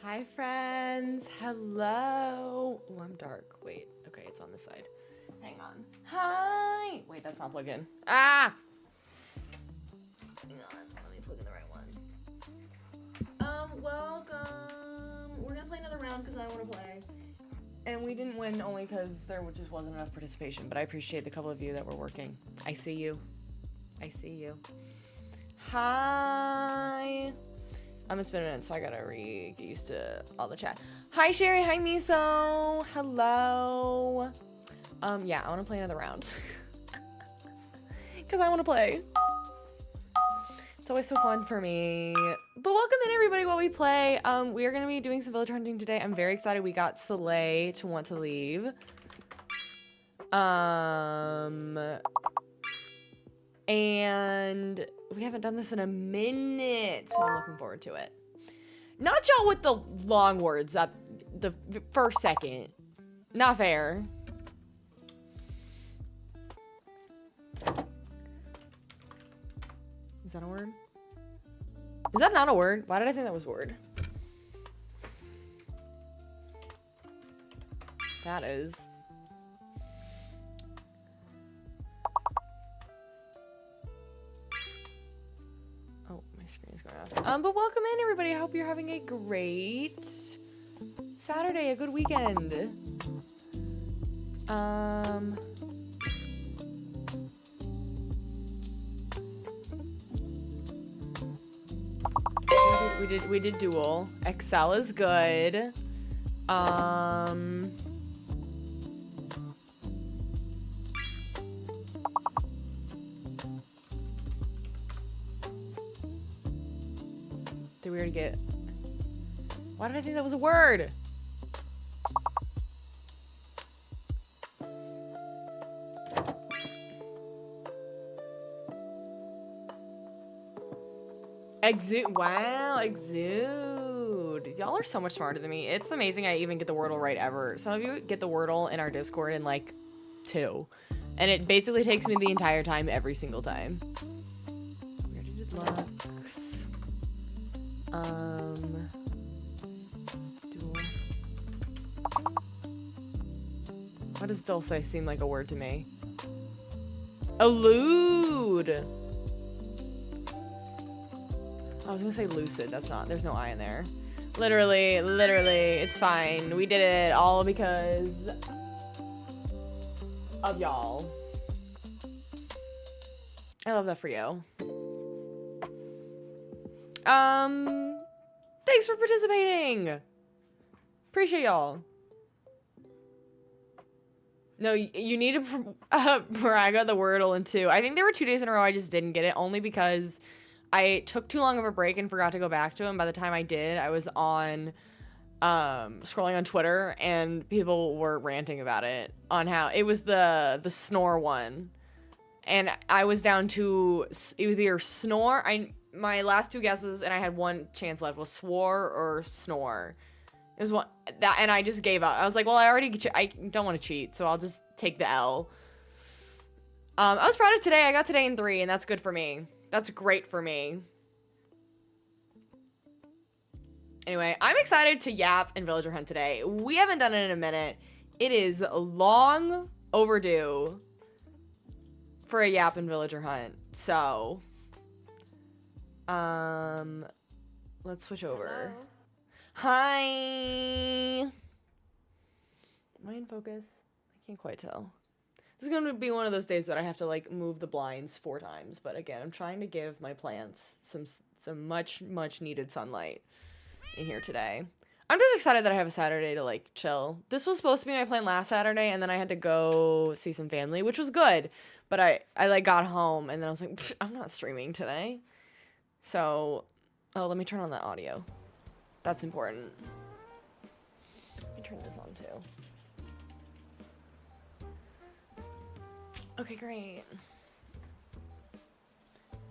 Hi, friends. Hello. Oh, I'm dark. Wait. Okay, it's on this side. Hang on. Hi. Wait, that's not plugged in. Ah! Hang on. Let me plug in the right one. Welcome. We're gonna play another round because I want to play. And we didn't win only because there just wasn't enough participation, but I appreciate the couple of you that were working. I see you. I see you. Hi. It's been a minute, so I gotta get used to all the chat. Hi, Sherry. Hi, Miso. Hello. Yeah, I want to play another round. Because I want to play. It's always so fun for me. But welcome in, everybody, while we play. We are going to be doing some village hunting today. I'm very excited. We got Soleil to want to leave. And we haven't done this in a minute, so I'm looking forward to it. Not y'all with the long words at the first second. Not fair. Is that a word? Is that not a word? Why did I think that was a word? That is. Oh, my screen is going off. But welcome in, everybody. I hope you're having a great Saturday, a good weekend. We did duel. Excel is good. Did we already get... Why did I think that was a word? Exude. Wow, exude. Y'all are so much smarter than me. It's amazing I even get the Wordle right ever. Some of you get the Wordle in our Discord in like 2. And it basically takes me the entire time every single time. We already did Lux. Duel. Why does Dulce seem like a word to me? Elude! I was gonna say lucid, that's not, there's no I in there. Literally, it's fine. We did it all because of y'all. I love that for you. Thanks for participating. Appreciate y'all. No, you need to brag about the Wordle in 2. I think there were 2 days in a row I just didn't get it, only because I took too long of a break and forgot to go back to it. And by the time I did, I was on scrolling on Twitter and people were ranting about it on how it was the snore one. And I was down to either snore. My last 2 guesses and I had 1 chance left was swore or snore. It was one that, and I just gave up. I was like, well, I don't want to cheat, so I'll just take the L. I was proud of today. I got today in 3, and that's good for me. That's great for me. Anyway, I'm excited to yap and villager hunt today. We haven't done it in a minute. It is long overdue for a yap and villager hunt. So, let's switch over. Hello. Hi. Am I in focus? I can't quite tell. This is going to be one of those days that I have to like move the blinds 4 times. But again, I'm trying to give my plants some much needed sunlight in here today. I'm just excited that I have a Saturday to like chill. This was supposed to be my plan last Saturday, and then I had to go see some family, which was good. But I like got home and then I was like, I'm not streaming today. So, oh, let me turn on the audio. That's important. Let me turn this on too. Okay, great.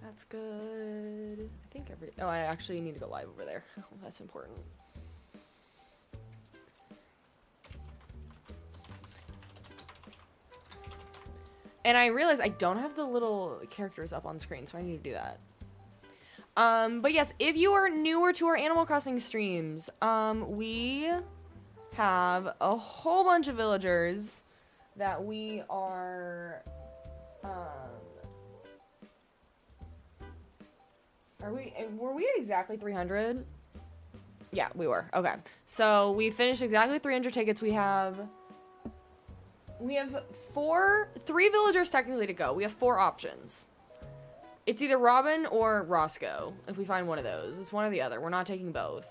That's good. I think oh, I actually need to go live over there. Oh, that's important. And I realized I don't have the little characters up on screen, so I need to do that. But yes, if you are newer to our Animal Crossing streams, we have a whole bunch of villagers that we are, were we at exactly 300? Yeah, we were. Okay. So we finished exactly 300 tickets. We have 3 villagers technically to go. We have 4 options. It's either Robin or Roscoe, if we find one of those. It's one or the other. We're not taking both.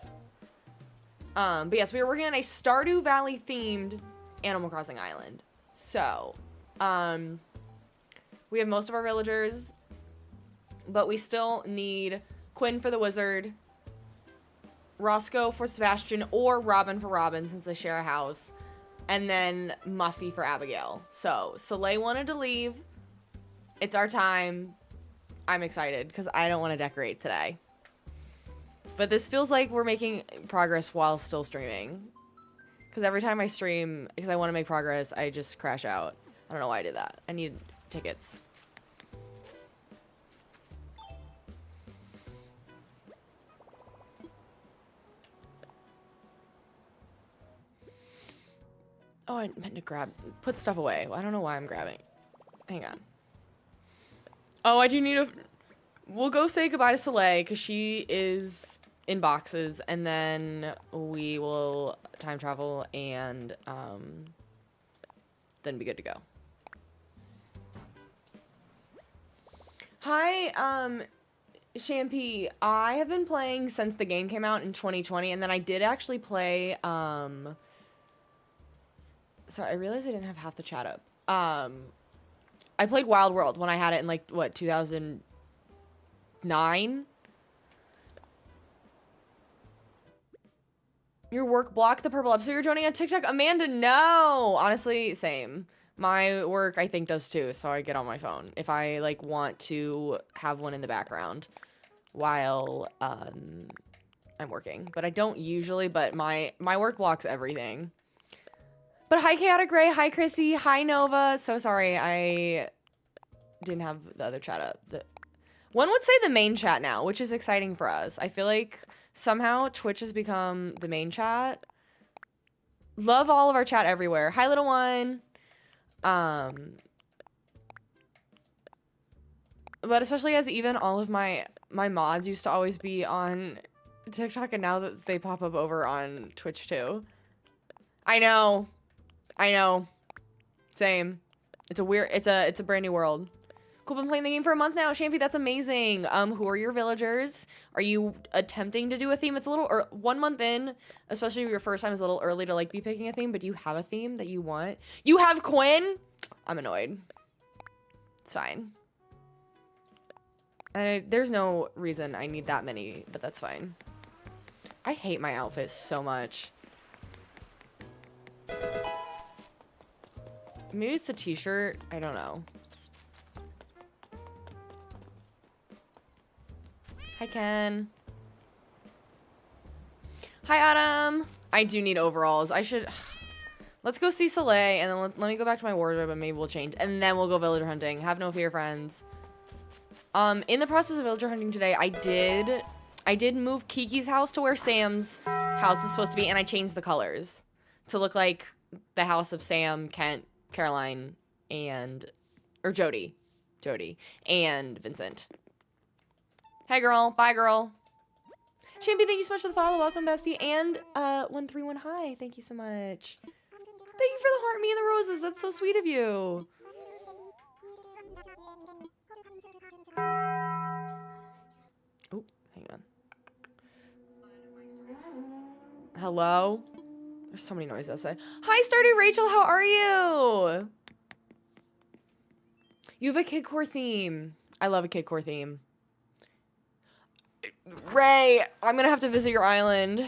But yes, we are working on a Stardew Valley themed Animal Crossing island. So, we have most of our villagers, but we still need Quinn for the wizard, Roscoe for Sebastian, or Robin for Robin since they share a house, and then Muffy for Abigail. So, Soleil wanted to leave. It's our time. I'm excited because I don't want to decorate today. But this feels like we're making progress while still streaming. Because every time I stream, because I want to make progress, I just crash out. I don't know why I did that. I need tickets. Oh, I meant to put stuff away. I don't know why I'm grabbing. Hang on. Oh, I do need a... We'll go say goodbye to Soleil, because she is in boxes, and then we will time travel and then be good to go. Hi, Shampy. I have been playing since the game came out in 2020, and then I did actually play, sorry, I realized I didn't have half the chat up. I played Wild World when I had it in, like, what, 2009? Your work blocked the purple up, so you're joining on TikTok? Amanda, no! Honestly, same. My work, I think, does too, so I get on my phone if I, like, want to have one in the background. while I'm working. But I don't usually, but my work blocks everything. But hi, Chaotic Gray. Hi, Chrissy. Hi, Nova. So sorry, I didn't have the other chat up. One would say the main chat now, which is exciting for us. I feel like somehow Twitch has become the main chat. Love all of our chat everywhere. Hi, little one. But especially as even all of my mods used to always be on TikTok, and now that they pop up over on Twitch too. I know. Same. It's a brand new world. Cool, been playing the game for a month now. Shampy, that's amazing. Who are your villagers? Are you attempting to do a theme? It's a little, 1 month in, especially if your first time is a little early to like be picking a theme, but do you have a theme that you want? You have Quinn? I'm annoyed. It's fine. There's no reason I need that many, but that's fine. I hate my outfit so much. Maybe it's the t-shirt. I don't know. Hi, Ken. Hi, Adam. I do need overalls. I should... Let's go see Soleil, and then let me go back to my wardrobe, and maybe we'll change. And then we'll go villager hunting. Have no fear, friends. In the process of villager hunting today, I did move Kiki's house to where Sam's house is supposed to be, and I changed the colors to look like the house of Sam, Kent, Caroline, and... Or Jody, and Vincent. Hey, girl. Bye, girl. Champy, thank you so much for the follow. Welcome, bestie. And 131, hi. Thank you so much. Thank you for the heart, me and the roses. That's so sweet of you. Oh, hang on. Hello? There's so many noises outside. Hi, Stardew Rachel. How are you? You have a kidcore theme. I love a kidcore theme. Ray, I'm gonna have to visit your island.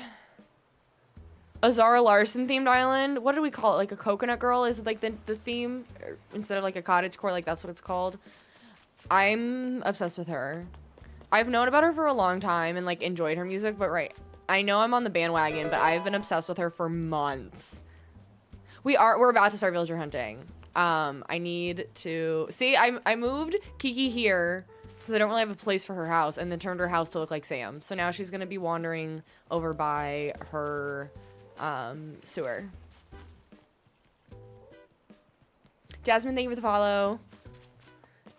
A Zara Larson themed island. What do we call it? Like a coconut girl? Is it like the theme? Or instead of like a cottagecore, like that's what it's called. I'm obsessed with her. I've known about her for a long time and like enjoyed her music, but right, I know I'm on the bandwagon, but I've been obsessed with her for months. We're about to start villager hunting. I need to see. I moved Kiki here. So they don't really have a place for her house, and then turned her house to look like Sam. So now she's gonna be wandering over by her sewer. Jasmine, thank you for the follow.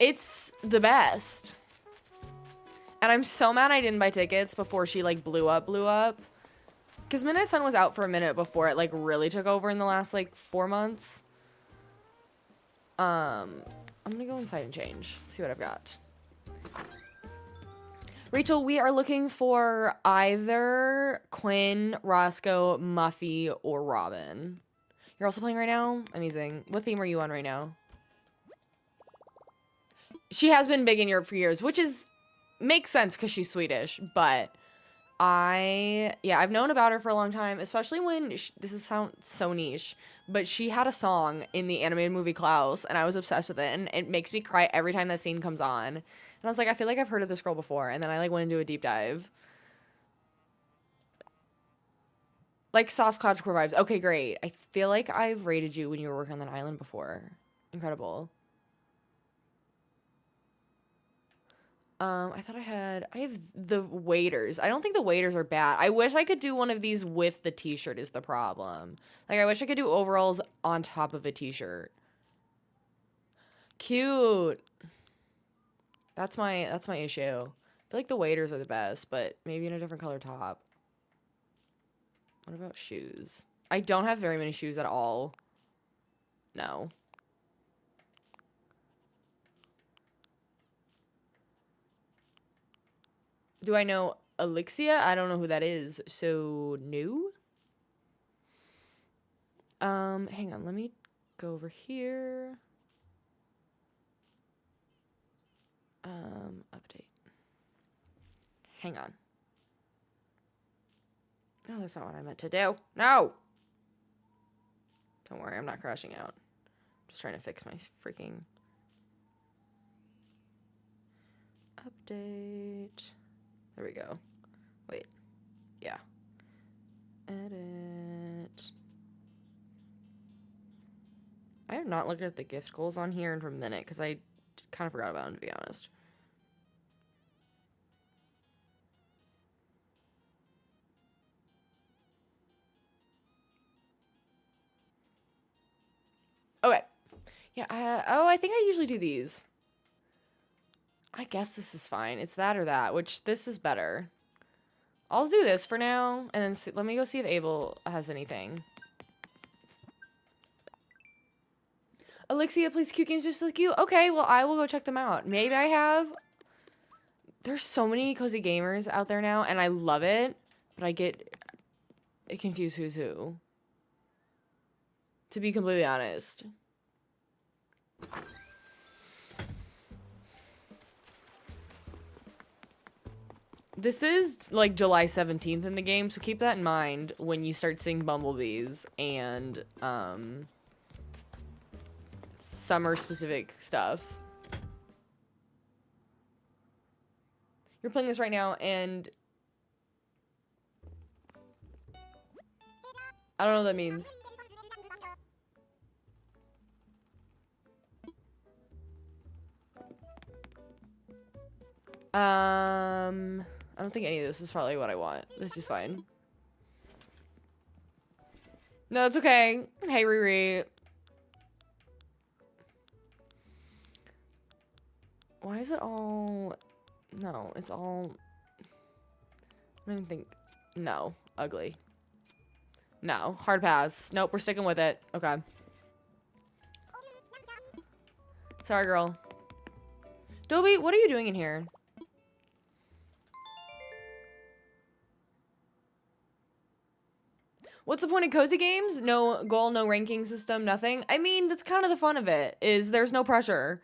It's the best. And I'm so mad I didn't buy tickets before she like blew up. Because Midnight Sun was out for a minute before it like really took over in the last like 4 months. I'm gonna go inside and change. See what I've got. Rachel, we are looking for either Quinn, Roscoe, Muffy, or Robin. You're also playing right now? Amazing. What theme are you on right now? She has been big in Europe for years, which makes sense because she's Swedish, but I've known about her for a long time, especially when, sounds so niche, but she had a song in the animated movie Klaus, and I was obsessed with it, and it makes me cry every time that scene comes on. And I was like, I feel like I've heard of this girl before. And then I like went into a deep dive. Like soft cottagecore vibes. Okay, great. I feel like I've rated you when you were working on that island before. Incredible. I thought I have the waders. I don't think the waders are bad. I wish I could do one of these with the t-shirt is the problem. Like I wish I could do overalls on top of a t-shirt. Cute. That's my issue. I feel like the waders are the best, but maybe in a different color top. What about shoes? I don't have very many shoes at all. No. Do I know Elixia? I don't know who that is. So, new? Hang on. Let me go over here. Update. Hang on. No, that's not what I meant to do. No! Don't worry, I'm not crashing out. I'm just trying to fix my freaking... Update. There we go. Wait. Yeah. Edit. I have not looked at the gift goals on here in a minute because I kind of forgot about them, to be honest. Okay. Yeah, I think I usually do these. I guess this is fine. It's that or that, which this is better. I'll do this for now, and then let me go see if Abel has anything. Alexia plays cute games just like you? Okay, well, I will go check them out. Maybe I have. There's so many cozy gamers out there now, and I love it, but I get confused who's who. To be completely honest. This is like July 17th in the game, so keep that in mind when you start seeing bumblebees and summer specific stuff. You're playing this right now, and I don't know what that means. I don't think any of this is probably what I want. This is fine. No, it's okay. Hey, Riri. Why is it all... No, it's all... I don't even think... No. Ugly. No. Hard pass. Nope, we're sticking with it. Okay. Sorry, girl. Dobie, what are you doing in here? What's the point of cozy games? No goal, no ranking system, nothing. I mean, that's kind of the fun of it, is there's no pressure.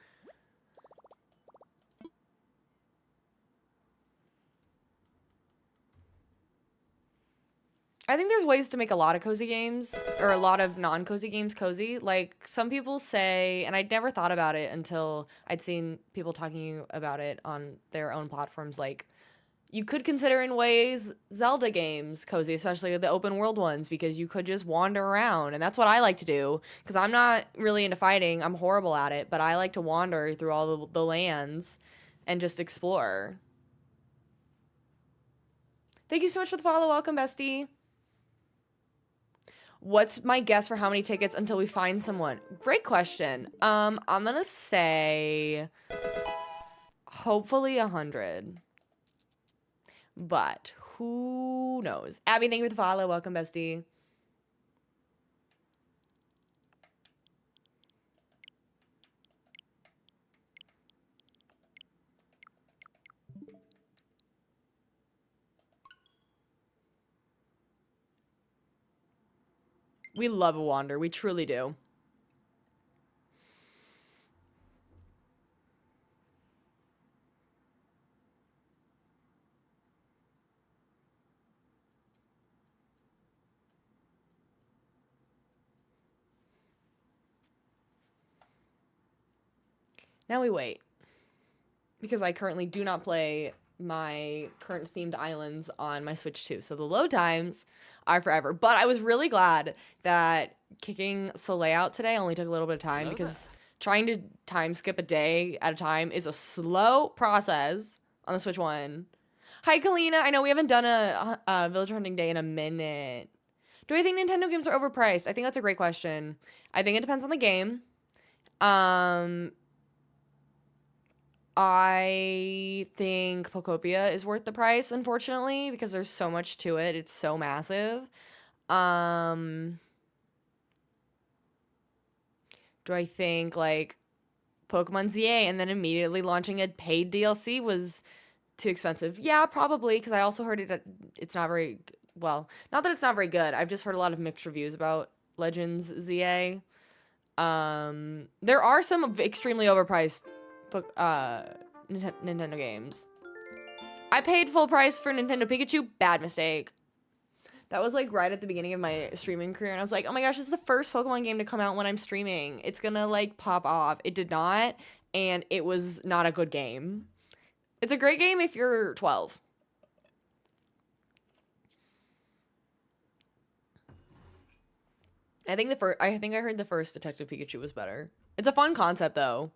I think there's ways to make a lot of cozy games, or a lot of non-cozy games cozy. Like, some people say, and I'd never thought about it until I'd seen people talking about it on their own platforms, like, you could consider in ways Zelda games cozy, especially the open world ones, because you could just wander around. And that's what I like to do, because I'm not really into fighting. I'm horrible at it, but I like to wander through all the lands and just explore. Thank you so much for the follow. Welcome, bestie. What's my guess for how many tickets until we find someone? Great question. I'm gonna say hopefully 100. But who knows? Abby, thank you for the follow. Welcome, bestie. We love a wander. We truly do. Now we wait. Because I currently do not play my current themed islands on my Switch 2. So the load times are forever. But I was really glad that kicking Soleil out today only took a little bit of time, because trying to time skip a day at a time is a slow process on the Switch 1. Hi, Kalina. I know we haven't done a villager hunting day in a minute. Do I think Nintendo games are overpriced? I think that's a great question. I think it depends on the game. I think Pokopia is worth the price, unfortunately, because there's so much to it. It's so massive. Do I think, like, Pokemon ZA and then immediately launching a paid DLC was too expensive? Yeah, probably, because I also heard it's not very... Well, not that it's not very good. I've just heard a lot of mixed reviews about Legends ZA. There are some extremely overpriced Nintendo games. I paid full price for Nintendo Pikachu. Bad mistake. That was like right at the beginning of my streaming career, and I was like, oh my gosh, it's the first Pokemon game to come out when I'm streaming. It's gonna like pop off. It did not, and it was not a good game. It's a great game if you're 12. I think I heard the first Detective Pikachu was better. It's a fun concept though.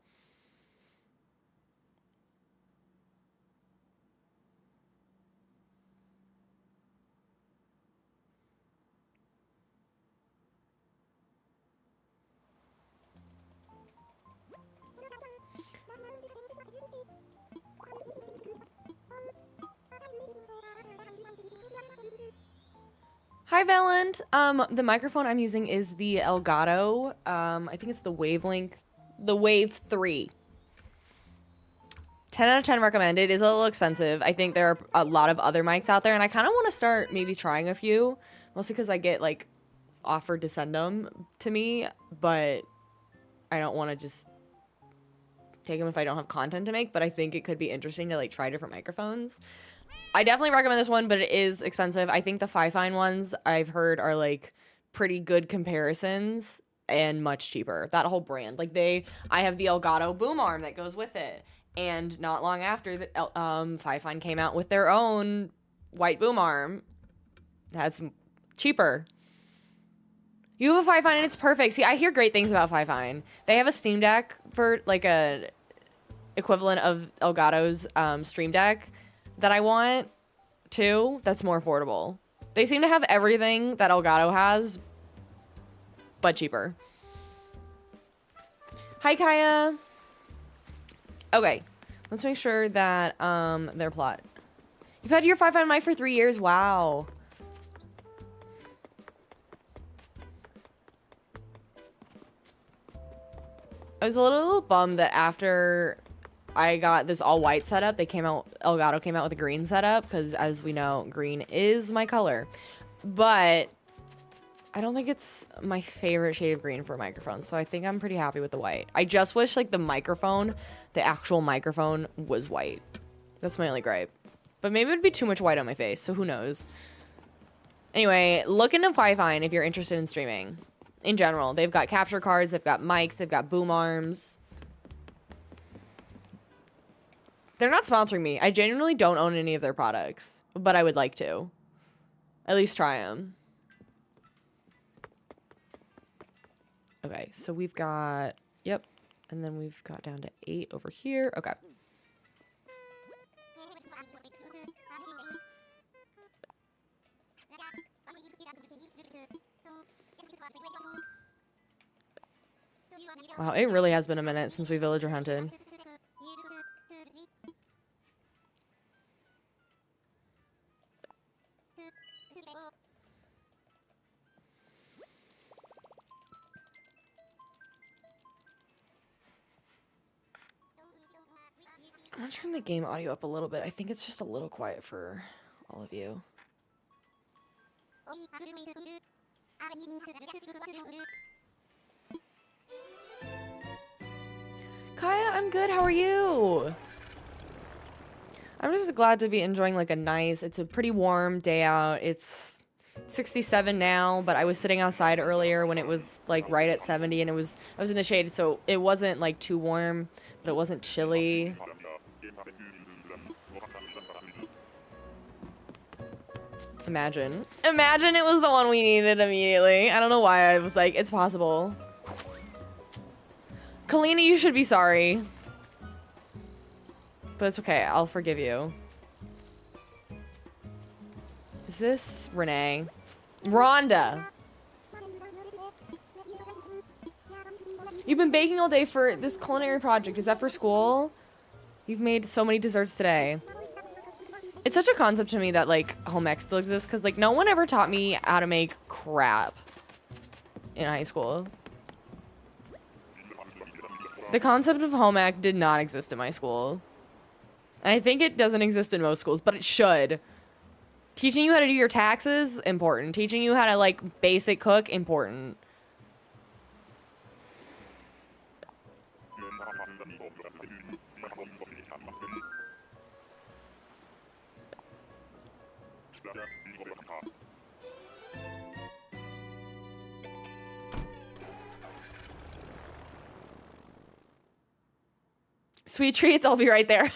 Hi, Valant. The microphone I'm using is the Elgato. I think it's the Wave 3. 10 out of 10 recommended. It is a little expensive. I think there are a lot of other mics out there, and I kind of want to start maybe trying a few, mostly because I get, like, offered to send them to me, but I don't want to just take them if I don't have content to make, but I think it could be interesting to, like, try different microphones. I definitely recommend this one, but it is expensive. I think the Fifine ones I've heard are like pretty good comparisons and much cheaper. That whole brand, like I have the Elgato boom arm that goes with it, and not long after Fifine came out with their own white boom arm that's cheaper. You have a Fifine and it's perfect. See, I hear great things about Fifine. They have a Steam Deck for like a equivalent of Elgato's Stream Deck that I want too, that's more affordable. They seem to have everything that Elgato has, but cheaper. Hi, Kaya. Okay, let's make sure that their plot. You've had your Fifine mic for 3 years. Wow. I was a little bummed that after I got this all white setup, Elgato came out with a green setup, because as we know, green is my color. But I don't think it's my favorite shade of green for a microphone, so I think I'm pretty happy with the white. I just wish like the actual microphone was white. That's my only gripe. But maybe it would be too much white on my face, so who knows. Anyway, look into Fifine if you're interested in streaming. In general, they've got capture cards, they've got mics, they've got boom arms. They're not sponsoring me. I genuinely don't own any of their products, but I would like to. At least try them. Okay, so we've got, yep. And then we've got down to 8 over here. Okay. Wow, it really has been a minute since we villager hunted. I'm gonna turn the game audio up a little bit. I think it's just a little quiet for all of you. Kaya, I'm good. How are you? I'm just glad to be enjoying like it's a pretty warm day out. It's 67 now, but I was sitting outside earlier when it was like right at 70 and I was in the shade, so it wasn't like too warm, but it wasn't chilly. Imagine it was the one we needed immediately. I don't know why I was like, it's possible. Kalina, you should be sorry. But it's okay, I'll forgive you. Is this Renee? Rhonda! You've been baking all day for this culinary project. Is that for school? You've made so many desserts today. It's such a concept to me that, like, home ec still exists, because, like, no one ever taught me how to make crap in high school. The concept of home ec did not exist in my school. And I think it doesn't exist in most schools, but it should. Teaching you how to do your taxes, important. Teaching you how to, like, basic cook, important. Sweet treats, I'll be right there.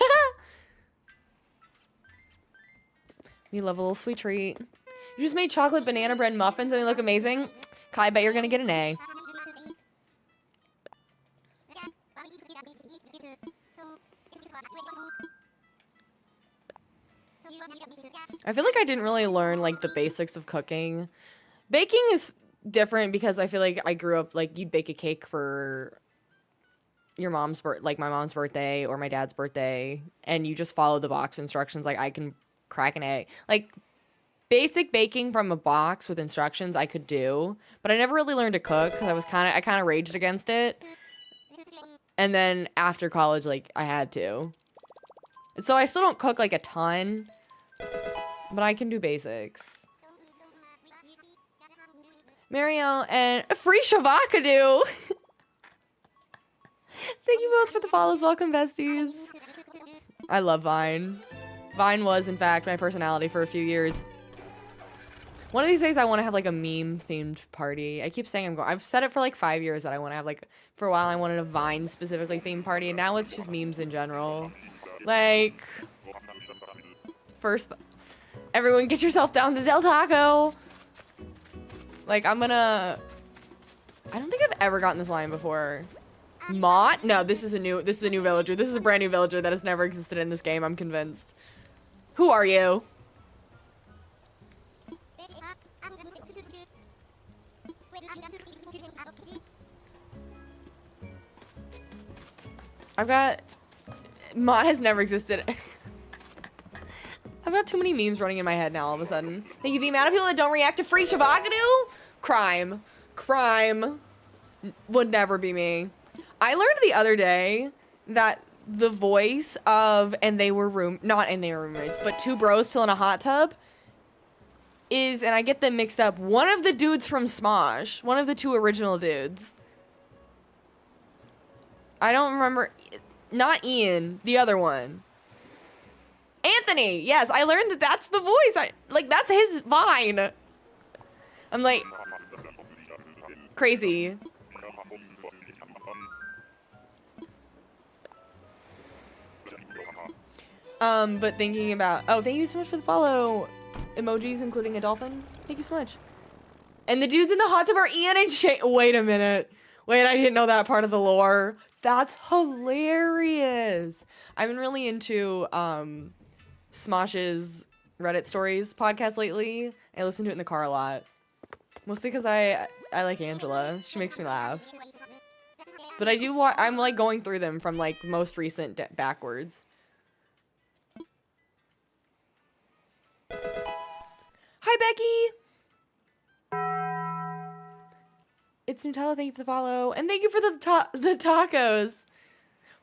We love a little sweet treat. You just made chocolate banana bread muffins and they look amazing. Kai, I bet you're gonna get an A. I feel like I didn't really learn, like, the basics of cooking. Baking is different because I feel like I grew up, like, you'd bake a cake for your mom's my mom's birthday or my dad's birthday, and you just follow the box instructions. Like, I can crack an egg. Like, basic baking from a box with instructions I could do, but I never really learned to cook because I kind of raged against it. And then after college, like, I had to. And so I still don't cook, like, a ton, but I can do basics. Mario and free Shavakadu. Thank you both for the follows. Welcome, besties. I love Vine. Vine was, in fact, my personality for a few years. One of these days, I want to have, like, a meme-themed party. I keep saying I've said it for, like, 5 years that I want to have, like, for a while, I wanted a Vine-specifically themed party, and now it's just memes in general. Like, first, everyone get yourself down to Del Taco. Like, I don't think I've ever gotten this line before. Mott? No, this is a new villager. This is a brand new villager that has never existed in this game, I'm convinced. Who are you? Mott has never existed. I've got too many memes running in my head now all of a sudden. Thank you. The amount of people that don't react to free Shavagadu? Crime. Crime. Would never be me. I learned the other day that the voice of not and they were roommates, but Two Bros Still in a Hot Tub is, and I get them mixed up, one of the dudes from Smosh. One of the two original dudes. I don't remember. Not Ian. The other one. Anthony! Yes, I learned that that's the voice. That's his Vine. I'm like... Crazy. But thinking about... Oh, thank you so much for the follow. Emojis, including a dolphin. Thank you so much. And the dudes in the hot tub are Ian and Shane. Wait a minute. Wait, I didn't know that part of the lore. That's hilarious. I've been really into, Smosh's Reddit Stories podcast lately. I listen to it in the car a lot. Mostly because I like Angela. She makes me laugh. But I do I'm like going through them from like most recent backwards. Hi, Becky! It's Nutella, thank you for the follow. And thank you for the tacos.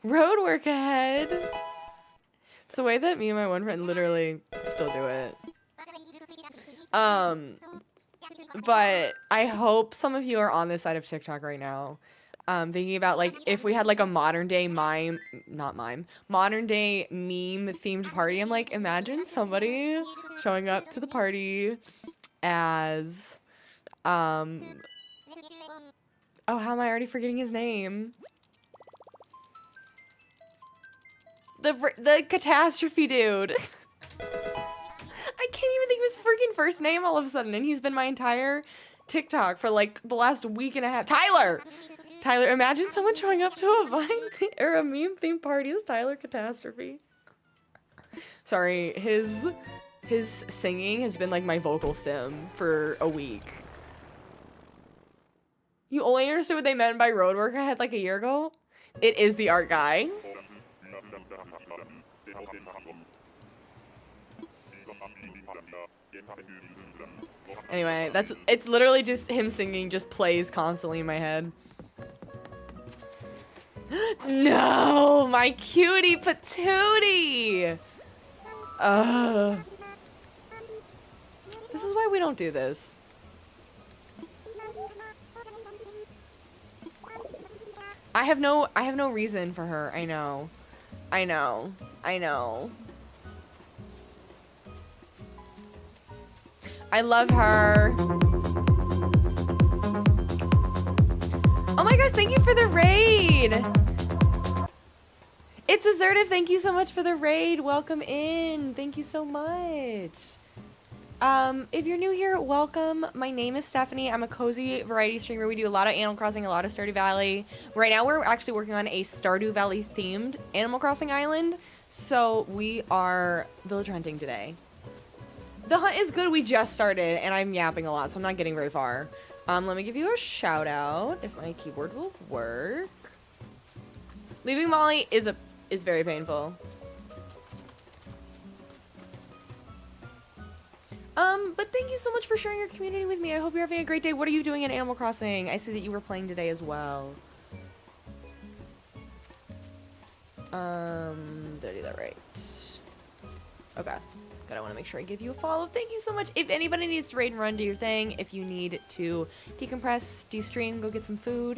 Road work ahead. It's the way that me and my one friend literally still do it. But I hope some of you are on this side of TikTok right now. Thinking about like if we had like a modern day modern day meme themed party. I'm like, imagine somebody showing up to the party as oh, how am I already forgetting his name? The catastrophe dude. I can't even think of his freaking first name all of a sudden, and he's been my entire TikTok for like the last week and a half. Tyler! Tyler, imagine someone showing up to a Vine or a meme themed party as Tyler Catastrophe. Sorry, his singing has been like my vocal stim for a week. You only understood what they meant by road work I had like a year ago? It is the art guy. Anyway, it's literally just him singing just plays constantly in my head. No, my cutie patootie. This is why we don't do this. I have no reason for her. I know. I know. I love her. Oh my gosh, thank you for the raid. It's Assertive, thank you so much for the raid. Welcome in. Thank you so much. If you're new here, welcome. My name is Stephanie. I'm a cozy variety streamer. We do a lot of Animal Crossing, a lot of Stardew Valley. Right now, we're actually working on a Stardew Valley themed Animal Crossing island. So we are village hunting today. The hunt is good. We just started, and I'm yapping a lot, so I'm not getting very far. Let me give you a shout out if my keyboard will work. Leaving Molly is very painful. But thank you so much for sharing your community with me. I hope you're having a great day. What are you doing in Animal Crossing? I see that you were playing today as well. Did I do that right? Okay. Good, I want to make sure I give you a follow. Thank you so much. If anybody needs to raid and run, do your thing. If you need to decompress, de-stream, go get some food.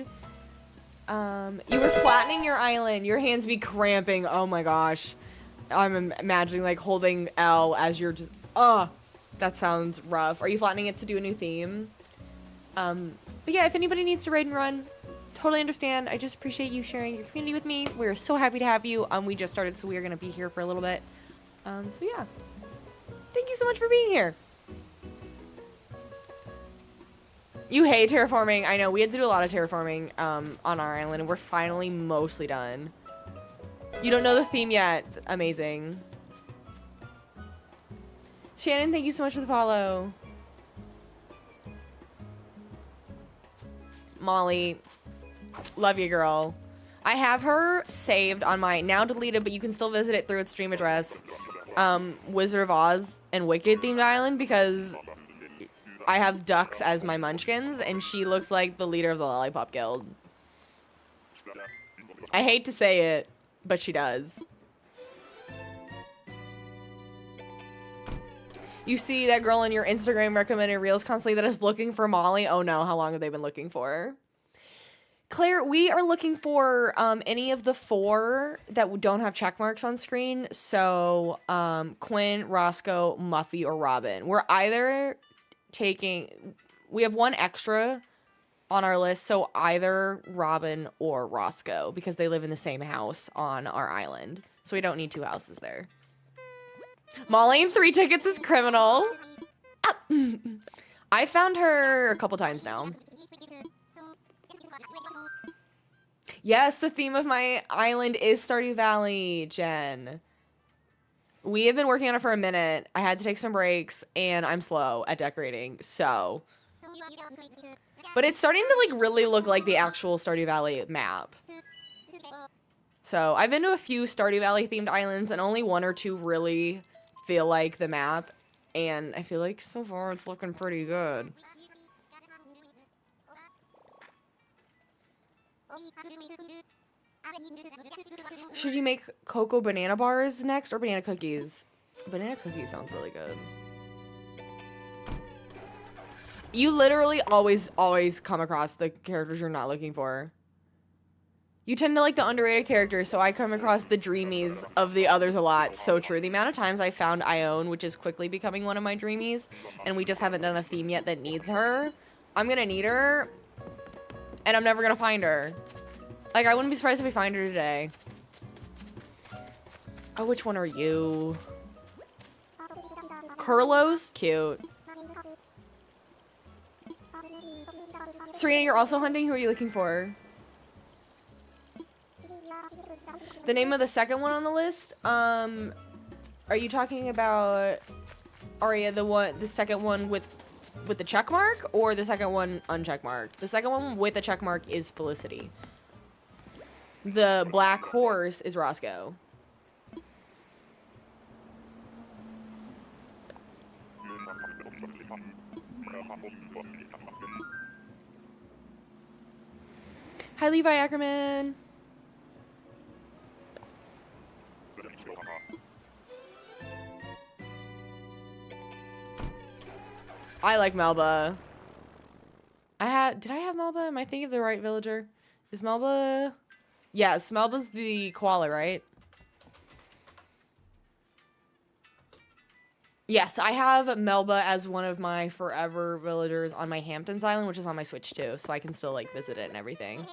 You were flattening your island. Your hands be cramping. Oh my gosh. I'm imagining like holding L as you're just, that sounds rough. Are you flattening it to do a new theme? But yeah, if anybody needs to raid and run, totally understand. I just appreciate you sharing your community with me. We're so happy to have you. We just started, so we're gonna be here for a little bit. So yeah. Thank you so much for being here. You hate terraforming. I know, we had to do a lot of terraforming on our island, and we're finally mostly done. You don't know the theme yet. Amazing. Shannon, thank you so much for the follow. Molly, love you, girl. I have her saved on my now deleted, but you can still visit it through its stream address. Wizard of Oz and Wicked themed island, because I have ducks as my munchkins, and she looks like the leader of the Lollipop Guild. I hate to say it, but she does. You see that girl in your Instagram recommended reels constantly that is looking for Molly. Oh no, how long have they been looking for? Claire, we are looking for any of the 4 that don't have check marks on screen. So Quinn, Roscoe, Muffy, or Robin. We're either taking... We have 1 extra on our list, so either Robin or Roscoe, because they live in the same house on our island. So we don't need 2 houses there. Molly and 3 tickets is criminal. I found her a couple times now. Yes, the theme of my island is Stardew Valley, Jen. We have been working on it for a minute. I had to take some breaks, and I'm slow at decorating, so. But it's starting to like really look like the actual Stardew Valley map. So I've been to a few Stardew Valley themed islands, and only 1 or 2 really feel like the map, and I feel like so far it's looking pretty good. Should you make cocoa banana bars next or banana cookies? Banana cookies sounds really good. You literally always come across the characters you're not looking for. You tend to like the underrated characters, so I come across the dreamies of the others a lot. So true. The amount of times I found Ione, which is quickly becoming one of my dreamies, and we just haven't done a theme yet that needs her. I'm gonna need her, and I'm never gonna find her. Like, I wouldn't be surprised if we find her today. Oh, which one are you? Curlos? Cute. Serena, you're also hunting? Who are you looking for? The name of the second one on the list? Are you talking about Aria, the second one with the check mark, or the second one uncheck mark? The second one with the check mark is Felicity. The black horse is Roscoe. Hi, Levi Ackerman. I like Melba. Did I have Melba? Am I thinking of the right villager? Is Melba? Yes, Melba's the koala, right? Yes, I have Melba as one of my forever villagers on my Hamptons Island, which is on my Switch too, so I can still like visit it and everything.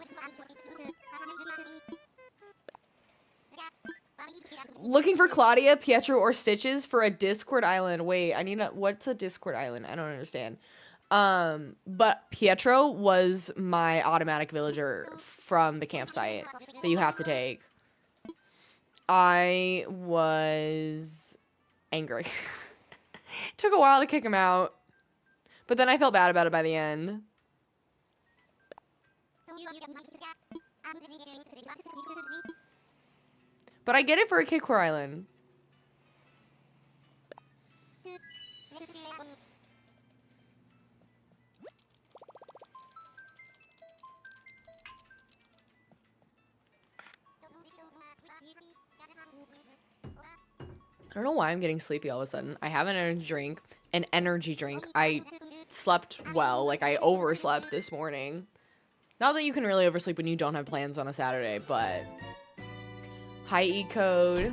Looking for Claudia, Pietro, or Stitches for a Discord island. Wait, I need a... What's a Discord island? I don't understand. But Pietro was my automatic villager from the campsite that you have to take. I was angry. Took a while to kick him out. But then I felt bad about it by the end. But I get it for a Kidcore island. I don't know why I'm getting sleepy all of a sudden. I have an energy drink. I slept well, like I overslept this morning. Not that you can really oversleep when you don't have plans on a Saturday, but... Hi, E-Code.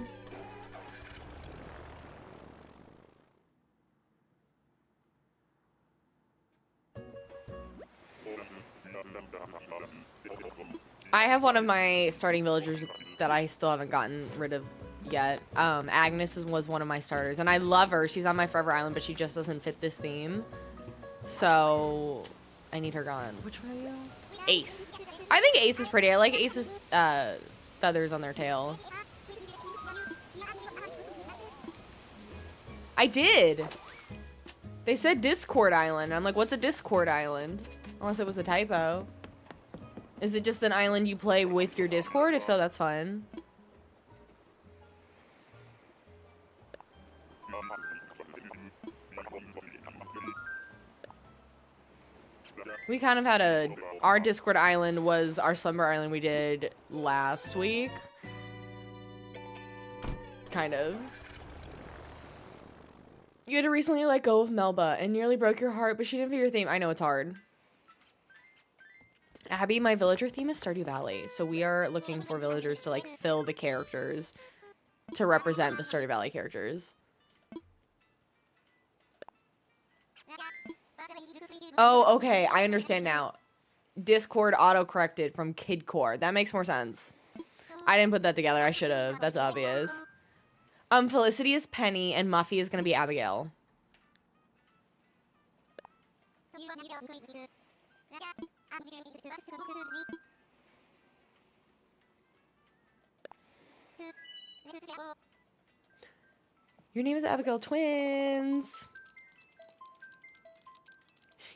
I have one of my starting villagers that I still haven't gotten rid of yet. Agnes was one of my starters, and I love her. She's on my Forever Island, but she just doesn't fit this theme. So, I need her gone. Which one are you? Ace. I think Ace is pretty. I like Ace's feathers on their tail. I did. They said Discord Island. I'm like, what's a Discord Island? Unless it was a typo. Is it just an island you play with your Discord? If so, that's fine. We kind of had our Discord island was our Slumber Island we did last week. Kind of. You had to recently let go of Melba and nearly broke your heart, but she didn't fit your theme. I know it's hard. Abby, my villager theme is Stardew Valley. So we are looking for villagers to like fill the characters to represent the Stardew Valley characters. Oh, okay. I understand now. Discord auto-corrected from Kidcore. That makes more sense. I didn't put that together. I should have. That's obvious. Felicity is Penny, and Muffy is going to be Abigail. Your name is Abigail Twins.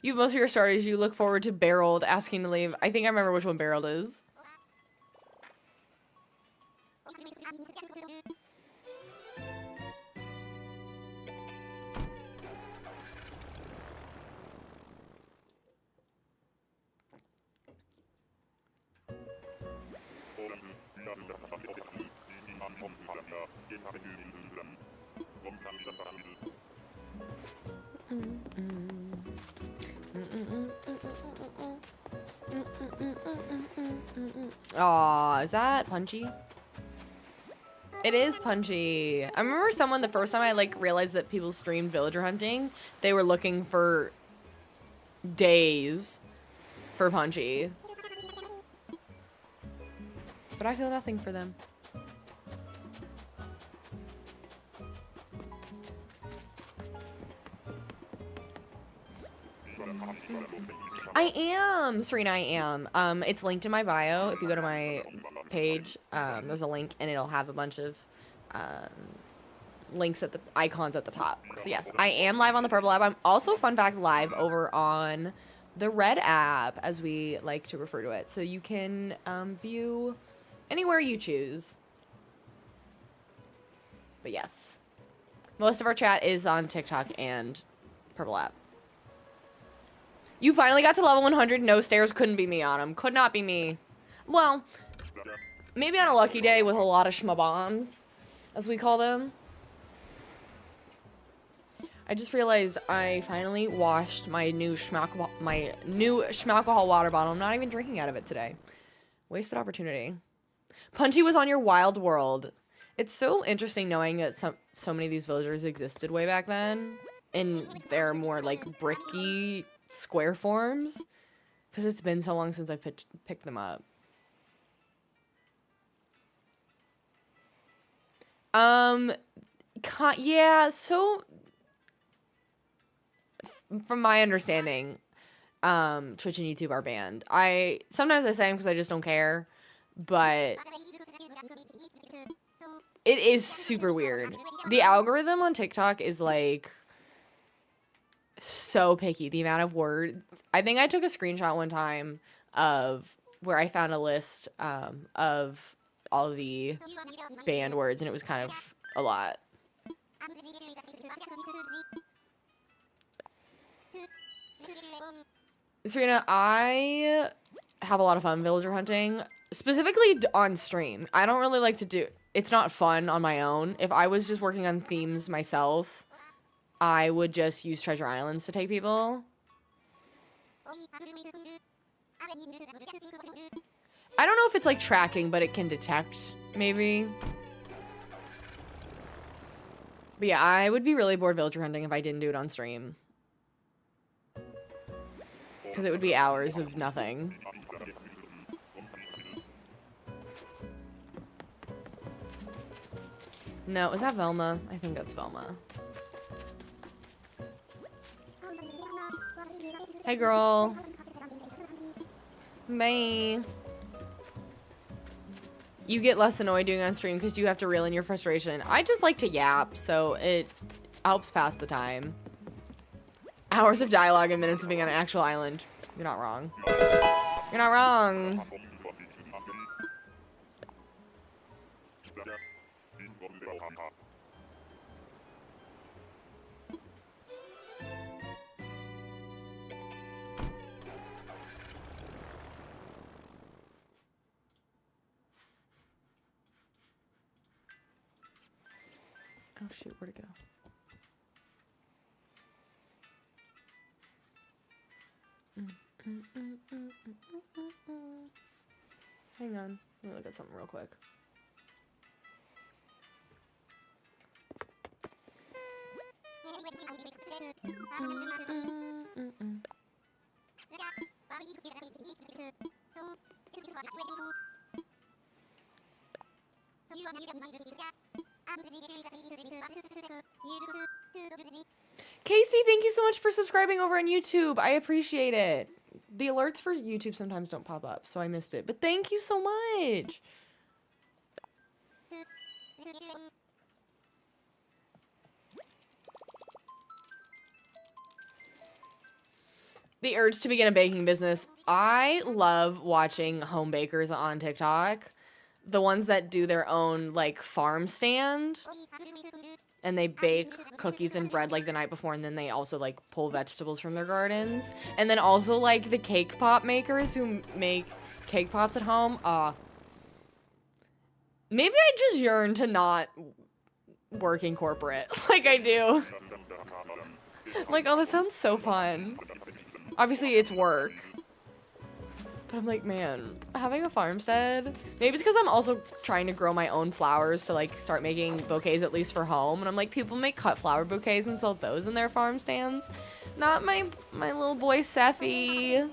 You have most of your starters. You look forward to Barreled asking to leave. I think I remember which one Barreled is. Aw, is that Punchy? It is Punchy. I remember someone the first time I like realized that people streamed villager hunting, they were looking for days for Punchy. But I feel nothing for them. I am, Serena, I am. It's linked in my bio. If you go to my page, there's a link and it'll have a bunch of links at the icons at the top. So yes, I am live on the Purple app. I'm also, fun fact, live over on the Red app, as we like to refer to it. So you can view anywhere you choose. But yes, most of our chat is on TikTok and Purple app. You finally got to level 100. No stairs. Couldn't be me on them. Could not be me. Well, maybe on a lucky day with a lot of schmabombs, as we call them. I just realized I finally washed my new schmalcohol water bottle. I'm not even drinking out of it today. Wasted opportunity. Punchy was on your Wild World. It's so interesting knowing that so many of these villagers existed way back then, in their more like bricky square forms, because it's been so long since I picked them up. Yeah, so from my understanding, Twitch and YouTube are banned. Sometimes I say them because I just don't care, but it is super weird. The algorithm on TikTok is like so picky. The amount of words. I think I took a screenshot one time of where I found a list of all the banned words, and it was kind of a lot. Serena, I have a lot of fun villager hunting, specifically on stream. I don't really like to do... It's not fun on my own. If I was just working on themes myself, I would just use treasure islands to take people. I don't know if it's like tracking, but it can detect, maybe. But yeah, I would be really bored villager hunting if I didn't do it on stream. Because it would be hours of nothing. No, is that Velma? I think that's Velma. Hey, girl. Bye. You get less annoyed doing it on stream because you have to reel in your frustration. I just like to yap, so it helps pass the time. Hours of dialogue and minutes of being on an actual island. You're not wrong. You're not wrong. Oh shoot, where'd it go? Hang on, let me look at something real quick. Casey, thank you so much for subscribing over on YouTube. I appreciate it. The alerts for YouTube sometimes don't pop up, so I missed it. But thank you so much. The urge to begin a baking business. I love watching home bakers on TikTok. The ones that do their own, like, farm stand. And they bake cookies and bread, like, the night before. And then they also, like, pull vegetables from their gardens. And then also, like, the cake pop makers who make cake pops at home. Maybe I just yearn to not work in corporate like I do. I'm like, oh, that sounds so fun. Obviously, it's work. But I'm like, man, having a farmstead. Maybe it's because I'm also trying to grow my own flowers to, like, start making bouquets, at least for home. And I'm like, people make cut flower bouquets and sell those in their farm stands. Not my little boy, Seffi.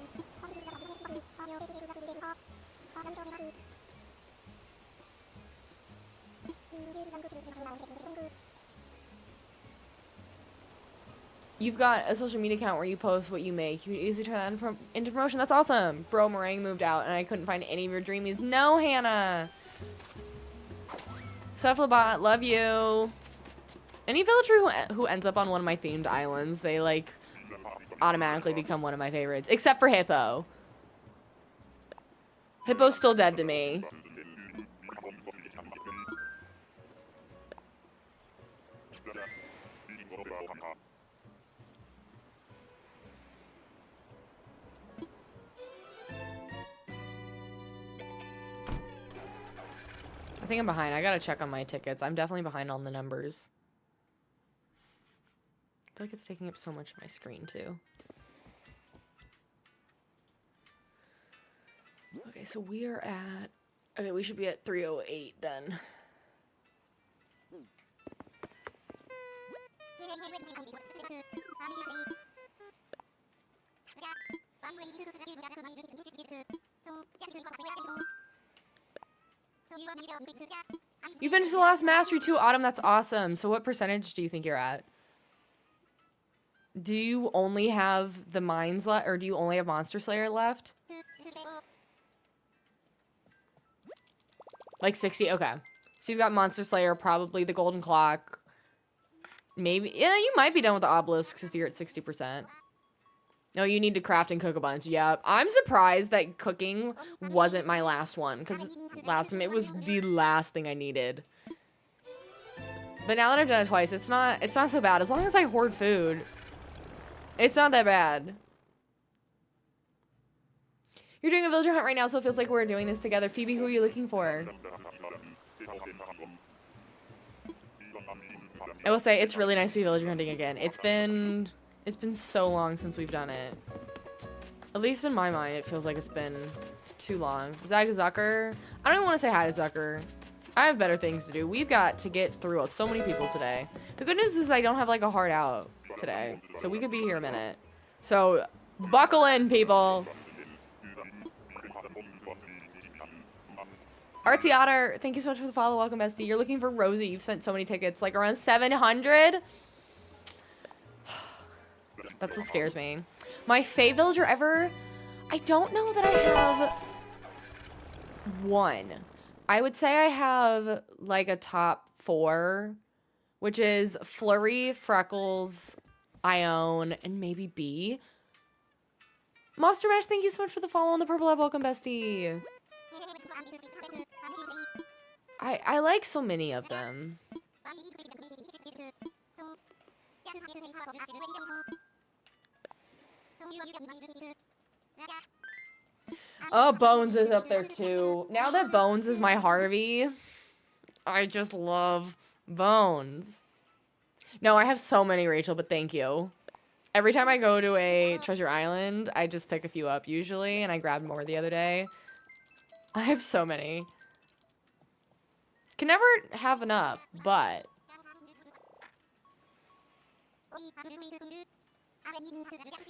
You've got a social media account where you post what you make. You can easily turn that into promotion. That's awesome. Bro, Meringue moved out, and I couldn't find any of your dreamies. No, Hannah. Cephalobot, love you. Any villager who ends up on one of my themed islands, they, like, automatically become one of my favorites. Except for Hippo. Hippo's still dead to me. I think I'm behind. I gotta check on my tickets. I'm definitely behind on the numbers. I feel like it's taking up so much of my screen, too. Okay, so we are at... Okay, we should be at 308 then. You finished the last mastery too, Autumn. That's awesome. So what percentage do you think you're at? Do you only have the mines left, or do you only have Monster Slayer left? Like 60? Okay. So you've got Monster Slayer, probably the Golden Clock. Maybe. Yeah, you might be done with the obelisks if you're at 60%. No, you need to craft and cook a bunch. Yep. I'm surprised that cooking wasn't my last one, because last time it was the last thing I needed. But now that I've done it twice, it's not so bad. As long as I hoard food, it's not that bad. You're doing a villager hunt right now, so it feels like we're doing this together. Phoebe, who are you looking for? I will say, it's really nice to be villager hunting again. It's been so long since we've done it. At least in my mind, it feels like it's been too long. Zag Zucker. I don't even want to say hi to Zucker. I have better things to do. We've got to get through with so many people today. The good news is I don't have like a hard out today, so we could be here a minute. So buckle in, people. Artsy Otter, thank you so much for the follow. Welcome, bestie. You're looking for Rosie. You've spent so many tickets, like around 700. That's what scares me. My fave villager ever, I don't know that I have one. I would say I have like a top 4, which is Flurry, Freckles, Ione, and maybe B. Monster Mash, thank you so much for the follow on the purple app. Welcome, bestie. I like so many of them. Oh, Bones is up there too. Now that Bones is my Harvey, I just love Bones. No, I have so many, Rachel, but thank you. Every time I go to a treasure island, I just pick a few up usually, and I grabbed more the other day. I have so many. Can never have enough, but...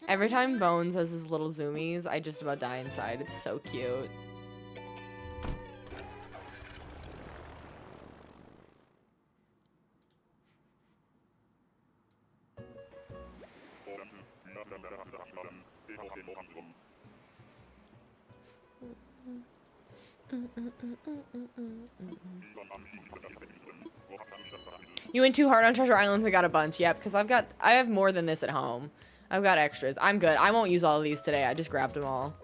Every time Bones has his little zoomies, I just about die inside. It's so cute. You went too hard on Treasure Islands and got a bunch. Yep, because I have more than this at home. I've got extras. I'm good. I won't use all of these today. I just grabbed them all.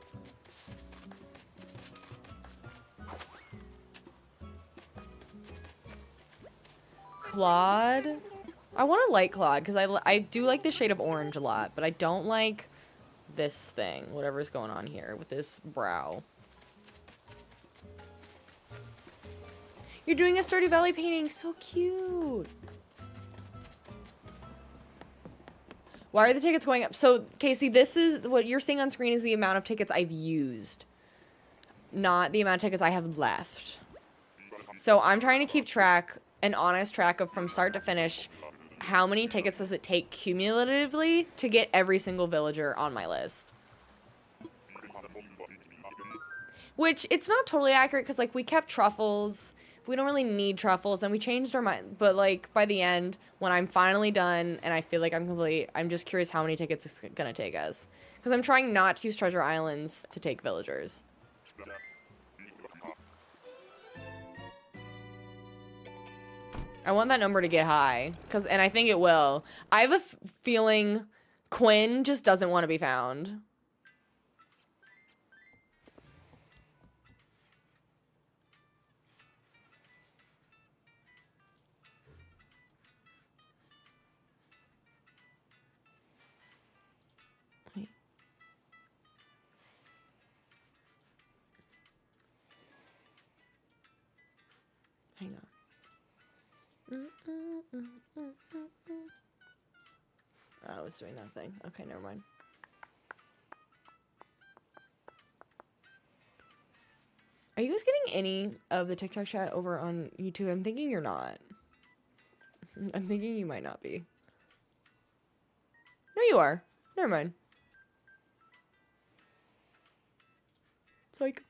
Claude. I want a light Claude because I do like the shade of orange a lot, but I don't like this thing, whatever's going on here with this brow. You're doing a Stardew Valley painting. So cute. Why are the tickets going up? So, Casey, this is what you're seeing on screen is the amount of tickets I've used, not the amount of tickets I have left. So I'm trying to keep track, an honest track of from start to finish, how many tickets does it take cumulatively to get every single villager on my list. Which, it's not totally accurate because, like, we kept truffles. We don't really need truffles, and we changed our mind. But, like, by the end, when I'm finally done and I feel like I'm complete, I'm just curious how many tickets it's going to take us. Because I'm trying not to use treasure islands to take villagers. I want that number to get high, and I think it will. I have a feeling Quinn just doesn't want to be found. Hang on. Oh, I was doing that thing. Okay, never mind. Are you guys getting any of the TikTok chat over on YouTube? I'm thinking you're not. I'm thinking you might not be. No, you are. Never mind. It's like...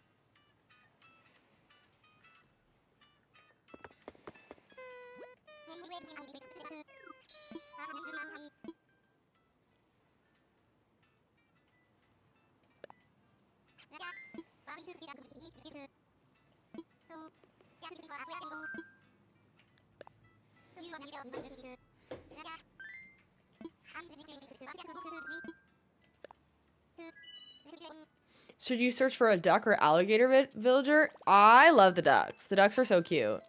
Should you search for a duck or alligator villager? I love the ducks. The ducks are so cute.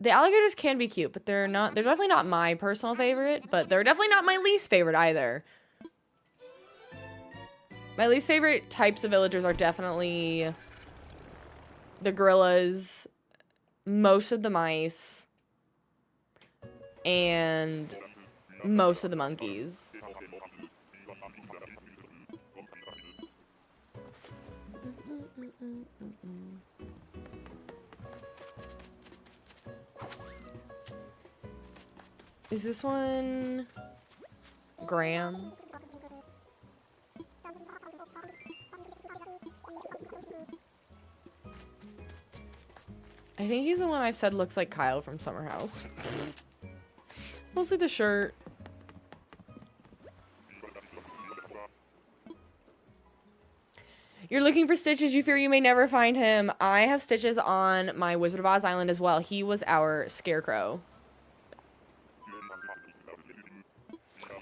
The alligators can be cute, but they're definitely not my personal favorite, but they're definitely not my least favorite either. My least favorite types of villagers are definitely the gorillas, most of the mice, and most of the monkeys. Is this one Graham? I think he's the one I've said looks like Kyle from Summer House. Mostly the shirt. You're looking for Stitches. You fear you may never find him. I have Stitches on my Wizard of Oz island as well. He was our scarecrow.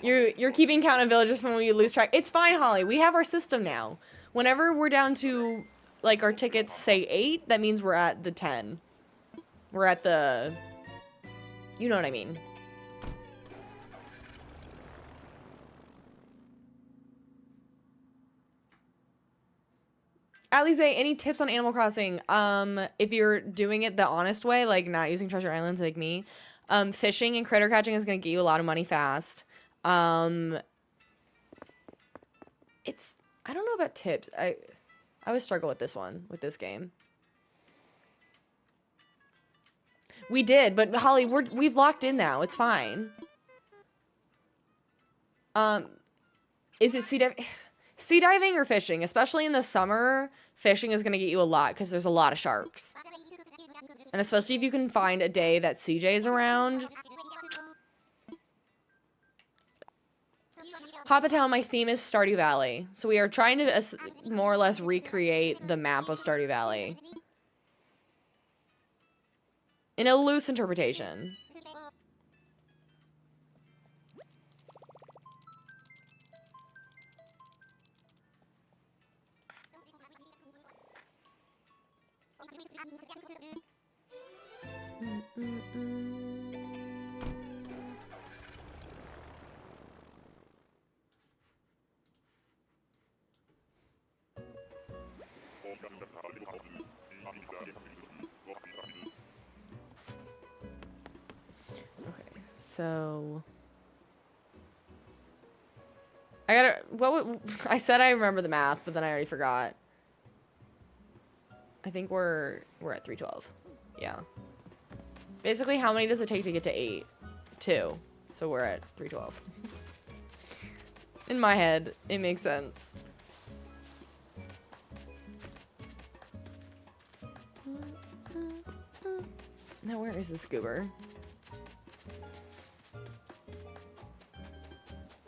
You're keeping count of villagers from when you lose track. It's fine, Holly. We have our system now. Whenever we're down to, like, our tickets say 8, that means we're at the 10. We're at the... You know what I mean. Alize, any tips on Animal Crossing? If you're doing it the honest way, like not using treasure islands like me, fishing and critter catching is going to get you a lot of money fast. It's... I don't know about tips. I always struggle with this one, with this game. We did, but Holly, we've locked in now. It's fine. Is it sea diving or fishing? Especially in the summer, fishing is gonna get you a lot because there's a lot of sharks. And especially if you can find a day that CJ is around. Hopatown, my theme is Stardew Valley. So we are trying to more or less recreate the map of Stardew Valley. In a loose interpretation. So I gotta, I said I remember the math, but then I already forgot. I think we're at 312. Yeah. Basically, how many does it take to get to 8? 2. So we're at 312. In my head, it makes sense. Now, where is this goober?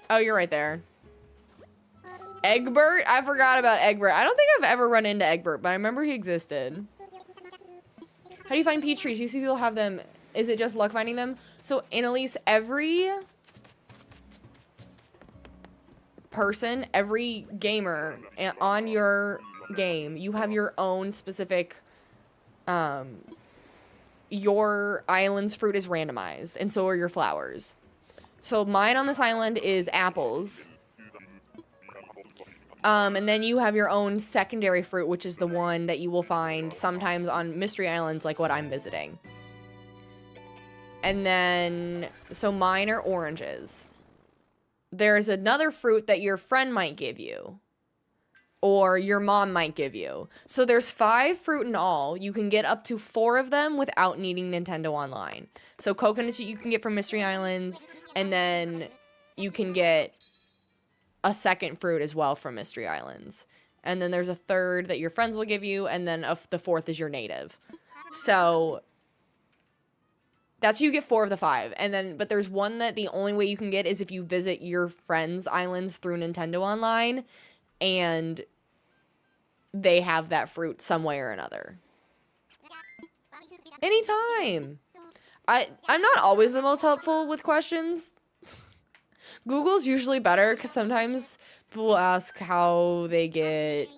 Oh, you're right there. Egbert? I forgot about Egbert. I don't think I've ever run into Egbert, but I remember he existed. How do you find peach trees? You see people have them. Is it just luck finding them? So, Annalise, every person, every gamer on your game, you have your own specific, your island's fruit is randomized, and so are your flowers. So mine on this island is apples. And then you have your own secondary fruit, which is the one that you will find sometimes on mystery islands like what I'm visiting. And then, so mine are oranges. There's another fruit that your friend might give you. Or your mom might give you. So there's 5 fruit in all. You can get up to 4 of them without needing Nintendo Online. So coconuts you can get from Mystery Islands, and then you can get a second fruit as well from Mystery Islands. and then there's a third that your friends will give you, and then the fourth is your native. So that's you get 4 of the 5. And then, but there's one that the only way you can get is if you visit your friends' islands through Nintendo Online, and they have that fruit some way or another. Anytime. I'm not always the most helpful with questions. Google's usually better, because sometimes people will ask how they get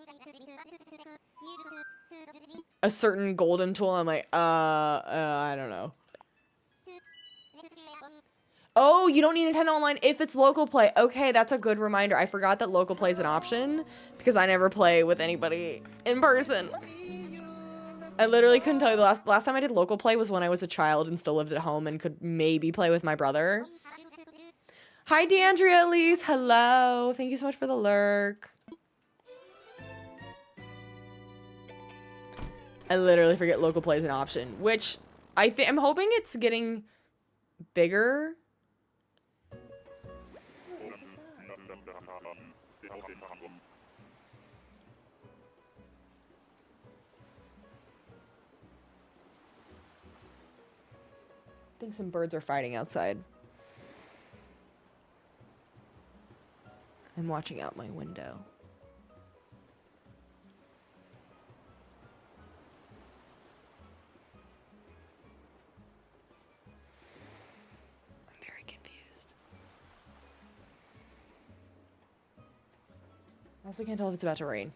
a certain golden tool. I'm like, I don't know. Oh, you don't need Nintendo Online if it's local play. Okay, that's a good reminder. I forgot that local play is an option because I never play with anybody in person. I literally couldn't tell you the last time I did local play was when I was a child and still lived at home and could maybe play with my brother. Hi, DeAndrea Elise. Hello. Thank you so much for the lurk. I literally forget local play is an option, which I'm hoping it's getting bigger. I think some birds are fighting outside. I'm watching out my window. I'm very confused. I also can't tell if it's about to rain.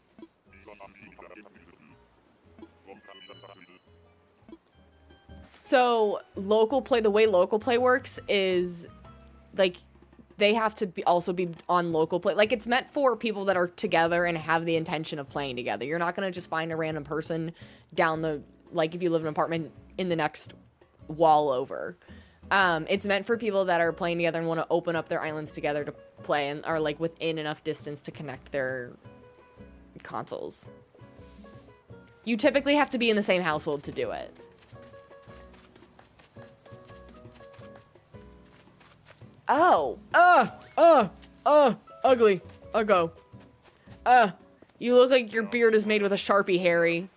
So local play, the way local play works is like they have to also be on local play. Like it's meant for people that are together and have the intention of playing together. You're not going to just find a random person down the, like if you live in an apartment in the next wall over. It's meant for people that are playing together and want to open up their islands together to play and are like within enough distance to connect their consoles. You typically have to be in the same household to do it. Oh, ugly. Go. You look like your beard is made with a Sharpie, Harry.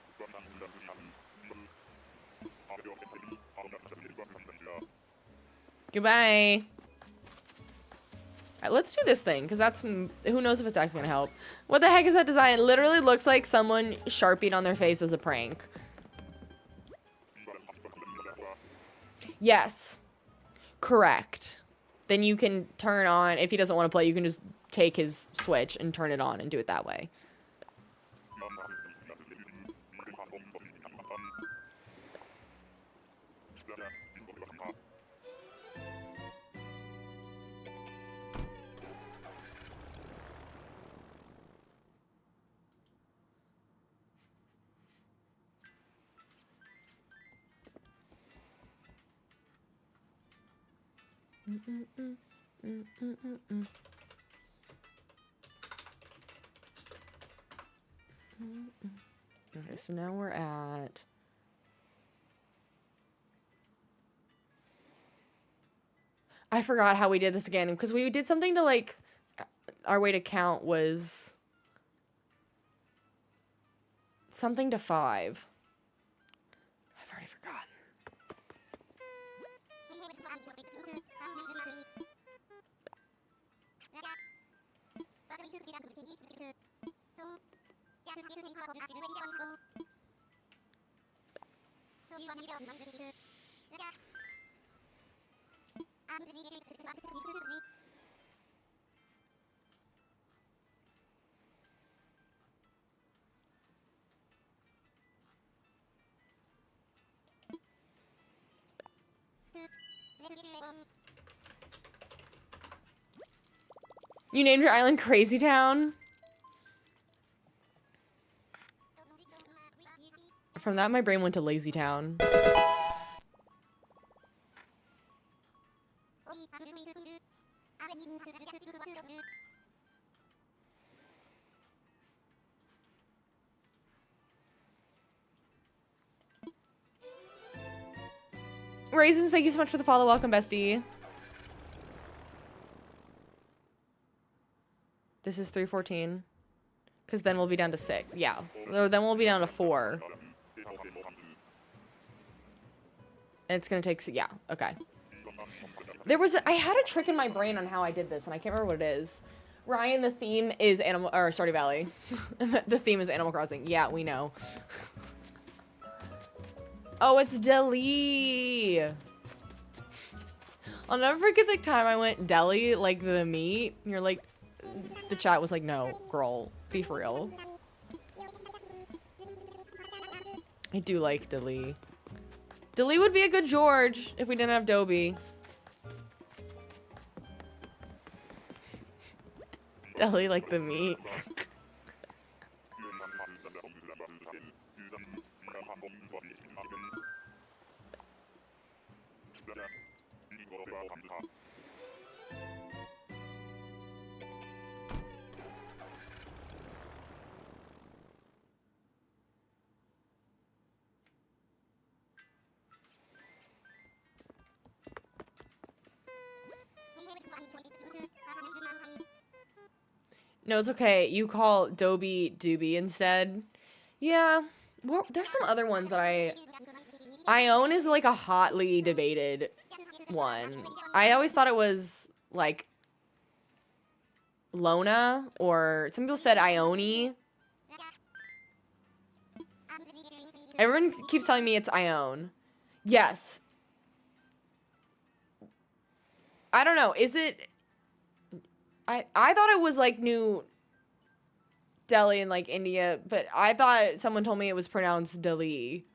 Goodbye. Alright, let's do this thing, because that's, who knows if it's actually gonna help. What the heck is that design? It literally looks like someone Sharpied on their face as a prank. Yes. Correct. Then you can turn on, if he doesn't want to play, you can just take his Switch and turn it on and do it that way. Okay, so now we're at... I forgot how we did this again, because we did something to, like, our way to count was something to 5. I've already forgotten. You named your island Crazy Town? From that, my brain went to Lazy Town. Raisins, thank you so much for the follow. Welcome, bestie. This is 314. Because then we'll be down to 6. Yeah. Or then we'll be down to 4. And it's gonna take... Yeah, okay. I had a trick in my brain on how I did this, and I can't remember what it is. Ryan, the theme is Stardew Valley. The theme is Animal Crossing. Yeah, we know. Oh, it's deli. I'll never forget the time I went deli, like the meat. And you're like, the chat was like, no, girl, be for real. I do like deli. Deli would be a good George if we didn't have Dobie. Deli like the meat. No, it's okay. You call Dobie Doobie instead. Yeah. Well, there's some other ones that Ione is like a hotly debated one. I always thought it was like Lona, or some people said Ione. Everyone keeps telling me it's Ione. Yes. I don't know. Is it... I thought it was like New Delhi in like India, but I thought someone told me it was pronounced Delhi.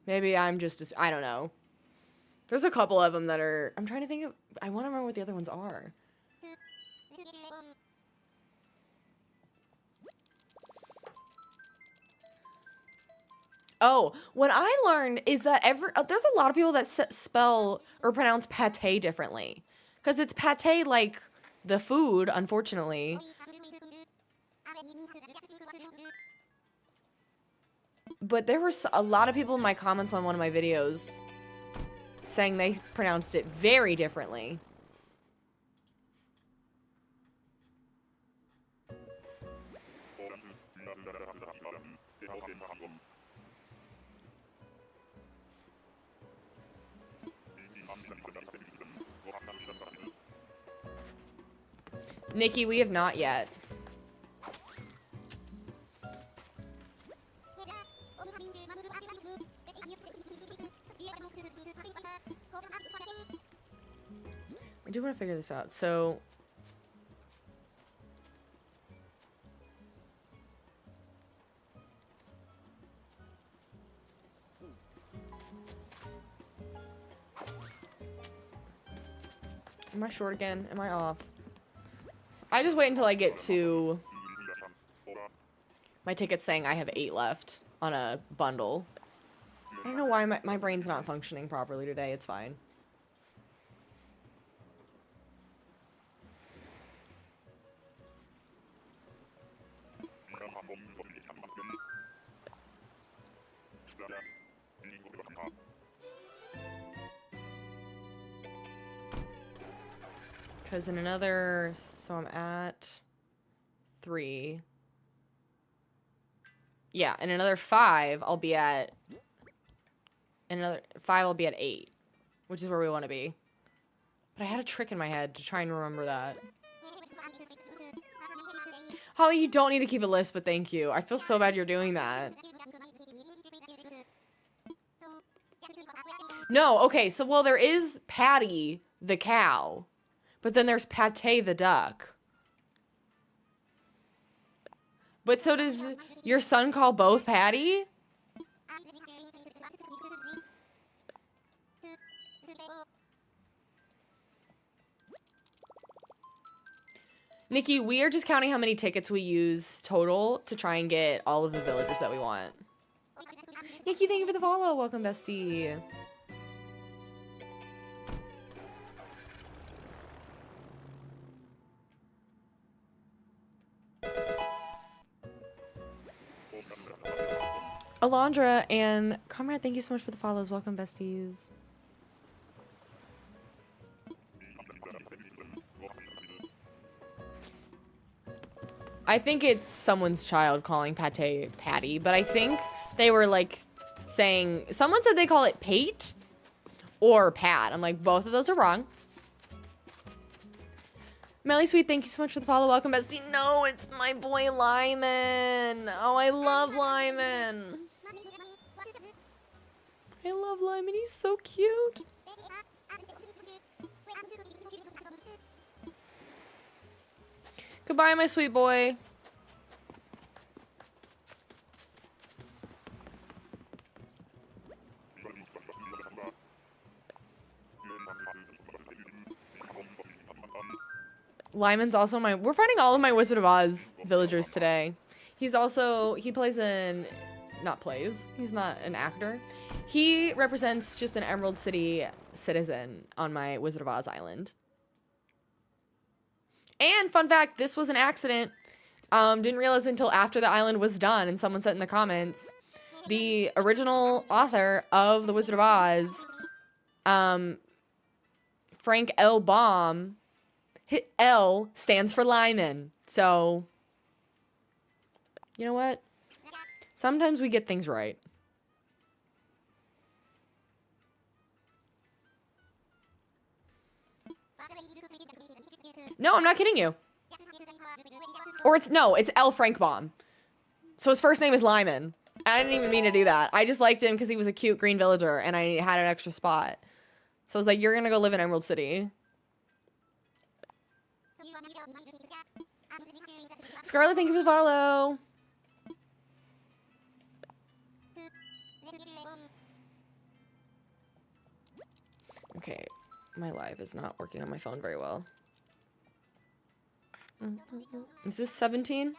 Maybe I'm just, I don't know. There's a couple of them that are, I'm trying to think of, I want to remember what the other ones are. Oh, what I learned is that there's a lot of people that spell or pronounce pate differently. Because it's pate like the food, unfortunately. But there were a lot of people in my comments on one of my videos saying they pronounced it very differently. Nikki, we have not yet. I do want to figure this out. So am I short again? Am I off? I just wait until I get to my ticket saying I have 8 left on a bundle. I don't know why my brain's not functioning properly today. It's fine. Because in another, so I'm at 3. Yeah, in another 5, I'll be at, in another 5, I'll be at 8, which is where we want to be. But I had a trick in my head to try and remember that. Holly, you don't need to keep a list, but thank you. I feel so bad you're doing that. No, okay, so, well, there is Patty the cow. But then there's Pate the duck. But so does your son call both Patty? Nikki, we are just counting how many tickets we use total to try and get all of the villagers that we want. Nikki, thank you for the follow. Welcome, bestie. Alondra and Comrade, thank you so much for the follows. Welcome, besties. I think it's someone's child calling pate Patty, but I think they were like saying, someone said they call it Pate or Pat. I'm like, both of those are wrong. Melly Sweet, thank you so much for the follow. Welcome, bestie. No, it's my boy Lyman. Oh, I love Lyman. I love Lyman. He's so cute. Goodbye, my sweet boy. Lyman's also we're finding all of my Wizard of Oz villagers today. He's also, he plays he's not an actor. He represents just an Emerald City citizen on my Wizard of Oz island. And fun fact, this was an accident. Didn't realize until after the island was done, and someone said in the comments, the original author of The Wizard of Oz, Frank L. Baum, L stands for Lyman. So, you know what? Sometimes we get things right. No, I'm not kidding you. Or it's L. Frank Baum. So his first name is Lyman. I didn't even mean to do that. I just liked him because he was a cute green villager and I had an extra spot. So I was like, you're gonna go live in Emerald City. Scarlett, thank you for the follow. Okay, my live is not working on my phone very well. Is this 17?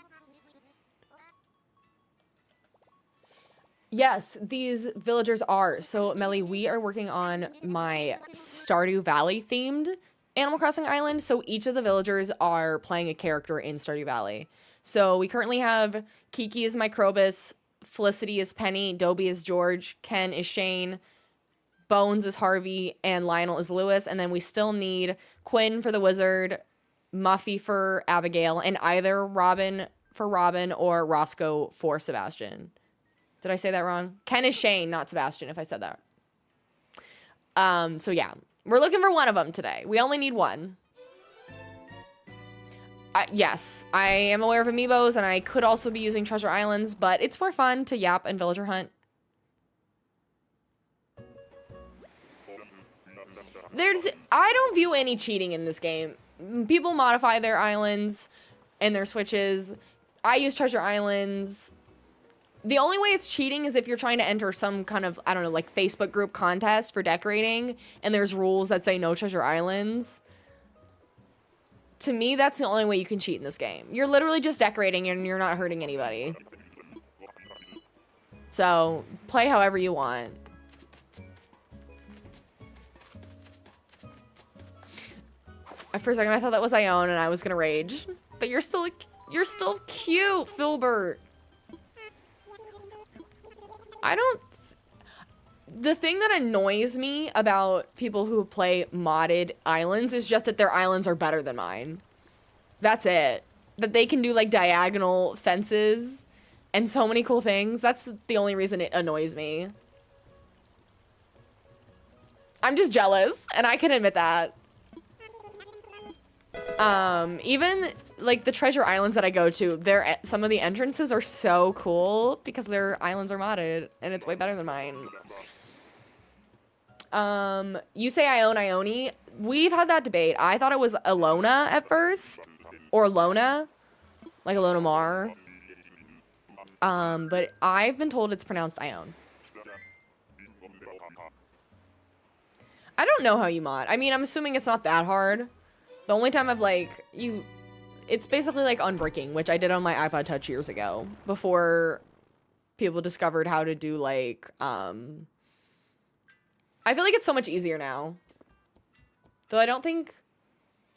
Yes, these villagers are. So, Melly, we are working on my Stardew Valley themed Animal Crossing island. So each of the villagers are playing a character in Stardew Valley. So we currently have Kiki as Microbus, Felicity is Penny, Dobie is George, Ken is Shane, Bones is Harvey, and Lionel is Lewis. And then we still need Quinn for the wizard, Muffy for Abigail, and either Robin for Robin or Roscoe for Sebastian. Did I say that wrong? Ken is Shane, not Sebastian, if I said that. So yeah, we're looking for one of them today. We only need one. Yes, I am aware of amiibos, and I could also be using treasure islands, but it's more fun to yap and villager hunt. I don't view any cheating in this game. People modify their islands and their switches. I use treasure islands. The only way it's cheating is if you're trying to enter some kind of, I don't know, like Facebook group contest for decorating, and there's rules that say no treasure islands. To me, that's the only way you can cheat in this game. You're literally just decorating and you're not hurting anybody. So, play however you want. For a second, I thought that was Ione and I was gonna rage. But you're still cute, Filbert. The thing that annoys me about people who play modded islands is just that their islands are better than mine. That's it. That they can do like diagonal fences and so many cool things. That's the only reason it annoys me. I'm just jealous, and I can admit that. Even like the treasure islands that I go to, some of the entrances are so cool because their islands are modded, and it's way better than mine. You say Ione. We've had that debate. I thought it was Alona at first, or Lona, like Alona Mar. But I've been told it's pronounced Ione. I don't know how you mod. I mean, I'm assuming it's not that hard. The only time I've it's basically like Unbricking, which I did on my iPod Touch years ago, before people discovered how to do like, I feel like it's so much easier now. Though I think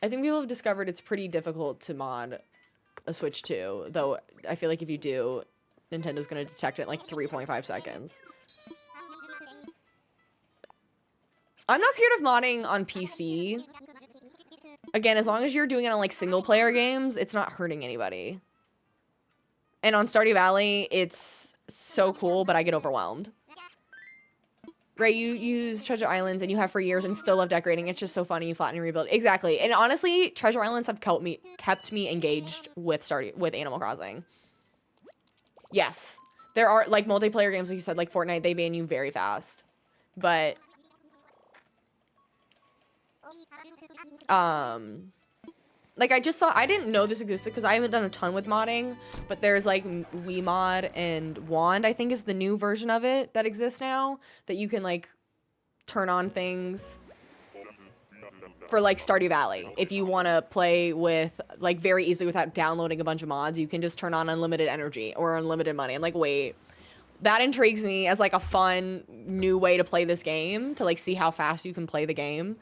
people have discovered it's pretty difficult to mod a Switch 2, though I feel like if you do, Nintendo's gonna detect it in like 3.5 seconds. I'm not scared of modding on PC. Again, as long as you're doing it on like single player games, it's not hurting anybody. And on Stardew Valley, it's so cool, but I get overwhelmed. Right, you use Treasure Islands and you have for years and still love decorating. It's just so funny. You flatten and rebuild. Exactly. And honestly, Treasure Islands have kept me engaged with Animal Crossing. Yes. There are, like, multiplayer games, like you said, like Fortnite, they ban you very fast. But, like, I didn't know this existed because I haven't done a ton with modding, but there's, like, WeMod and Wand, I think is the new version of it that exists now, that you can, like, turn on things for, like, Stardew Valley. If you want to play with, like, very easily without downloading a bunch of mods, you can just turn on unlimited energy or unlimited money. I'm like, wait, that intrigues me as, like, a fun new way to play this game, to, like, see how fast you can play the game.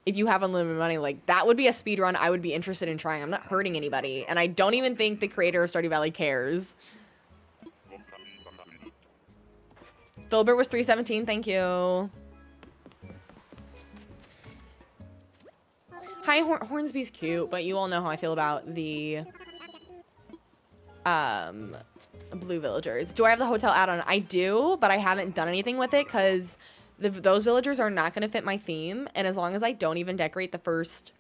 If you have unlimited money, like, that would be a speed run I would be interested in trying. I'm not hurting anybody, and I don't even think the creator of Stardew Valley cares. Filbert was 317, thank you. Hi, Hornsby's cute, but you all know how I feel about the blue villagers. Do I have the hotel add-on? I do, but I haven't done anything with it because those villagers are not going to fit my theme, and as long as I don't even decorate the first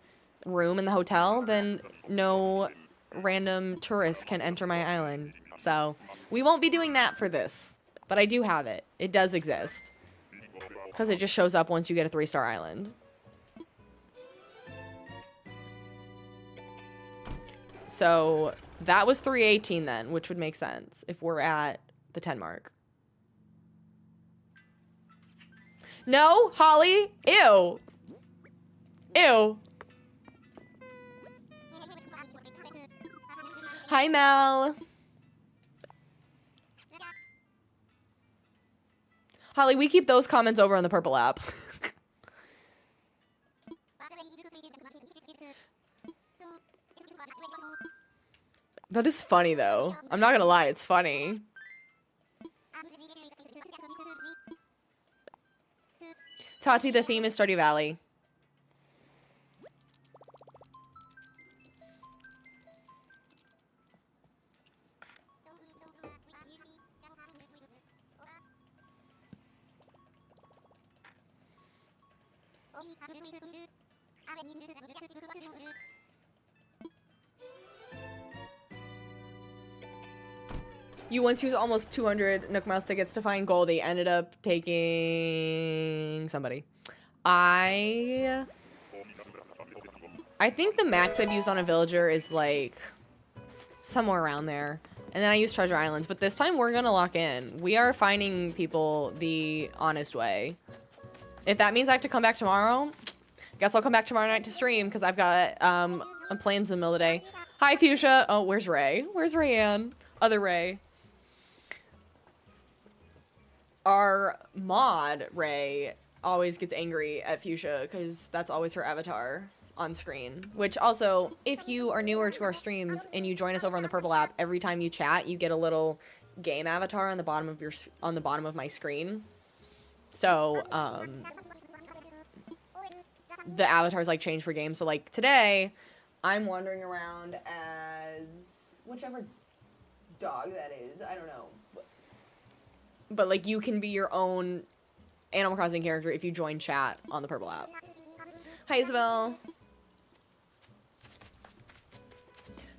room in the hotel, then no random tourists can enter my island. So we won't be doing that for this, but I do have it. It does exist because it just shows up once you get a 3-star island. So that was 318 then, which would make sense if we're at the 10 mark. No, Holly. Ew. Ew. Hi, Mel. Holly, we keep those comments over on the purple app. That is funny, though. I'm not gonna lie, it's funny. Tati, the theme is Stardew Valley. You once used almost 200 Nook Mouse tickets to find Goldie. Ended up taking somebody. I think the max I've used on a villager is like somewhere around there. And then I use Treasure Islands. But this time we're gonna lock in. We are finding people the honest way. If that means I have to come back tomorrow, guess I'll come back tomorrow night to stream because I've got plans in the middle of the day. Hi, Fuchsia. Oh, where's Ray? Where's Rayanne? Other Ray. Our mod, Ray, always gets angry at Fuchsia because that's always her avatar on screen. Which also, if you are newer to our streams and you join us over on the purple app, every time you chat, you get a little game avatar on the bottom of my screen. So, the avatars like change for games. So like today, I'm wandering around as whichever dog that is. I don't know. But like you can be your own Animal Crossing character if you join chat on the purple app. Hi, Isabel.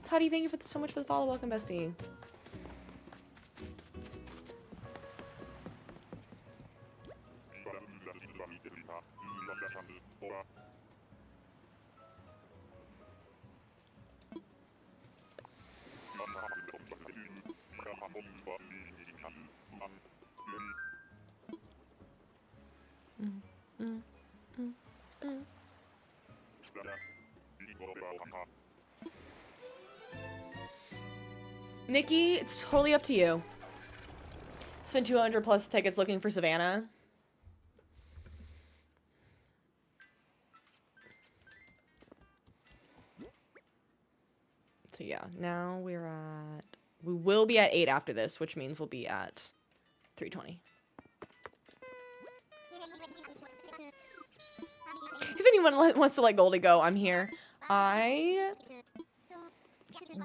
Toddy, thank you so much for the follow. Welcome, bestie. Nikki, it's totally up to you. Spent 200 plus tickets looking for Savannah. So yeah, now we will be at 8 after this, which means we'll be at 320. If anyone wants to let Goldie go, I'm here. I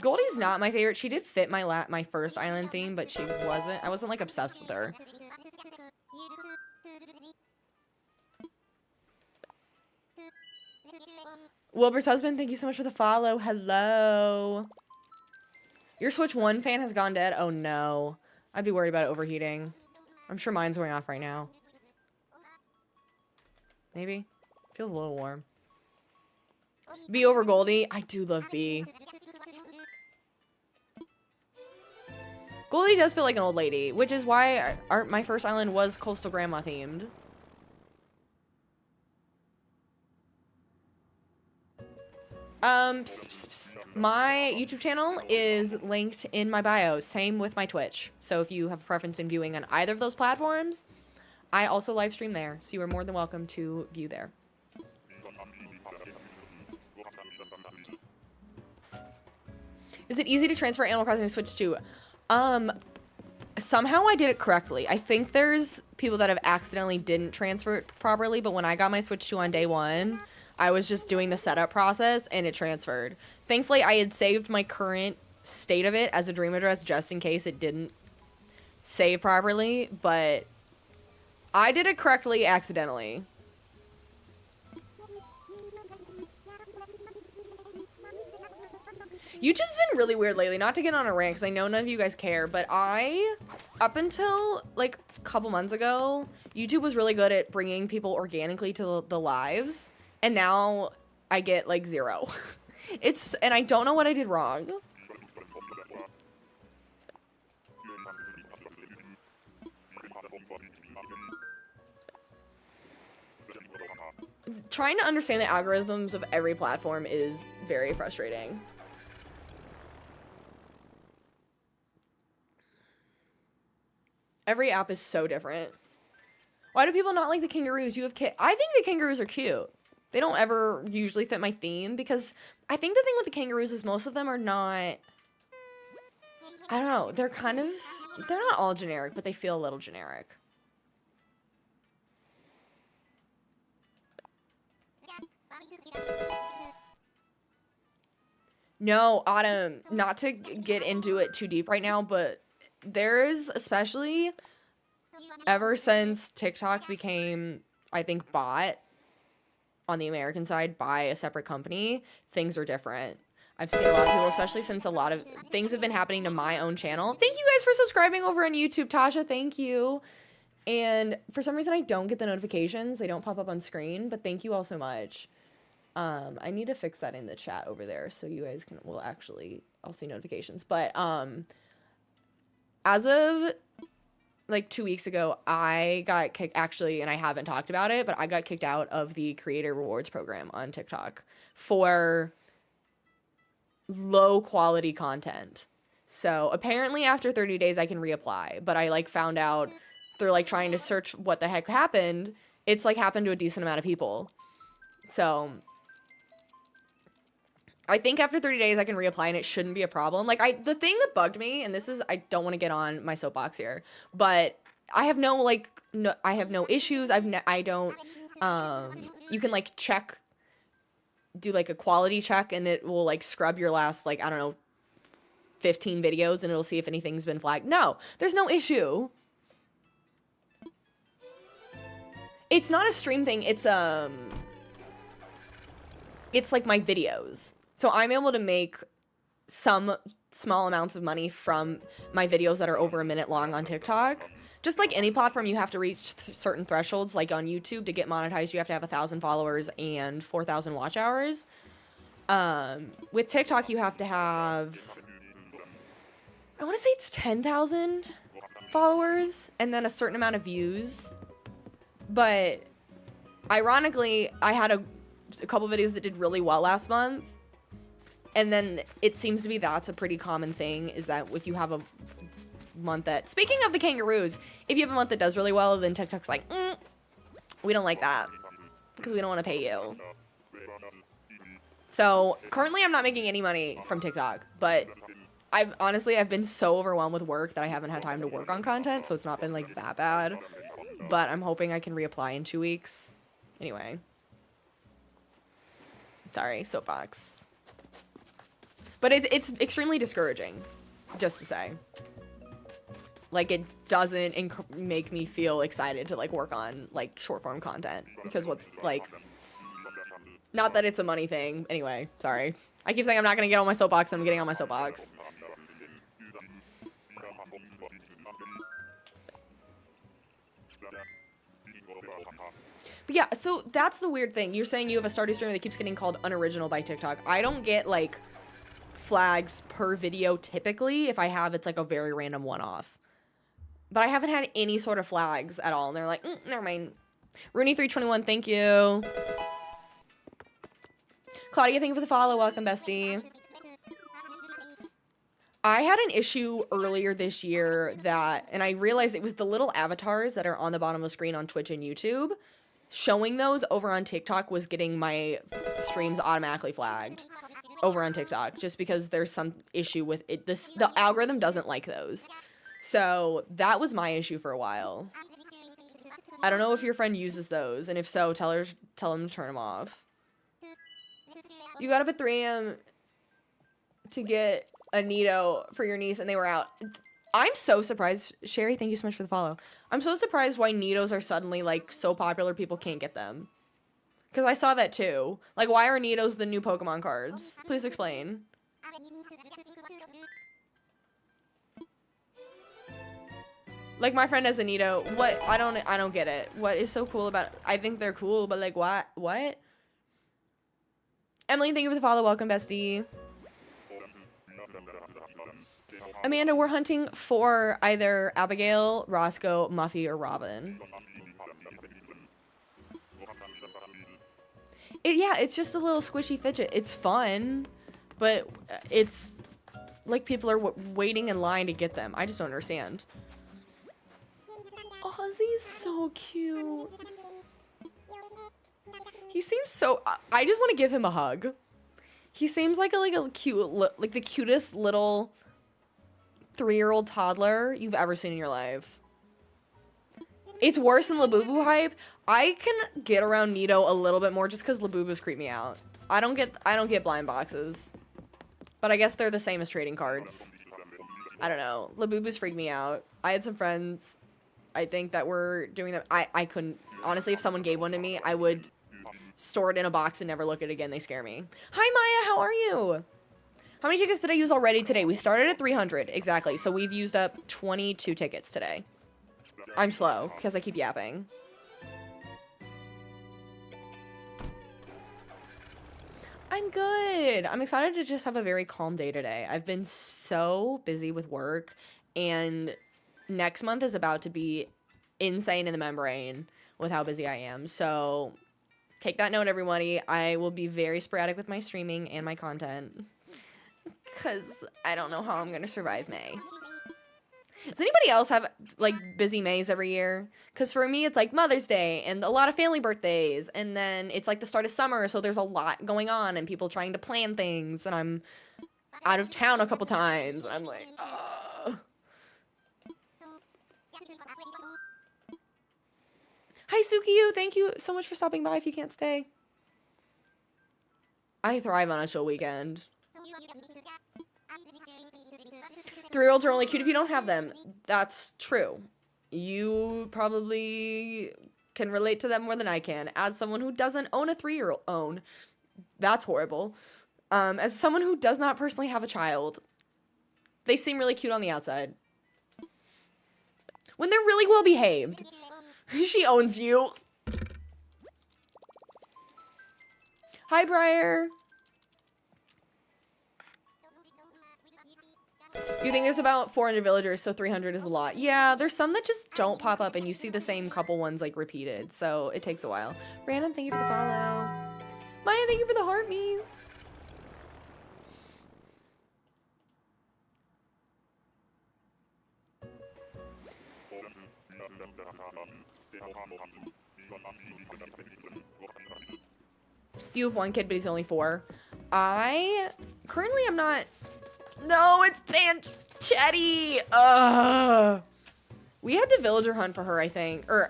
Goldie's not my favorite. She did fit my first island theme, but I wasn't like obsessed with her. Wilbur's husband, thank you so much for the follow. Hello. Your Switch 1 fan has gone dead? Oh no. I'd be worried about it overheating. I'm sure mine's going off right now. Maybe. Feels a little warm. B over Goldie. I do love B. Goldie does feel like an old lady, which is why my first island was Coastal Grandma themed. My YouTube channel is linked in my bio. Same with my Twitch. So if you have a preference in viewing on either of those platforms, I also live stream there. So you are more than welcome to view there. Is it easy to transfer Animal Crossing to Switch 2? Somehow I did it correctly. I think there's people that have accidentally didn't transfer it properly, but when I got my Switch 2 on day one, I was just doing the setup process and it transferred. Thankfully, I had saved my current state of it as a Dream address just in case it didn't save properly, but I did it correctly accidentally. YouTube's been really weird lately, not to get on a rant, because I know none of you guys care, but up until, like, a couple months ago, YouTube was really good at bringing people organically to the lives, and now I get, like, 0. And I don't know what I did wrong. Trying to understand the algorithms of every platform is very frustrating. Every app is so different. Why do people not like the kangaroos? I think the kangaroos are cute. They don't ever usually fit my theme because I think the thing with the kangaroos is most of them are not, I don't know, they're not all generic, but they feel a little generic. No, Autumn, not to get into it too deep right now, but there is, especially ever since TikTok became, I think, bought on the American side by a separate company, things are different. I've seen a lot of people, especially since a lot of things have been happening to my own channel. Thank you guys for subscribing over on YouTube, Tasha. Thank you. And for some reason, I don't get the notifications. They don't pop up on screen, but thank you all so much. I need to fix that in the chat over there so you guys I'll see notifications. But as of like 2 weeks ago, I got kicked, actually, and I haven't talked about it, but I got kicked out of the creator rewards program on TikTok for low quality content. So apparently after 30 days I can reapply, but I like found out they're like trying to search what the heck happened. It's like happened to a decent amount of people. So I think after 30 days I can reapply and it shouldn't be a problem. Like the thing that bugged me, and this is, I don't want to get on my soapbox here, but I have no issues. You can like do like a quality check and it will like scrub your last, like, I don't know, 15 videos and it'll see if anything's been flagged. No, there's no issue. It's not a stream thing. It's like my videos. So I'm able to make some small amounts of money from my videos that are over a minute long on TikTok. Just like any platform, you have to reach certain thresholds. Like on YouTube, to get monetized, you have to have 1,000 followers and 4,000 watch hours. With TikTok, you have to have, I want to say it's 10,000 followers and then a certain amount of views. But ironically, I had a couple videos that did really well last month. And then it seems to be that's a pretty common thing, is that if you have a month that, speaking of the kangaroos, if you have a month that does really well, then TikTok's like, we don't like that because we don't want to pay you. So currently I'm not making any money from TikTok, but I've been so overwhelmed with work that I haven't had time to work on content. So it's not been like that bad, but I'm hoping I can reapply in 2 weeks. Anyway. Sorry, soapbox. But it's extremely discouraging, just to say. Like, it doesn't make me feel excited to, like, work on, like, short-form content. Because what's, like... Not that it's a money thing. Anyway, sorry. I keep saying I'm not gonna get on my soapbox, and I'm getting on my soapbox. But yeah, so that's the weird thing. You're saying you have a Stardew streamer that keeps getting called unoriginal by TikTok. I don't get, like, flags per video typically. If I have, it's, like, a very random one-off. But I haven't had any sort of flags at all. And they're like, never mind. Rooney321, thank you. Claudia, thank you for the follow. Welcome, bestie. I had an issue earlier this year that, and I realized it was the little avatars that are on the bottom of the screen on Twitch and YouTube. Showing those over on TikTok was getting my streams automatically flagged over on TikTok. Just because there's some issue with it. The algorithm doesn't like those. So that was my issue for a while. I don't know if your friend uses those, and if so, tell him to turn them off. You got up at 3 a.m. to get a Nito for your niece, and they were out. I'm so surprised. Sherry, thank you so much for the follow. I'm so surprised why Nitos are suddenly, like, so popular people can't get them. Because I saw that too. Like, why are Nitos the new Pokemon cards? Please explain. Like, my friend has a Nito. What? I don't get it. What is so cool about it? I think they're cool, but, like, what? What? Emily, thank you for the follow. Welcome, bestie. Amanda, we're hunting for either Abigail, Roscoe, Muffy, or Robin. Yeah, it's just a little squishy fidget. It's fun, but it's like people are waiting in line to get them. I just don't understand. Ozzy's so cute. He seems so... I just want to give him a hug. He seems like a cute... Like the cutest little 3-year-old toddler you've ever seen in your life. It's worse than Labubu hype. I can get around Nito a little bit more just because Labubus creep me out. I don't get blind boxes. But I guess they're the same as trading cards. I don't know. Labubus freak me out. I had some friends... I think that we're doing that. I couldn't, honestly, if someone gave one to me, I would store it in a box and never look at it again. They scare me. Hi, Maya, how are you? How many tickets did I use already today? We started at 300, exactly. So we've used up 22 tickets today. I'm slow, because I keep yapping. I'm good. I'm excited to just have a very calm day today. I've been so busy with work, and next month is about to be insane in the membrane with how busy I am. So take that note, everybody. I will be very sporadic with my streaming and my content because I don't know how I'm going to survive May. Does anybody else have, like, busy Mays every year? Because for me, it's, like, Mother's Day and a lot of family birthdays. And then it's, like, the start of summer, so there's a lot going on and people trying to plan things. And I'm out of town a couple times. And I'm like, ugh. Hi, Sukiyu. Thank you so much for stopping by if you can't stay. I thrive on a chill weekend. 3-year-olds are only cute if you don't have them. That's true. You probably can relate to that more than I can. As someone who doesn't own a 3-year-old, that's horrible. As someone who does not personally have a child, they seem really cute on the outside. When they're really well behaved. She owns you. Hi, Briar. You think there's about 400 villagers, so 300 is a lot. Yeah, there's some that just don't pop up, and you see the same couple ones, like, repeated, so it takes a while. Brandon, thank you for the follow. Maya, thank you for the heart me. You have one kid, but he's only 4. Currently I'm not... No, it's Panchetti! We had to villager hunt for her, I think. Or,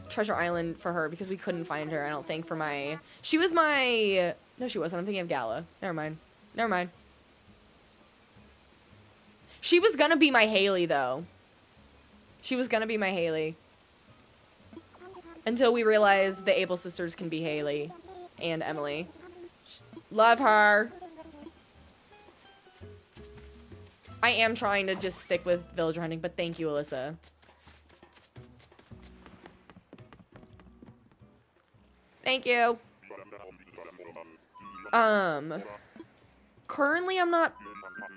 Treasure Island for her, because we couldn't find her, I don't think, for my... She was my... No, she wasn't. I'm thinking of Gala. Never mind. Never mind. She was gonna be my Haley, though. She was gonna be my Haley. Until we realized the Able sisters can be Haley and Emily. Love her. I am trying to just stick with villager hunting, but thank you, Alyssa. Thank you. Currently I'm not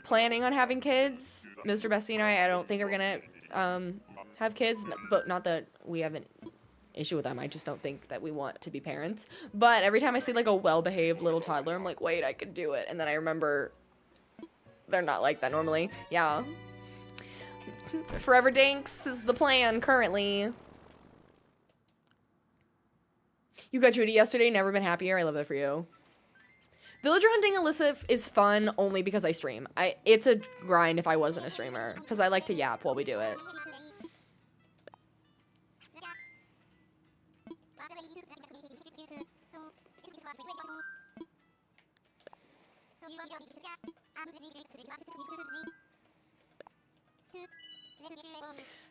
planning on having kids. Mr. Bestie and I don't think are gonna, have kids, but not that we have an issue with them. I just don't think that we want to be parents. But every time I see like a well-behaved little toddler, I'm like, wait, I could do it. And then I remember they're not like that normally. Yeah. Forever Dinks is the plan currently. You got Judy yesterday, never been happier. I love that for you. Villager hunting, Alyssa, is fun only because I stream. It's a grind if I wasn't a streamer, because I like to yap while we do it.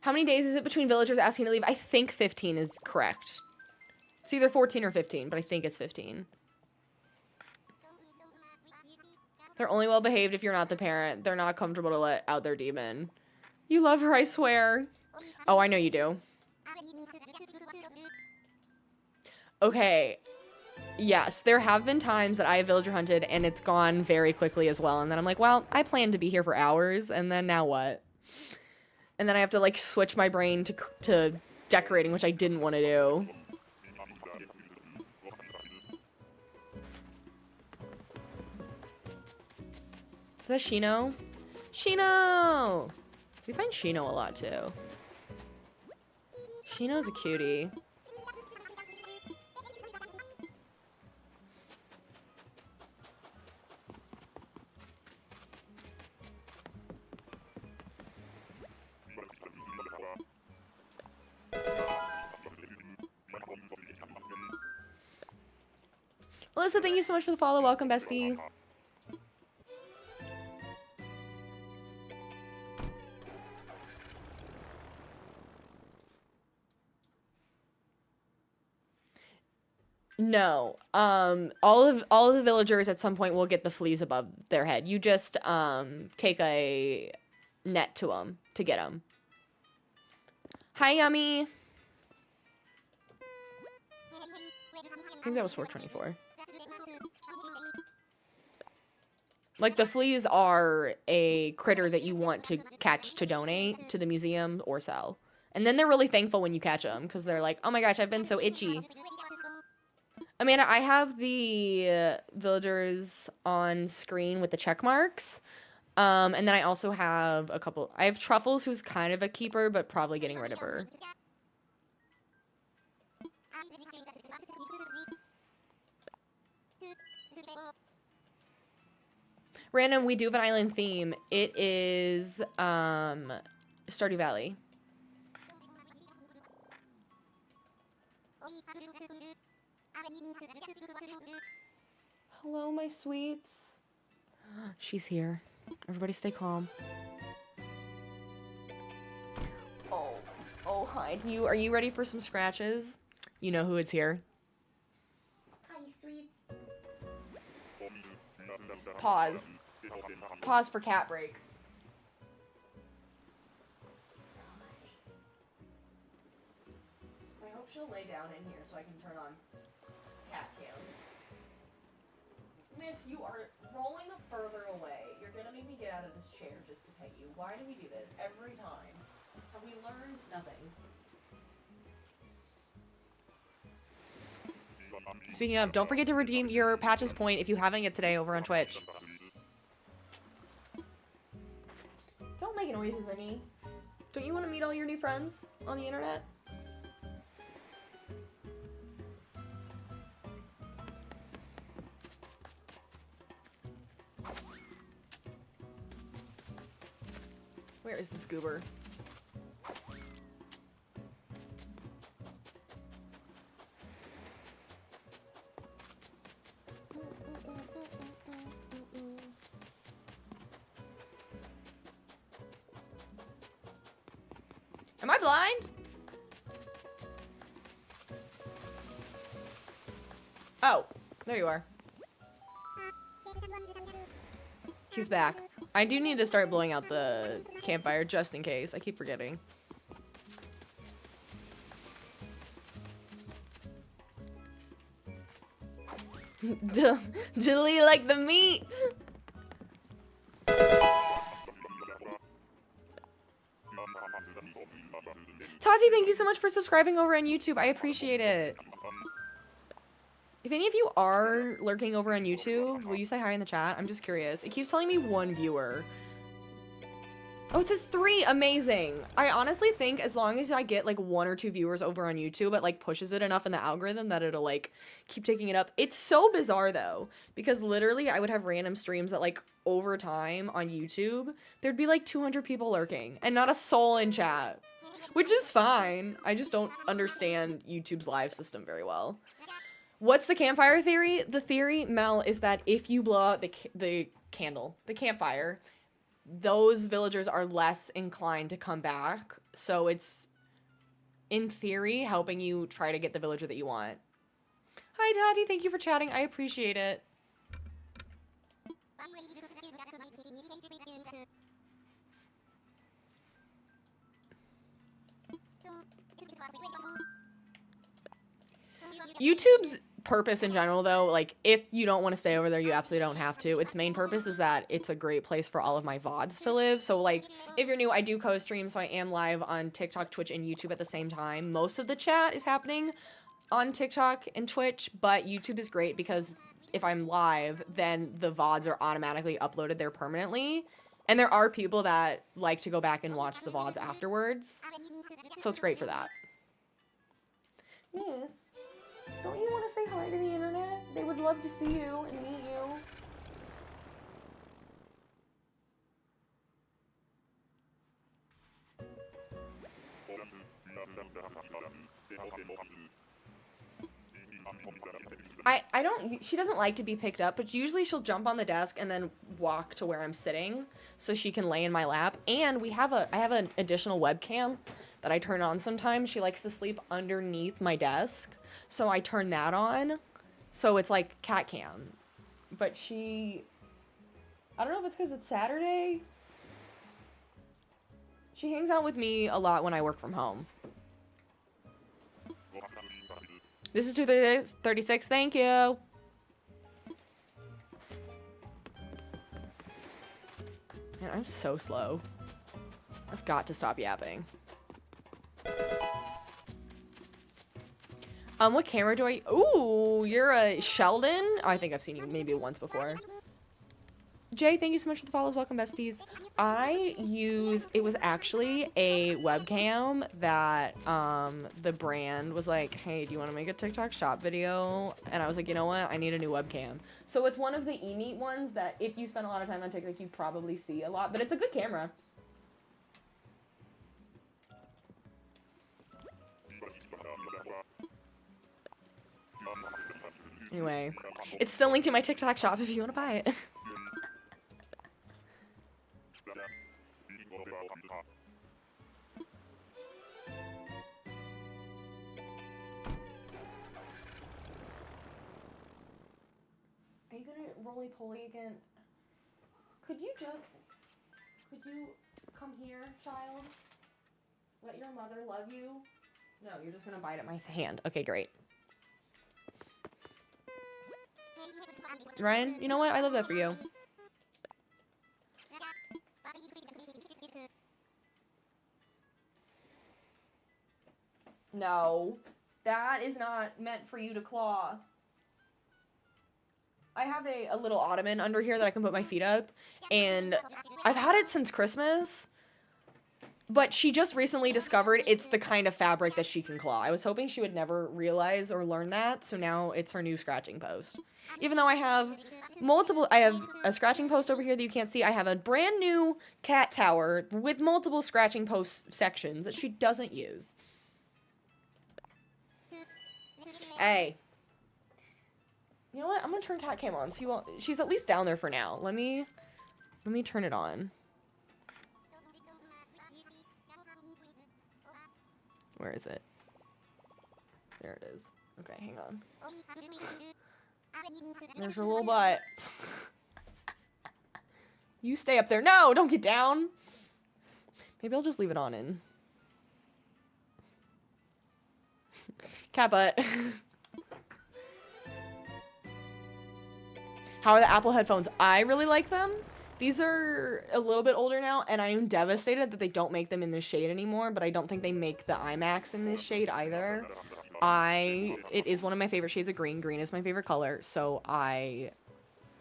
How many days is it between villagers asking to leave? I think 15 is correct. It's either 14 or 15, but I think it's 15. They're only well behaved if you're not the parent. They're not comfortable to let out their demon. You love her, I swear. Oh, I know you do. Okay. Yes, there have been times that I have villager hunted and it's gone very quickly as well. And then I'm like, well, I planned to be here for hours, and then now what? And then I have to like switch my brain to decorating, which I didn't want to do. Is that Shino? Shino! We find Shino a lot too. Shino's a cutie. Melissa, thank you so much for the follow. Welcome, bestie. No. All of the villagers at some point will get the fleas above their head. You just take a net to them to get them. Hi, Yummy. I think that was 424. Like, the fleas are a critter that you want to catch to donate to the museum or sell. And then they're really thankful when you catch them, because they're like, oh my gosh, I've been so itchy. Amanda, I have the villagers on screen with the check marks. And then I also have a couple. I have Truffles, who's kind of a keeper, but probably getting rid of her. Random, we do have an island theme. It is Stardew Valley. Hello, my sweets. She's here. Everybody stay calm. Oh, hi. Are you ready for some scratches? You know who is here. Hi, sweets. Pause. Pause for cat break. I hope she'll lay down in here so I can turn on cat cam. Miss, you are rolling further away. You're gonna make me get out of this chair just to pet you. Why do we do this every time? Have we learned nothing? Speaking of, don't forget to redeem your Patches point if you haven't yet today over on Twitch. Don't make noises at me. Don't you want to meet all your new friends on the internet? Where is this goober? Am I blind? Oh, there you are. He's back. I do need to start blowing out the campfire just in case. I keep forgetting. Delete like the meat. Tati, thank you so much for subscribing over on YouTube. I appreciate it. If any of you are lurking over on YouTube, will you say hi in the chat? I'm just curious. It keeps telling me 1 viewer. Oh, it says 3. Amazing. I honestly think as long as I get like 1 or 2 viewers over on YouTube, it like pushes it enough in the algorithm that it'll like keep taking it up. It's so bizarre though, because literally I would have random streams that like over time on YouTube, there'd be like 200 people lurking and not a soul in chat, which is fine. I just don't understand YouTube's live system very well. What's the campfire theory? The theory, Mel, is that if you blow out the campfire, those villagers are less inclined to come back. So it's, in theory, helping you try to get the villager that you want. Hi, Tati. Thank you for chatting. I appreciate it. YouTube's purpose in general, though, like, if you don't want to stay over there, you absolutely don't have to. Its main purpose is that it's a great place for all of my VODs to live. So, like, if you're new, I do co-stream, so I am live on TikTok, Twitch, and YouTube at the same time. Most of the chat is happening on TikTok and Twitch, but YouTube is great because if I'm live, then the VODs are automatically uploaded there permanently. And there are people that like to go back and watch the VODs afterwards. So it's great for that. Miss, don't you want to say hi to the internet? They would love to see you and meet you. I don't, she doesn't like to be picked up, but usually she'll jump on the desk and then walk to where I'm sitting so she can lay in my lap. And I have an additional webcam that I turn on sometimes. She likes to sleep underneath my desk, so I turn that on. So it's like cat cam. But I don't know if it's because it's Saturday. She hangs out with me a lot when I work from home. This is 236. Thank you. Man, I'm so slow. I've got to stop yapping. What camera do I... Ooh, you're a Sheldon? Oh, I think I've seen you maybe once before. Jay, thank you so much for the follows. Welcome, besties. It was actually a webcam that the brand was like, hey, do you want to make a TikTok shop video? And I was like, you know what? I need a new webcam. So it's one of the e-meat ones that if you spend a lot of time on TikTok, you probably see a lot, but it's a good camera. Anyway, it's still linked in my TikTok shop if you want to buy it. Are you gonna roly-poly again? Could you come here, child? Let your mother love you? No, you're just gonna bite at my hand. Okay, great. Ryan, you know what? I love that for you. No, that is not meant for you to claw. I have a little ottoman under here that I can put my feet up, and I've had it since Christmas, but she just recently discovered it's the kind of fabric that she can claw. I was hoping she would never realize or learn that, so now it's her new scratching post. Even though I have a scratching post over here that you can't see. I have a brand new cat tower with multiple scratching post sections that she doesn't use. Hey. You know what? I'm gonna turn cat cam on. So she's at least down there for now. Let me turn it on. Where is it? There it is. Okay, hang on. There's her little butt. You stay up there. No, don't get down. Maybe I'll just leave it on in. Cat butt. How are the Apple headphones? I really like them. These are a little bit older now, and I am devastated that they don't make them in this shade anymore, but I don't think they make the iMacs in this shade either. It is one of my favorite shades of green. Green is my favorite color, so I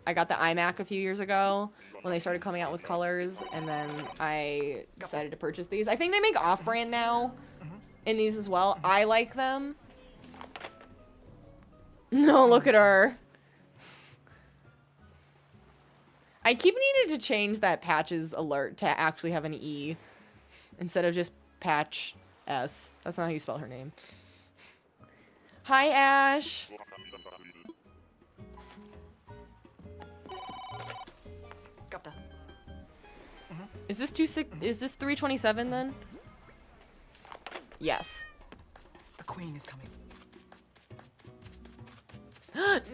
got the iMac a few years ago when they started coming out with colors, and then I decided to purchase these. I think they make off-brand now in these as well. I like them. No, look at her. I keep needing to change that Patches alert to actually have an E instead of just Patch S. That's not how you spell her name. Hi, Ash. Is this 327 then? Yes. The queen is coming.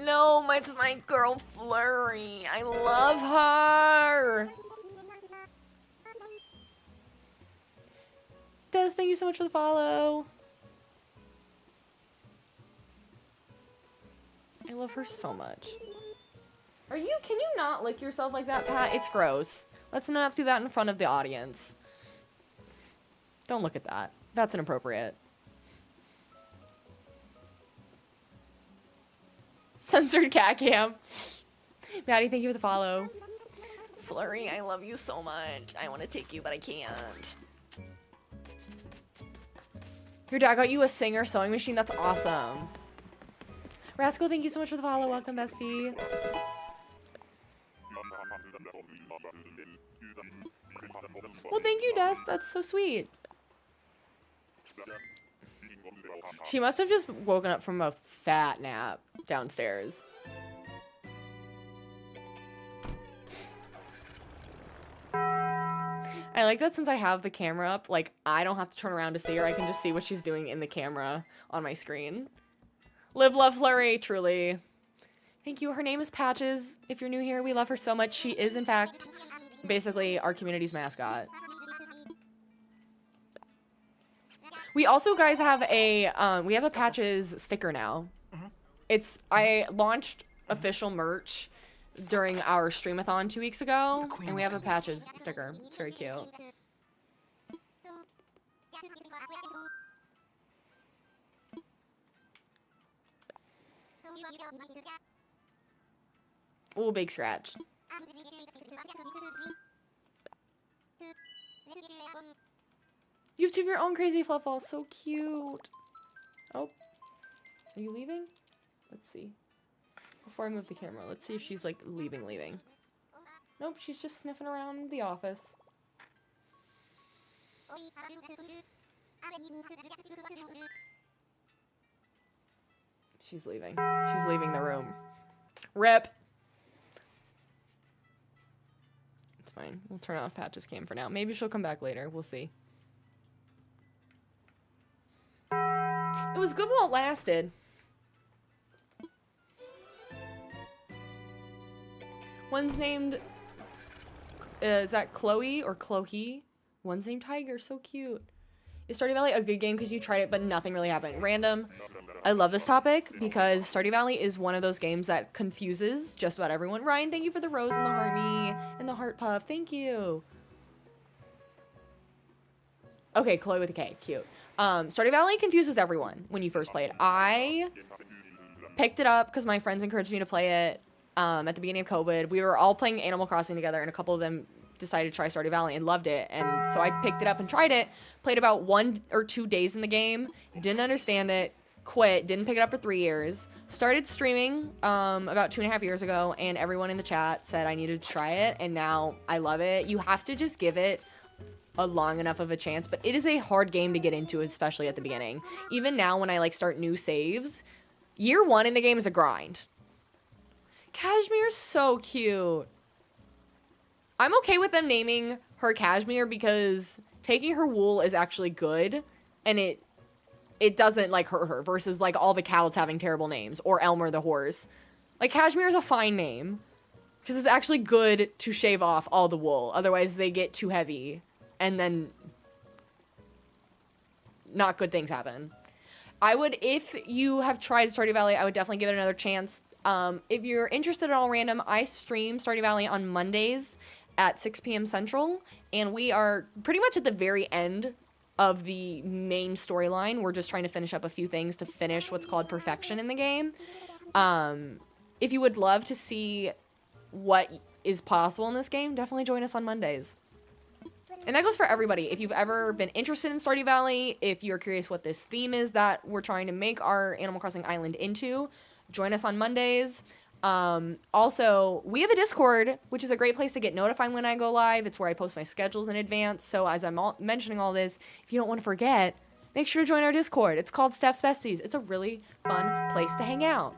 No, it's my girl Flurry. I love her. Des, thank you so much for the follow. I love her so much. Can you not lick yourself like that, Pat? It's gross. Let's not do that in front of the audience. Don't look at that. That's inappropriate. Censored cat cam. Maddie, thank you for the follow. Flurry, I love you so much. I want to take you, but I can't. Your dad got you a Singer sewing machine? That's awesome. Roscoe, thank you so much for the follow. Welcome, bestie. Well, thank you, Des. That's so sweet. She must have just woken up from a fat nap downstairs. I like that since I have the camera up, like, I don't have to turn around to see her. I can just see what she's doing in the camera on my screen. Live, love, Flurry, truly. Thank you. Her name is Patches. If you're new here, we love her so much. She is, in fact, basically our community's mascot. We also, guys, have a Patches sticker now. I launched official merch during our streamathon 2 weeks ago, and we have a Patches sticker. It's very cute. Ooh, big scratch. You have two of your own crazy fluff balls. So cute. Oh. Are you leaving? Let's see. Before I move the camera, let's see if she's, like, leaving. Nope, she's just sniffing around the office. She's leaving. She's leaving the room. Rip. It's fine. We'll turn off Patches cam for now. Maybe she'll come back later. We'll see. It was good while it lasted. One's named... is that Chloe or Chloe? One's named Tiger. So cute. Is Stardew Valley a good game because you tried it but nothing really happened? Random. I love this topic because Stardew Valley is one of those games that confuses just about everyone. Ryan, thank you for the rose and the hearty and the heart puff. Thank you. Okay, Chloe with a K. Cute. Stardew Valley confuses everyone when you first play it. I picked it up because my friends encouraged me to play it at the beginning of COVID. We were all playing Animal Crossing together, and a couple of them decided to try Stardew Valley and loved it. And so I picked it up and tried it, played about 1 or 2 days in the game, didn't understand it, quit, didn't pick it up for 3 years, started streaming about 2.5 years ago, and everyone in the chat said I needed to try it, and now I love it. You have to just give it a long enough of a chance, but it is a hard game to get into, especially at the beginning. Even now when I like start new saves, year 1 in the game is a grind. Cashmere's so cute. I'm okay with them naming her Cashmere because taking her wool is actually good, and it it doesn't like hurt her versus like all the cows having terrible names or Elmer the horse. Like Cashmere is a fine name because it's actually good to shave off all the wool. Otherwise they get too heavy and then not good things happen. I would, if you have tried Stardew Valley, I would definitely give it another chance. If you're interested at all random, I stream Stardew Valley on Mondays at 6 p.m. Central, and we are pretty much at the very end of the main storyline. We're just trying to finish up a few things to finish what's called perfection in the game. If you would love to see what is possible in this game, definitely join us on Mondays. And that goes for everybody. If you've ever been interested in Stardew Valley, if you're curious what this theme is that we're trying to make our Animal Crossing island into, join us on Mondays. Also, we have a Discord, which is a great place to get notified when I go live. It's where I post my schedules in advance. So as I'm mentioning all this, if you don't want to forget, make sure to join our Discord. It's called Steph's Besties. It's a really fun place to hang out.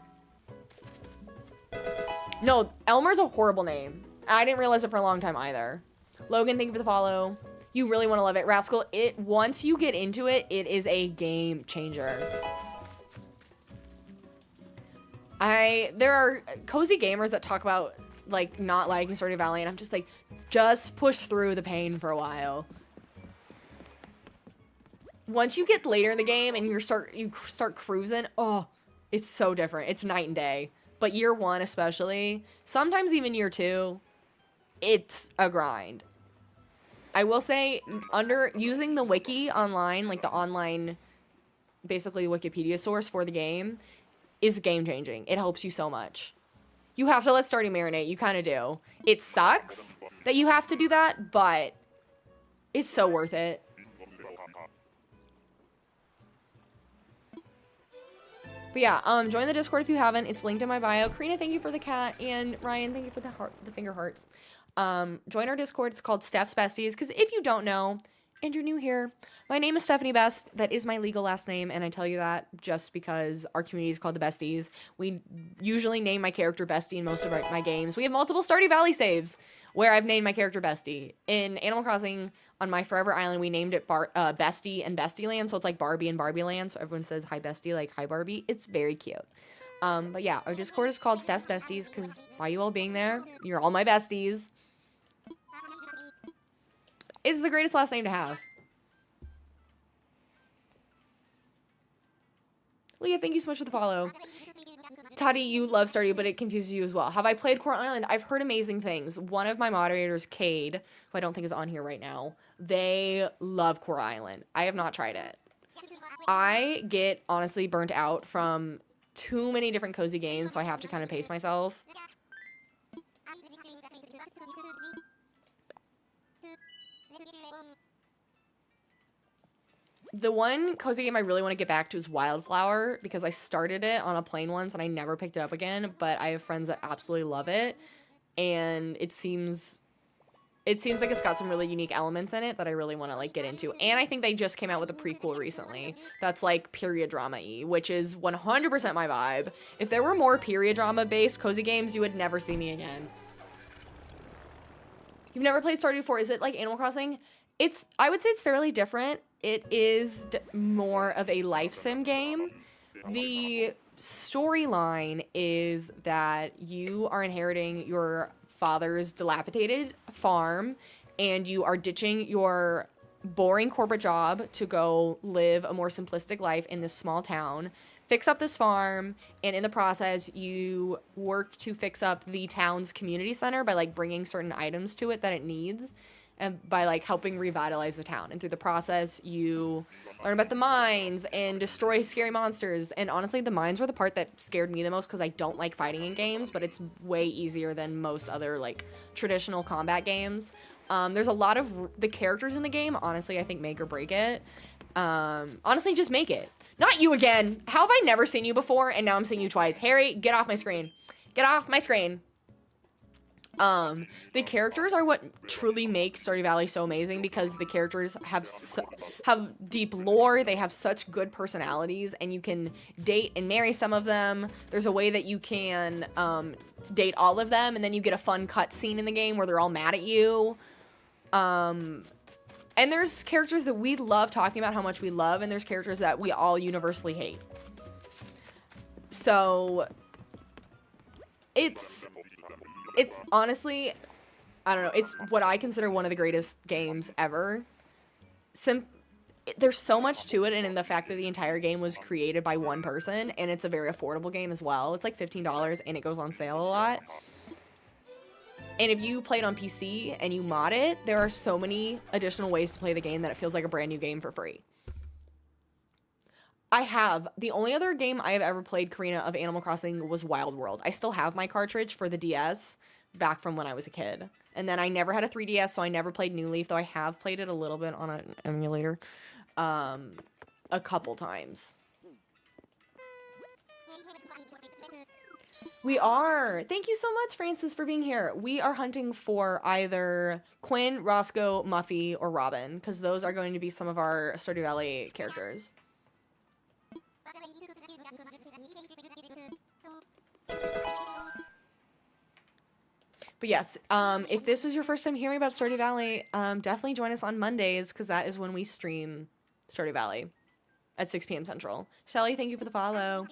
No, Elmer's a horrible name. I didn't realize it for a long time either. Logan, thank you for the follow. You really want to love it. Rascal, once you get into it, it is a game changer. There are cozy gamers that talk about like not liking Stardew Valley, and I'm just like, just push through the pain for a while. Once you get later in the game and you start cruising, oh, it's so different. It's night and day. But year one especially, sometimes even year two, it's a grind. I will say, using the wiki online, like the online, basically Wikipedia source for the game, is game changing. It helps you so much. You have to let Stardew marinate. You kind of do. It sucks that you have to do that, but it's so worth it. But yeah, join the Discord if you haven't. It's linked in my bio. Karina, thank you for the cat, and Ryan, thank you for the finger hearts. Join our Discord. It's called Steph's Besties, because if you don't know, and you're new here, my name is Stephanie Best. That is my legal last name, and I tell you that just because our community is called the Besties. We usually name my character Bestie in most of my games. We have multiple Stardew Valley saves where I've named my character Bestie. In Animal Crossing, on my Forever Island, we named it Bestie and Bestie Land, so it's like Barbie and Barbie Land, so everyone says hi Bestie, like hi Barbie. It's very cute. But yeah, our Discord is called Steph's Besties, because by you all being there, you're all my besties. It's the greatest last name to have. Leah, thank you so much for the follow. Toddy, you love Stardew, but it confuses you as well. Have I played Coral Island? I've heard amazing things. One of my moderators, Cade, who I don't think is on here right now, they love Coral Island. I have not tried it. I get, honestly, burnt out from too many different cozy games, so I have to kind of pace myself. The one cozy game I really want to get back to is Wildflower, because I started it on a plane once and I never picked it up again, but I have friends that absolutely love it, and it seems like it's got some really unique elements in it that I really want to like get into. And I think they just came out with a prequel recently that's like period drama-y, which is 100% my vibe. If there were more period drama based cozy games, you would never see me again. You've never played Stardew before? Is it like Animal Crossing? I would say it's fairly different. It is more of a life sim game. The storyline is that you are inheriting your father's dilapidated farm, and you are ditching your boring corporate job to go live a more simplistic life in this small town, fix up this farm, and in the process you work to fix up the town's community center by like bringing certain items to it that it needs, and by like helping revitalize the town. And through the process you learn about the mines and destroy scary monsters. And honestly, the mines were the part that scared me the most, because I don't like fighting in games, but it's way easier than most other like traditional combat games. There's a lot of the characters in the game, honestly, I think make or break it. Honestly, just make it. Not you again. How have I never seen you before and now I'm seeing you twice? Harry, get off my screen. Get off my screen. The characters are what truly makes Stardew Valley so amazing, because the characters have deep lore, they have such good personalities, and you can date and marry some of them. There's a way that you can date all of them, and then you get a fun cutscene in the game where they're all mad at you. And there's characters that we love talking about how much we love, and there's characters that we all universally hate. So it's honestly, I don't know, it's what I consider one of the greatest games ever. There's so much to it, and in the fact that the entire game was created by one person, and it's a very affordable game as well. It's like $15, and it goes on sale a lot. And if you play it on PC and you mod it, there are so many additional ways to play the game that it feels like a brand new game for free. The only other game I have ever played, Karina, of Animal Crossing was Wild World. I still have my cartridge for the DS back from when I was a kid. And then I never had a 3DS, so I never played New Leaf, though I have played it a little bit on an emulator a couple times. We are. Thank you so much, Francis, for being here. We are hunting for either Quinn, Roscoe, Muffy, or Robin, because those are going to be some of our Stardew Valley characters. But yes, if this is your first time hearing about Stardew Valley, definitely join us on Mondays, because that is when we stream Stardew Valley at 6 p.m. Central. Shelly, thank you for the follow.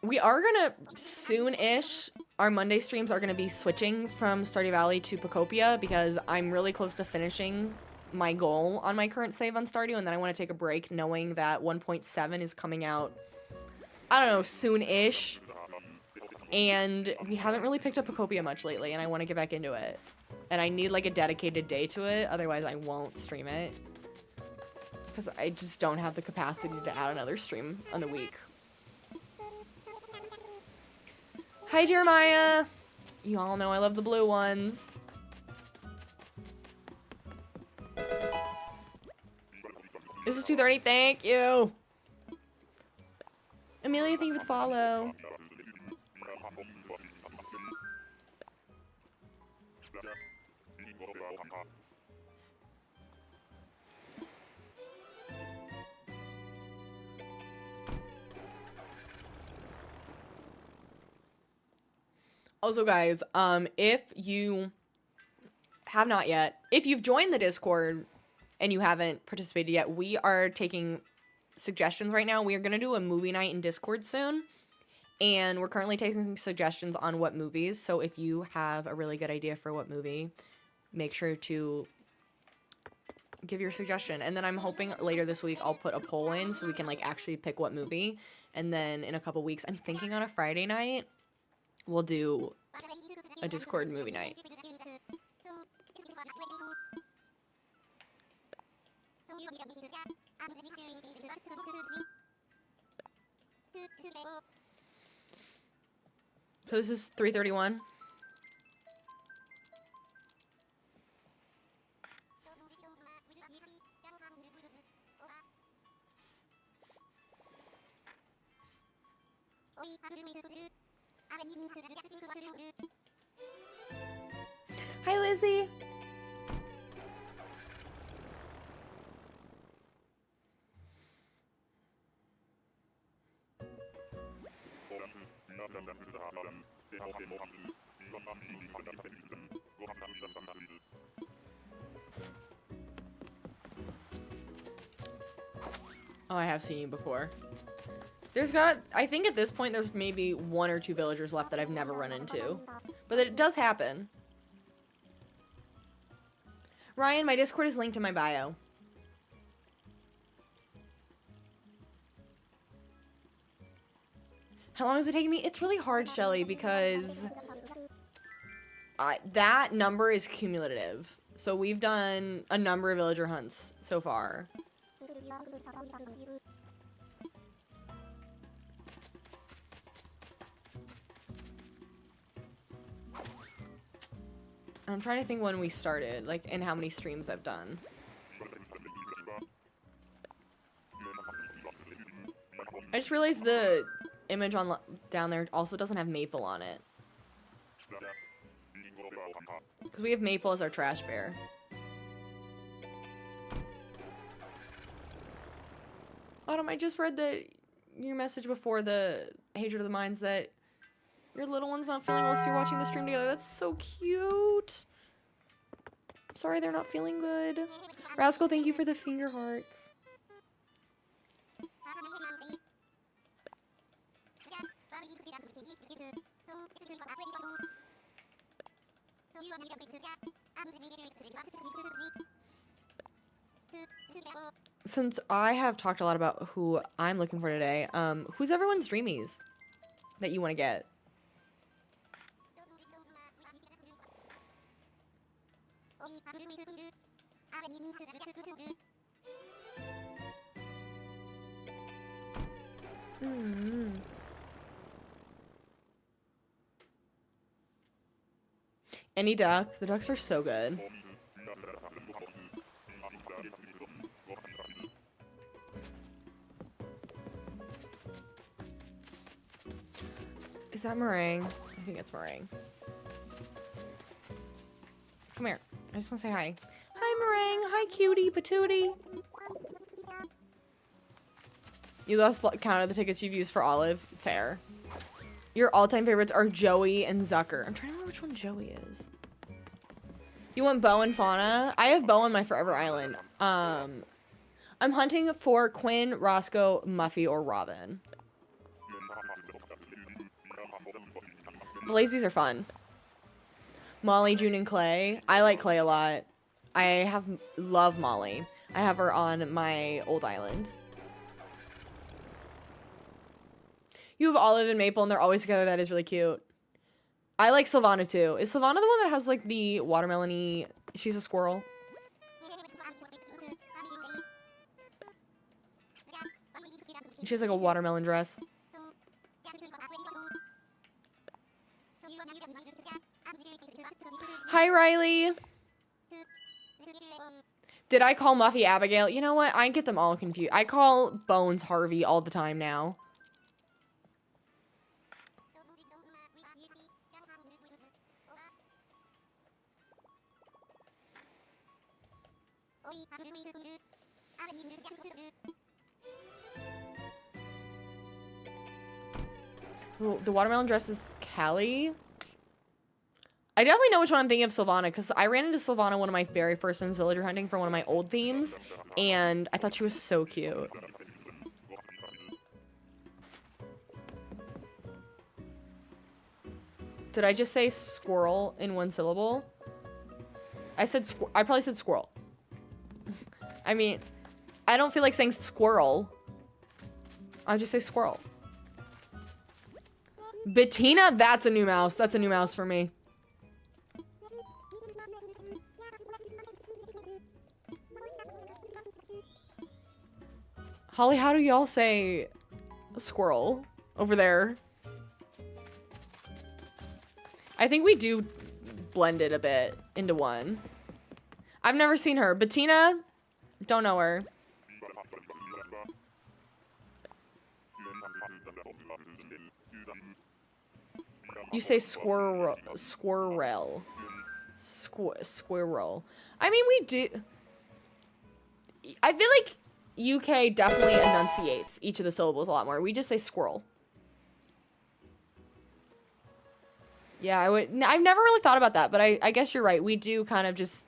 We are gonna soon-ish, our Monday streams are gonna be switching from Stardew Valley to Pocopia, because I'm really close to finishing my goal on my current save on Stardew, and then I want to take a break knowing that 1.7 is coming out, I don't know, soon-ish. And we haven't really picked up Pocopia much lately, and I want to get back into it. And I need like a dedicated day to it, otherwise I won't stream it. Because I just don't have the capacity to add another stream on the week. Hi, Jeremiah. You all know I love the blue ones. This is 2:30. Thank you. Amelia, thank you for the follow. Also, guys, if you have not yet, if you've joined the Discord and you haven't participated yet, we are taking suggestions right now. We are going to do a movie night in Discord soon, and we're currently taking suggestions on what movies. So if you have a really good idea for what movie, make sure to give your suggestion. And then I'm hoping later this week I'll put a poll in so we can like actually pick what movie. And then in a couple weeks, I'm thinking on a Friday night, we'll do a Discord movie night. So this is 3:31. Hi, Lizzie. Oh, I have seen you before. I think at this point there's maybe 1 or 2 villagers left that I've never run into. But it does happen. Ryan, my Discord is linked in my bio. How long is it taking me? It's really hard, Shelly, because that number is cumulative. So we've done a number of villager hunts so far. I'm trying to think when we started, like, and how many streams I've done. I just realized the image on down there also doesn't have Maple on it. Because we have Maple as our trash bear. Autumn, I just read your message before the Hatred of the Minds that your little one's not feeling well, so you're watching the stream together. That's so cute. Sorry they're not feeling good. Roscoe, thank you for the finger hearts. Since I have talked a lot about who I'm looking for today, who's everyone's dreamies that you want to get? Any duck. The ducks are so good. Is that meringue? I think it's meringue. Come here. I just want to say hi. Hi, meringue. Hi, cutie patootie. You lost count of the tickets you've used for Olive. Fair. Your all-time favorites are Joey and Zucker. I'm trying to remember which one Joey is. You want Bo and Fauna? I have Bo on my Forever Island. I'm hunting for Quinn, Roscoe, Muffy, or Robin. The lazies are fun. Molly, June, and Clay. I like Clay a lot. I love Molly. I have her on my old island. You have Olive and Maple, and they're always together. That is really cute. I like Sylvana, too. Is Sylvana the one that has, like, the watermelon-y... She's a squirrel. She has, like, a watermelon dress. Hi, Riley. Did I call Muffy Abigail? You know what? I get them all confused. I call Bones Harvey all the time now. Ooh, the watermelon dress is Callie. I definitely know which one I'm thinking of Sylvana, because I ran into Sylvana one of my very first times villager hunting for one of my old themes, and I thought she was so cute. Did I just say squirrel in one syllable? I probably said squirrel. I mean, I don't feel like saying squirrel. I'll just say squirrel. Bettina, that's a new mouse. That's a new mouse for me. Holly, how do y'all say squirrel over there? I think we do blend it a bit into one. I've never seen her. Bettina, don't know her. You say squirrel. Squirrel. Squirrel. I mean, we do. I feel like UK definitely enunciates each of the syllables a lot more. We just say squirrel. Yeah, I've never really thought about that, but I guess you're right. We do kind of just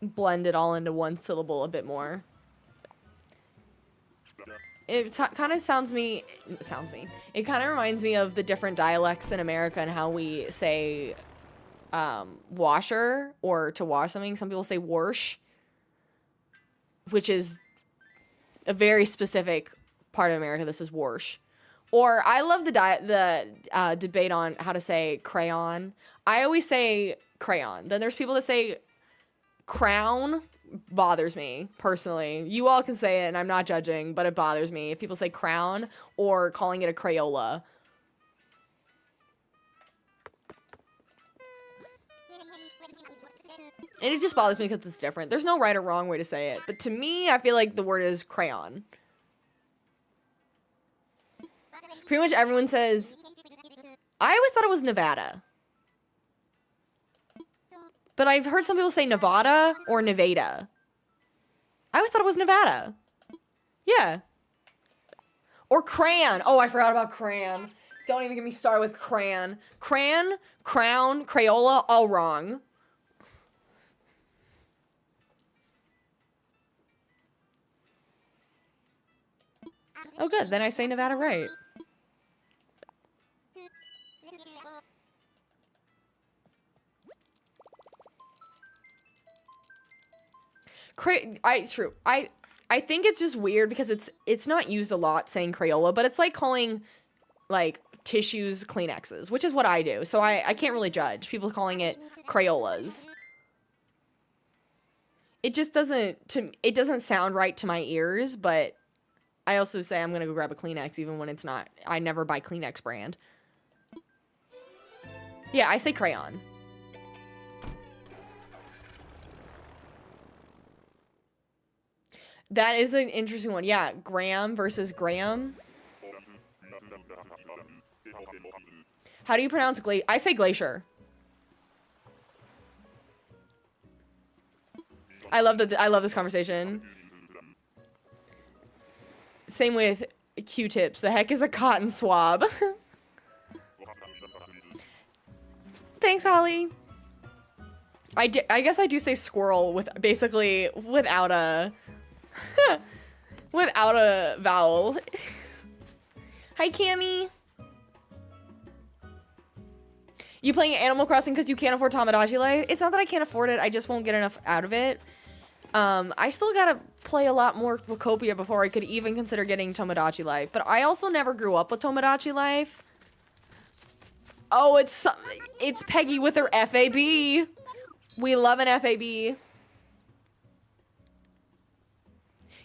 blend it all into one syllable a bit more. It kind of it kind of reminds me of the different dialects in America and how we say washer or to wash something. Some people say wash, which is a very specific part of America. This is wash. Or I love the debate on how to say crayon. I always say crayon. Then there's people that say crown. Bothers me personally. You all can say it and I'm not judging, but it bothers me if people say crown or calling it a Crayola. And it just bothers me because it's different. There's no right or wrong way to say it, but to me I feel like the word is crayon. Pretty much everyone says, I always thought it was Nevada. But I've heard some people say Nevada or Nevada. I always thought it was Nevada. Yeah. Or crayon. Oh, I forgot about crayon. Don't even get me started with crayon. Crayon, crown, Crayola, all wrong. Oh, good. Then I say Nevada right. True. I think it's just weird because it's not used a lot saying Crayola, but it's like calling like tissues Kleenexes, which is what I do. So I can't really judge people calling it Crayolas. It just doesn't sound right to my ears, but I also say I'm gonna go grab a Kleenex even when it's not. I never buy Kleenex brand. Yeah, I say crayon. That is an interesting one. Yeah, Graham versus Graham. How do you pronounce glacier? I say glacier. I love this conversation. Same with Q-tips. The heck is a cotton swab? Thanks, Holly. I guess I do say squirrel with basically without a without a vowel. Hi, Cammy. You playing Animal Crossing because you can't afford Tomodachi Life? It's not that I can't afford it. I just won't get enough out of it. I still gotta play a lot more Wacopia before I could even consider getting Tomodachi Life. But I also never grew up with Tomodachi Life. Oh, it's Peggy with her FAB. We love an FAB.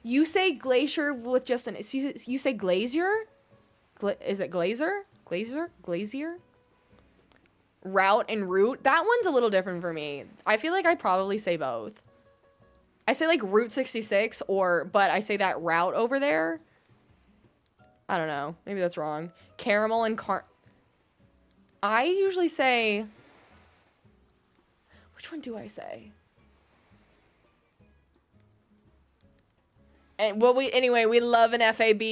You say glacier with just an... You say glazier? Is it glazer? Glazer? Glazier? Route and route? That one's a little different for me. I feel like I probably say both. I say like Route 66 but I say that route over there. I don't know. Maybe that's wrong. Caramel and I usually say... Which one do I say? And anyway, we love an FAB.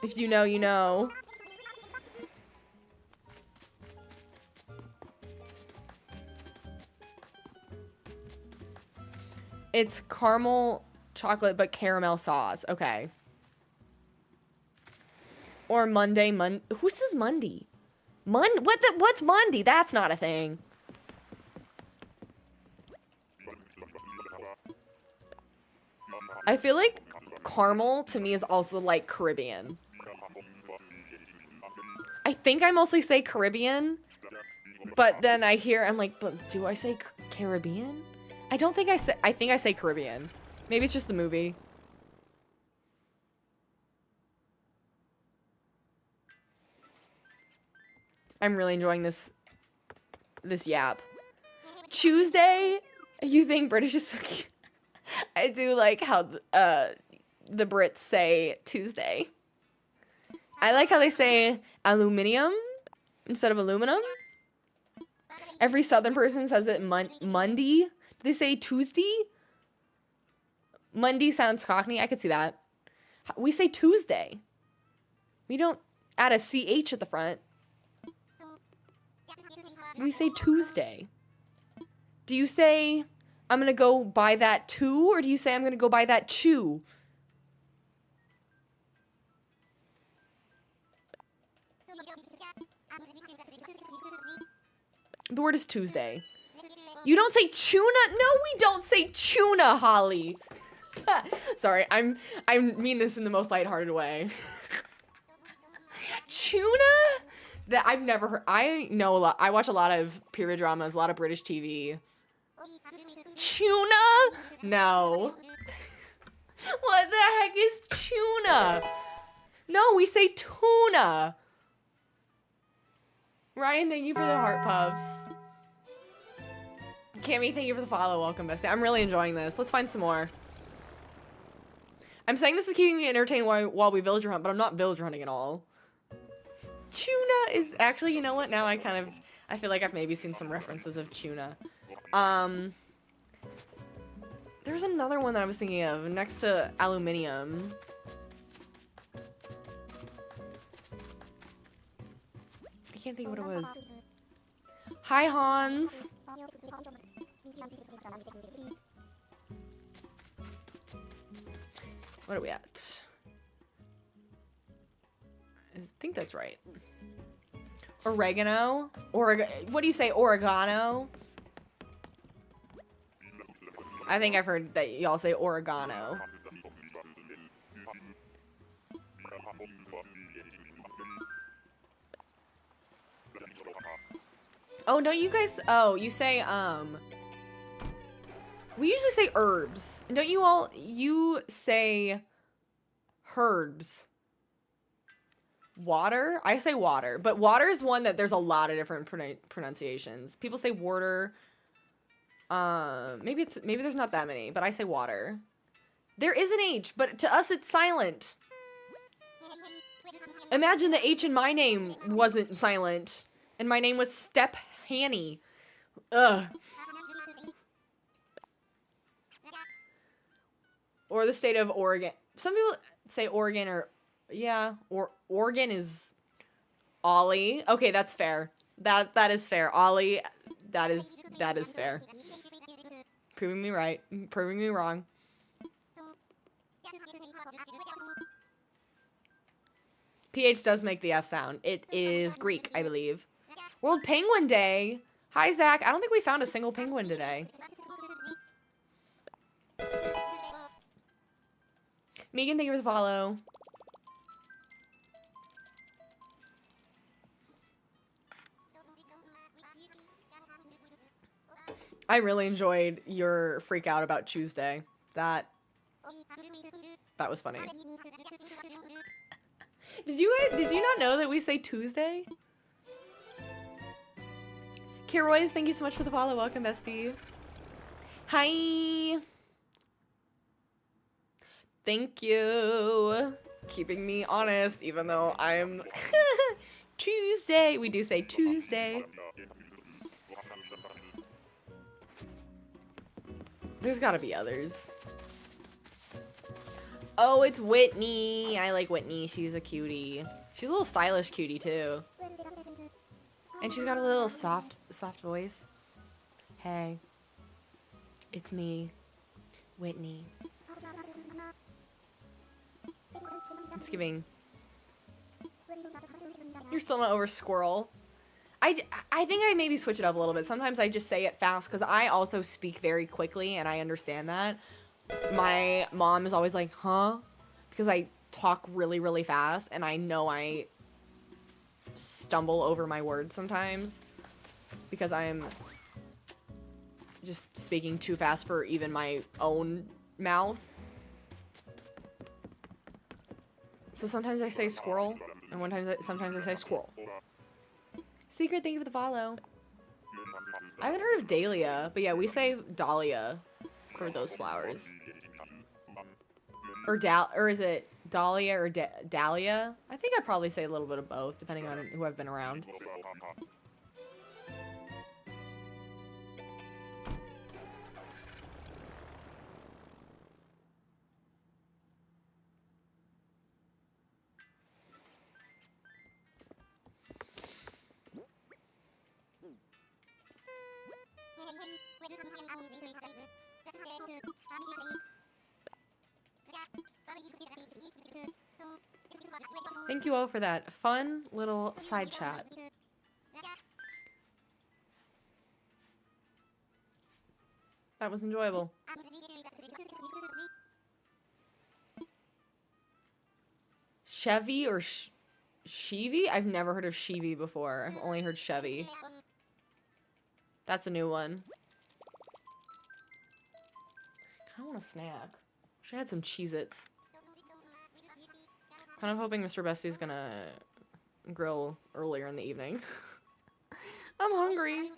If you know, you know. It's caramel chocolate, but caramel sauce. Okay. Or Monday. Who says Monday? What's Monday? That's not a thing. I feel like caramel to me is also like Caribbean. I think I mostly say Caribbean, but then I'm like, but do I say Caribbean? I don't think I think I say Caribbean. Maybe it's just the movie. I'm really enjoying this yap. Tuesday? You think British is so cute? I do like how the Brits say Tuesday. I like how they say aluminium instead of aluminum. Every Southern person says it Monday. Do they say Tuesday? Monday sounds Cockney. I could see that. We say Tuesday. We don't add a CH at the front. We say Tuesday. Do you say, I'm gonna go buy that too? Or do you say, I'm gonna go buy that chew? The word is Tuesday. You don't say tuna? No, we don't say tuna, Holly. Sorry, I mean this in the most lighthearted way. Tuna? That I've never heard. I know a lot. I watch a lot of period dramas, a lot of British TV. Tuna? No. What the heck is tuna? No, we say tuna. Ryan, thank you for the heart puffs. Cammy, thank you for the follow. Welcome, bestie. I'm really enjoying this. Let's find some more. I'm saying this is keeping me entertained while we villager hunt, but I'm not villager hunting at all. Tuna is actually, you know what? Now I feel like I've maybe seen some references of tuna. The There's another one that I was thinking of next to aluminium. I can't think what it was. Hi, Hans. What are we at? I think that's right. Oregano? What do you say, oregano? I think I've heard that y'all say oregano. Oh, don't you guys, oh, you say, we usually say herbs. Don't you say herbs? Water? I say water, but water is one that there's a lot of different pronunciations. People say water. Maybe there's not that many, but I say water. There is an H, but to us it's silent. Imagine the H in my name wasn't silent, and my name was Step Hanny. Ugh. Or the state of Oregon. Some people say Oregon or, yeah, or Oregon is Ollie. Okay, that's fair. That is fair. Ollie, that is fair. Proving me right, proving me wrong. PH does make the F sound. It is Greek, I believe. World Penguin Day. Hi, Zach. I don't think we found a single penguin today. Megan, thank you for the follow. I really enjoyed your freak out about Tuesday. That was funny. Did you not know that we say Tuesday? Kiroys, thank you so much for the follow. Welcome, bestie. Hi. Thank you. Keeping me honest, even though I'm Tuesday. We do say Tuesday. There's gotta be others. Oh, it's Whitney. I like Whitney. She's a cutie. She's a little stylish cutie too. And she's got a little soft voice. Hey, it's me, Whitney. It's giving. You're still not over squirrel. I think I maybe switch it up a little bit. Sometimes I just say it fast because I also speak very quickly and I understand that. My mom is always like, huh? Because I talk really, really fast and I know I stumble over my words sometimes because I'm just speaking too fast for even my own mouth. So sometimes I say squirrel and sometimes I say squirrel. Secret, thank you for the follow. I haven't heard of dahlia, but yeah, we say dahlia for those flowers. Or is it dahlia or dahlia? I think I probably say a little bit of both, depending on who I've been around. Thank you all for that fun little side chat. That was enjoyable. Chevy or Chevy? I've never heard of Chevy before. I've only heard Chevy. That's a new one. I want a snack. Wish I had some Cheez-Its. Kind of hoping Mr. Bestie's gonna grill earlier in the evening. I'm hungry.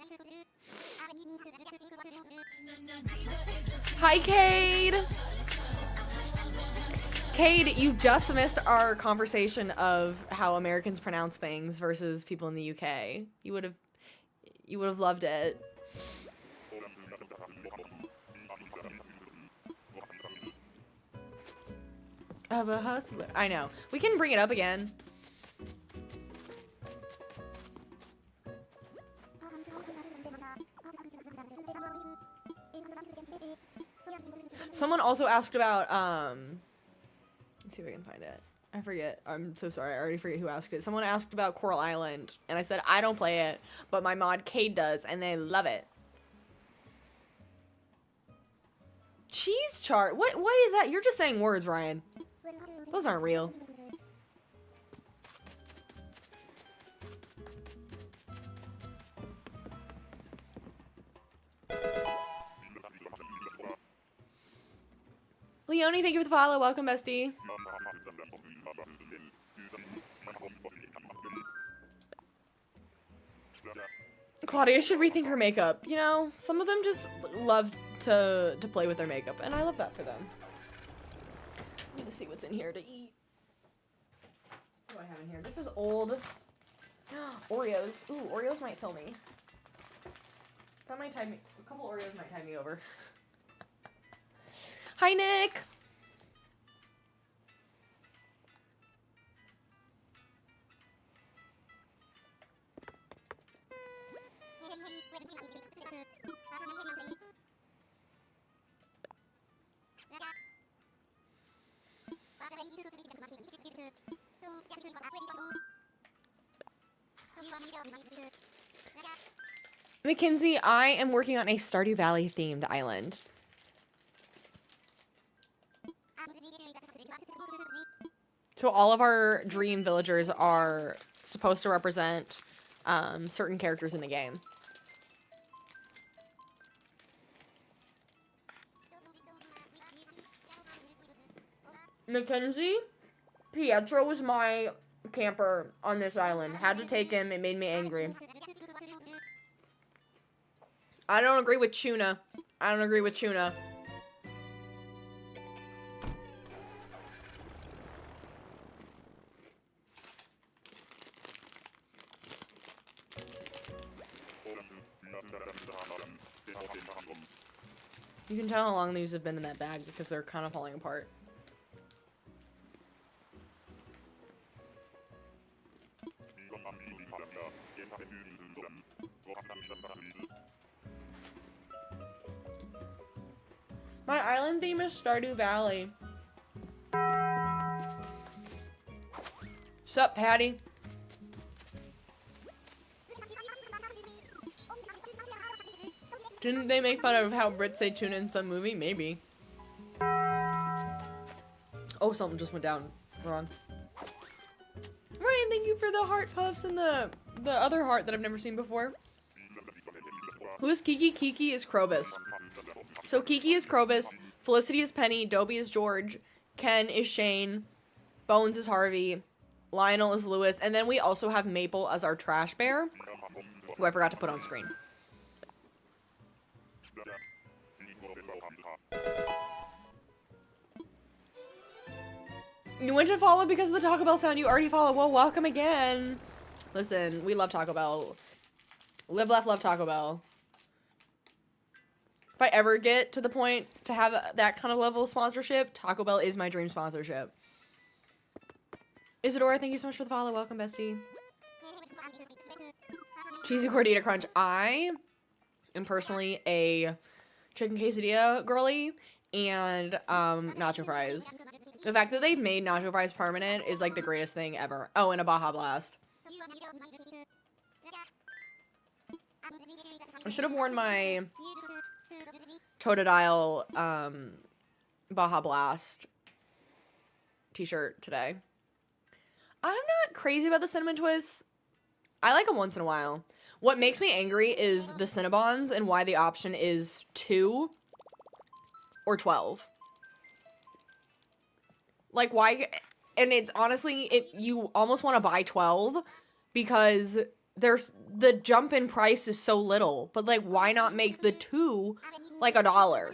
Hi, Cade! Cade, you just missed our conversation of how Americans pronounce things versus people in the UK. You would have loved it. of a hustler. I know. We can bring it up again. Someone also asked about, let's see if I can find it. I forget. I'm so sorry. I already forget who asked it. Someone asked about Coral Island, and I said, I don't play it, but my mod Cade does, and they love it. Cheese chart? What is that? You're just saying words, Ryan. Those aren't real. Leonie, thank you for the follow. Welcome, bestie. Claudia should rethink her makeup. You know, some of them just love to play with their makeup, and I love that for them. I need to see what's in here to eat. What do I have in here? This is old Oreos. Ooh, Oreos might kill me. That might tide me. A couple Oreos might tide me over. Hi, Nick. Mackenzie, I am working on a Stardew Valley themed island. So all of our dream villagers are supposed to represent certain characters in the game. Mackenzie, Pietro was my camper on this island. Had to take him. It made me angry. I don't agree with Tuna. I don't agree with Tuna. You can tell how long these have been in that bag because they're kind of falling apart. My island theme is Stardew Valley. Sup, Patty? Didn't they make fun of how Brits say tuna in some movie? Maybe. Oh, something just went down. Wrong. Ryan, thank you for the heart puffs and the other heart that I've never seen before. Who's Kiki? Kiki is Krobus. So Kiki is Krobus, Felicity is Penny, Dobie is George, Ken is Shane, Bones is Harvey, Lionel is Lewis, and then we also have Maple as our trash bear, who I forgot to put on screen. You went to follow because of the Taco Bell sound you already follow. Well, welcome again. Listen, we love Taco Bell. Live, laugh, love Taco Bell. If I ever get to the point to have that kind of level of sponsorship, Taco Bell is my dream sponsorship. Isadora, thank you so much for the follow. Welcome, bestie. Cheesy Gordita Crunch. I am personally a chicken quesadilla girly and nacho fries. The fact that they've made nacho fries permanent is like the greatest thing ever. Oh, and a Baja Blast. I should have worn my Totodile Baja Blast t-shirt today. I'm not crazy about the cinnamon twists. I like them once in a while. What makes me angry is the Cinnabons and why the option is 2 or 12. Like, why? And it honestly, you almost want to buy 12 because there's the jump in price is so little. But like, why not make the 2 like $1?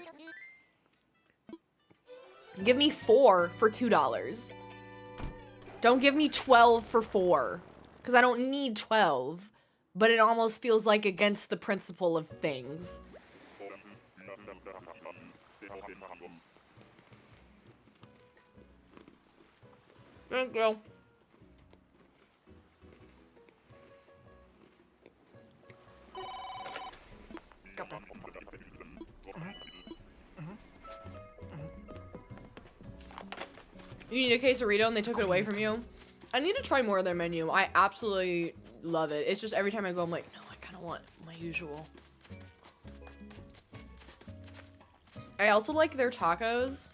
Give me 4 for $2. Don't give me 12 for 4 because I don't need 12. But it almost feels like against the principle of things. Thank you. Got that. You need a quesarito and they took it away from you. I need to try more of their menu. I absolutely love it. It's just every time I go, I'm like, no, I kind of want my usual. I also like their tacos.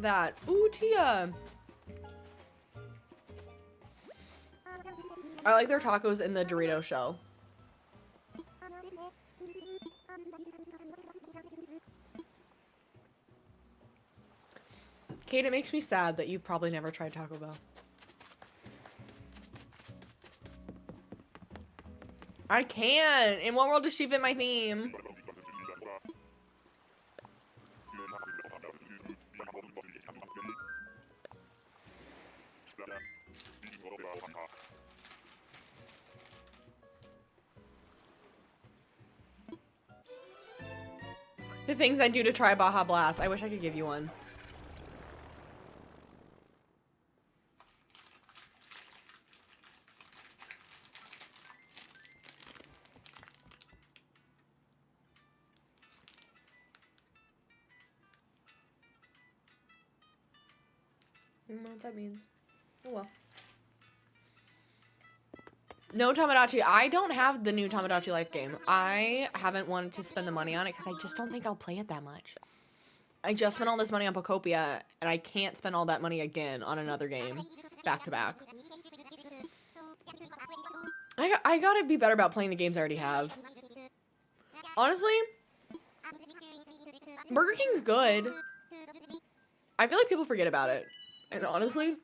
That, ooh, Tia. I like their tacos in the Dorito shell. Kate, it makes me sad that you've probably never tried Taco Bell. I can! In what world does she fit my theme? The things I do to try Baja Blast. I wish I could give you one. I don't know what that means. Oh well. No Tamagotchi. I don't have the new Tamagotchi Life game. I haven't wanted to spend the money on it because I just don't think I'll play it that much. I just spent all this money on Pocopia, and I can't spend all that money again on another game, back to back. I gotta be better about playing the games I already have. Honestly, Burger King's good. I feel like people forget about it. And honestly,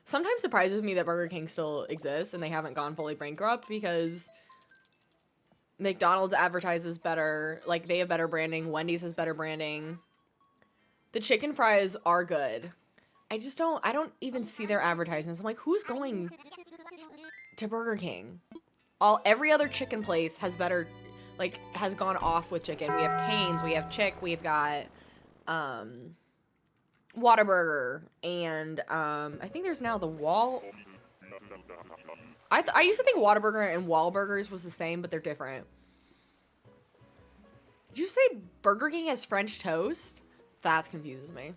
sometimes surprises me that Burger King still exists and they haven't gone fully bankrupt because McDonald's advertises better. Like, they have better branding. Wendy's has better branding. The chicken fries are good. I don't even see their advertisements. I'm like, who's going to Burger King? Every other chicken place has better, like, has gone off with chicken. We have Cane's, we have Chick, we've got, Whataburger, and I think there's now the Wall. I used to think Whataburger and Wahlburgers was the same, but they're different. Did you say Burger King has French toast? That confuses me.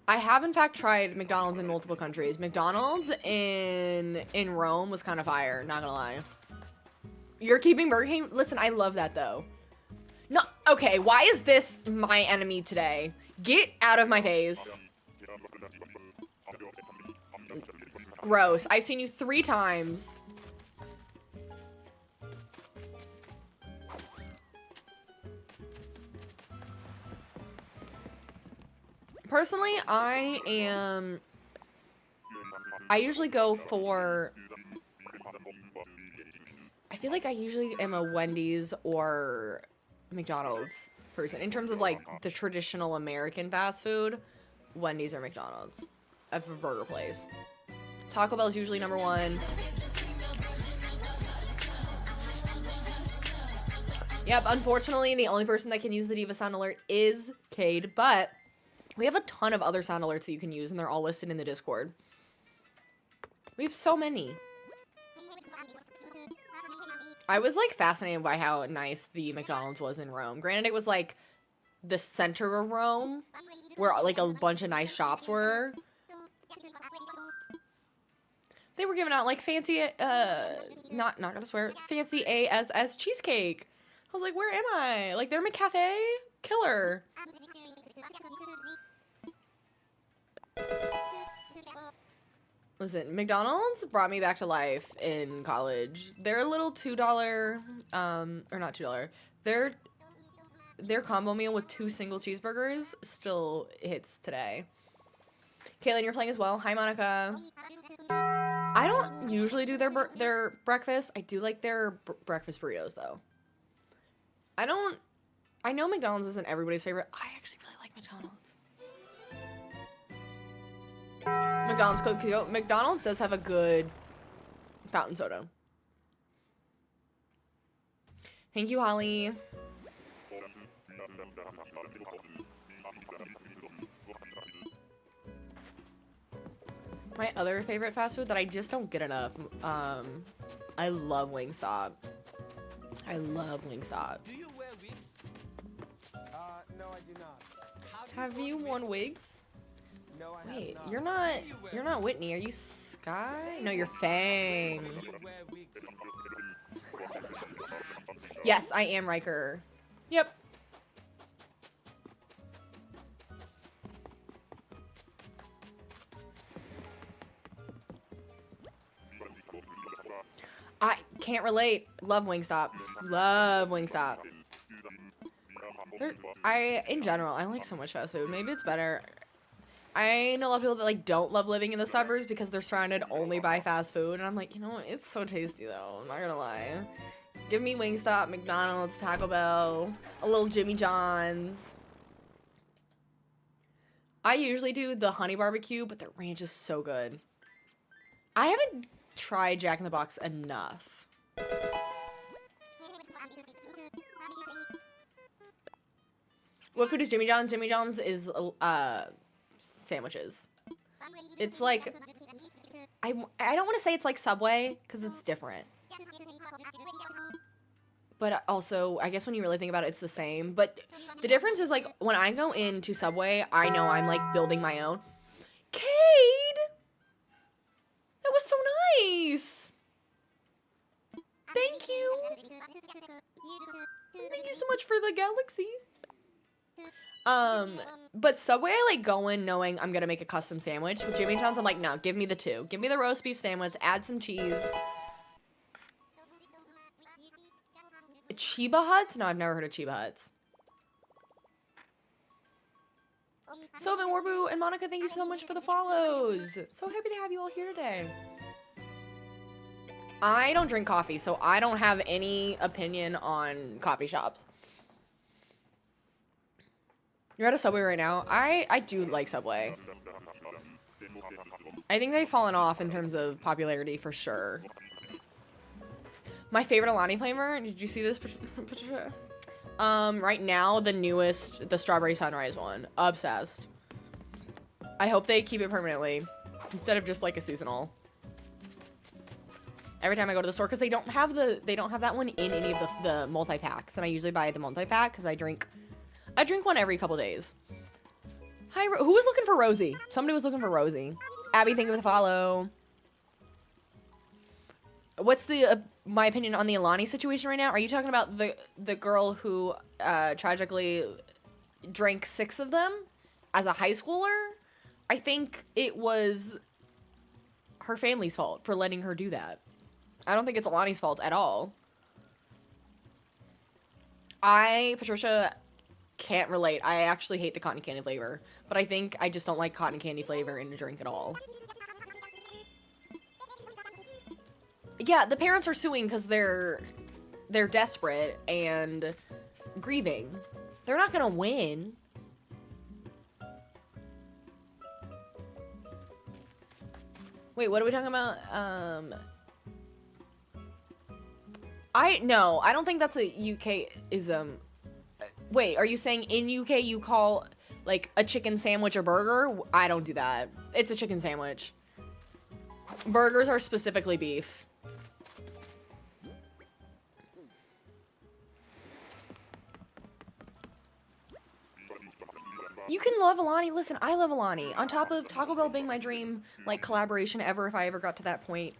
I have in fact tried McDonald's in multiple countries. McDonald's in Rome was kind of fire, not gonna lie. You're keeping Burger King? Listen, I love that though. No, okay, why is this my enemy today? Get out of my face. Gross. I've seen you 3 times. Personally, I usually go for... I feel like I usually am a Wendy's or McDonald's person. In terms of, like, the traditional American fast food, Wendy's or McDonald's. Of a burger place. Taco Bell is usually number 1. Yep, unfortunately, the only person that can use the Diva sound alert is Cade, but we have a ton of other sound alerts that you can use, and they're all listed in the Discord. We have so many. I was, like, fascinated by how nice the McDonald's was in Rome. Granted, it was, like, the center of Rome, where, like, a bunch of nice shops were. They were giving out, like, fancy, not gonna swear, fancy ASS cheesecake. I was like, where am I? Like, they're McCafe? Killer. Listen, McDonald's brought me back to life in college. Their little $2, or not $2, their combo meal with 2 single cheeseburgers still hits today. Caitlin, you're playing as well. Hi, Monica. I don't usually do their breakfast. I do like their breakfast burritos, though. I know McDonald's isn't everybody's favorite. I actually really like McDonald's. McDonald's does have a good fountain soda. Thank you, Holly. My other favorite fast food that I just don't get enough, I love Wingstop. I love Wingstop. Do you wear wigs? No, I do not. Have you worn wigs? No, I Wait, have not. you're not Whitney. Are you Sky? No, you're Fang. Do you wear wigs? Yes, I am Riker. Yep. I can't relate. Love Wingstop. Love Wingstop. In general, I like so much fast food. Maybe it's better. I know a lot of people that like don't love living in the suburbs because they're surrounded only by fast food, and I'm like, you know what? It's so tasty though. I'm not gonna lie. Give me Wingstop, McDonald's, Taco Bell, a little Jimmy John's. I usually do the honey barbecue, but the ranch is so good. I haven't tried Jack in the Box enough. What food is Jimmy John's? Jimmy John's is sandwiches. It's like I don't want to say it's like Subway because it's different. But also, I guess when you really think about it, it's the same. But the difference is like when I go into Subway, I know I'm like building my own. Cade! That was so nice! Thank you! Thank you so much for the galaxy. But Subway, I like go in knowing I'm gonna make a custom sandwich. With Jimmy John's, I'm like, no, give me the two. Give me the roast beef sandwich, add some cheese. Chiba Huts? No, I've never heard of Chiba Huts. Sylvan, Warbu, and Monica, thank you so much for the follows. So happy to have you all here today. I don't drink coffee, so I don't have any opinion on coffee shops. You're at a Subway right now? I do like Subway. I think they've fallen off in terms of popularity for sure. My favorite Alani flavor, did you see this, Patricia? Right now, the newest, the Strawberry Sunrise one. Obsessed. I hope they keep it permanently instead of just like a seasonal. Every time I go to the store, because they don't have that one in any of the multi-packs, and I usually buy the multi-pack because I drink one every couple days. Hi, who was looking for Rosie? Somebody was looking for Rosie. Abby, thank you for the follow. What's my opinion on the Alani situation right now? Are you talking about the girl who tragically drank 6 of them as a high schooler? I think it was her family's fault for letting her do that. I don't think it's Alani's fault at all. Patricia, can't relate. I actually hate the cotton candy flavor, but I think I just don't like cotton candy flavor in a drink at all. Yeah, the parents are suing because they're desperate and grieving. They're not gonna win. Wait, what are we talking about? I don't think that's a UK-ism. Wait, are you saying in UK you call like a chicken sandwich a burger? I don't do that. It's a chicken sandwich. Burgers are specifically beef. You can love Alani. Listen, I love Alani. On top of Taco Bell being my dream, like, collaboration ever if I ever got to that point,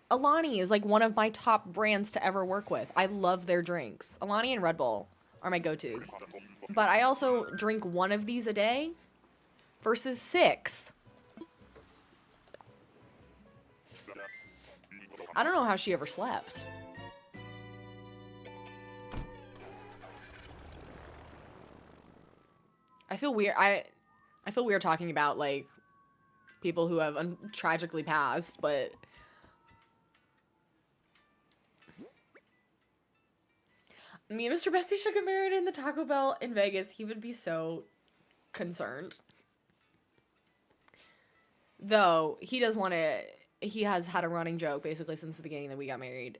Alani is, like, one of my top brands to ever work with. I love their drinks. Alani and Red Bull are my go-tos. But I also drink one of these a day versus 6. I don't know how she ever slept. I feel weird. I feel weird talking about, like, people who have tragically passed, but me and Mr. Bestie should get married in the Taco Bell in Vegas. He would be so concerned. Though, he does want to... He has had a running joke, basically, since the beginning that we got married,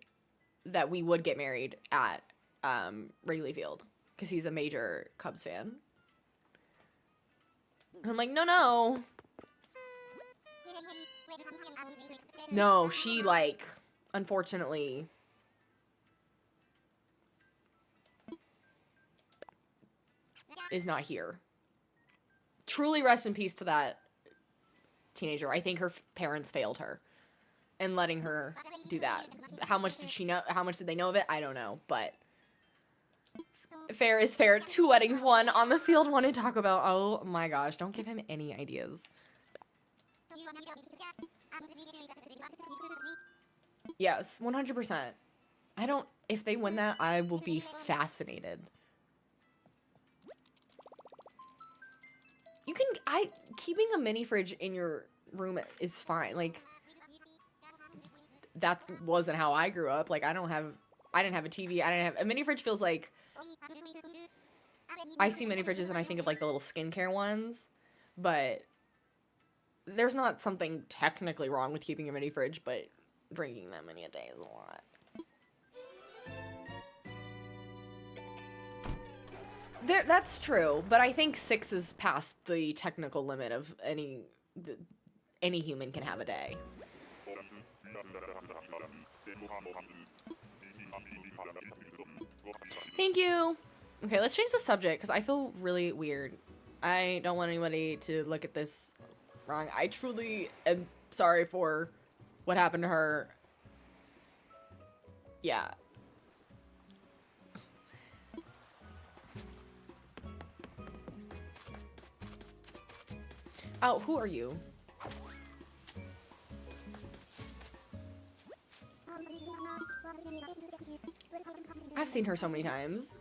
that we would get married at Wrigley Field, because he's a major Cubs fan. And I'm like, no, no. No, she, like, unfortunately... is not here. Truly rest in peace to that teenager. I think her parents failed her in letting her do that. How much did she know? How much did they know of it? I don't know, but fair is fair. 2 weddings, 1 on the field, 1 to talk about. Oh my gosh, don't give him any ideas. Yes, 100%. I don't, if they win that, I will be fascinated. You can, keeping a mini fridge in your room is fine. Like, that wasn't how I grew up. Like, I didn't have a TV. A mini fridge feels like, I see mini fridges and I think of like the little skincare ones, but there's not something technically wrong with keeping a mini fridge, but drinking that many a day is a lot. That's true, but I think 6 is past the technical limit of any human can have a day. Thank you. Okay, let's change the subject because I feel really weird. I don't want anybody to look at this wrong. I truly am sorry for what happened to her. Yeah. Oh, who are you? I've seen her so many times.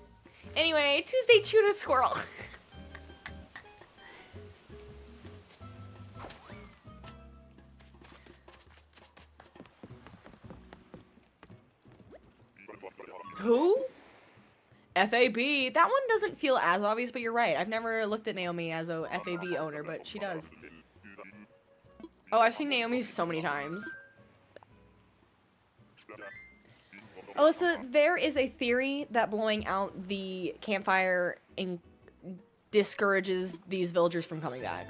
Anyway, Tuesday tuna squirrel. Who? FAB. That one doesn't feel as obvious, but you're right. I've never looked at Naomi as a FAB owner, but she does. Oh, I've seen Naomi so many times. Alyssa, there is a theory that blowing out the campfire discourages these villagers from coming back.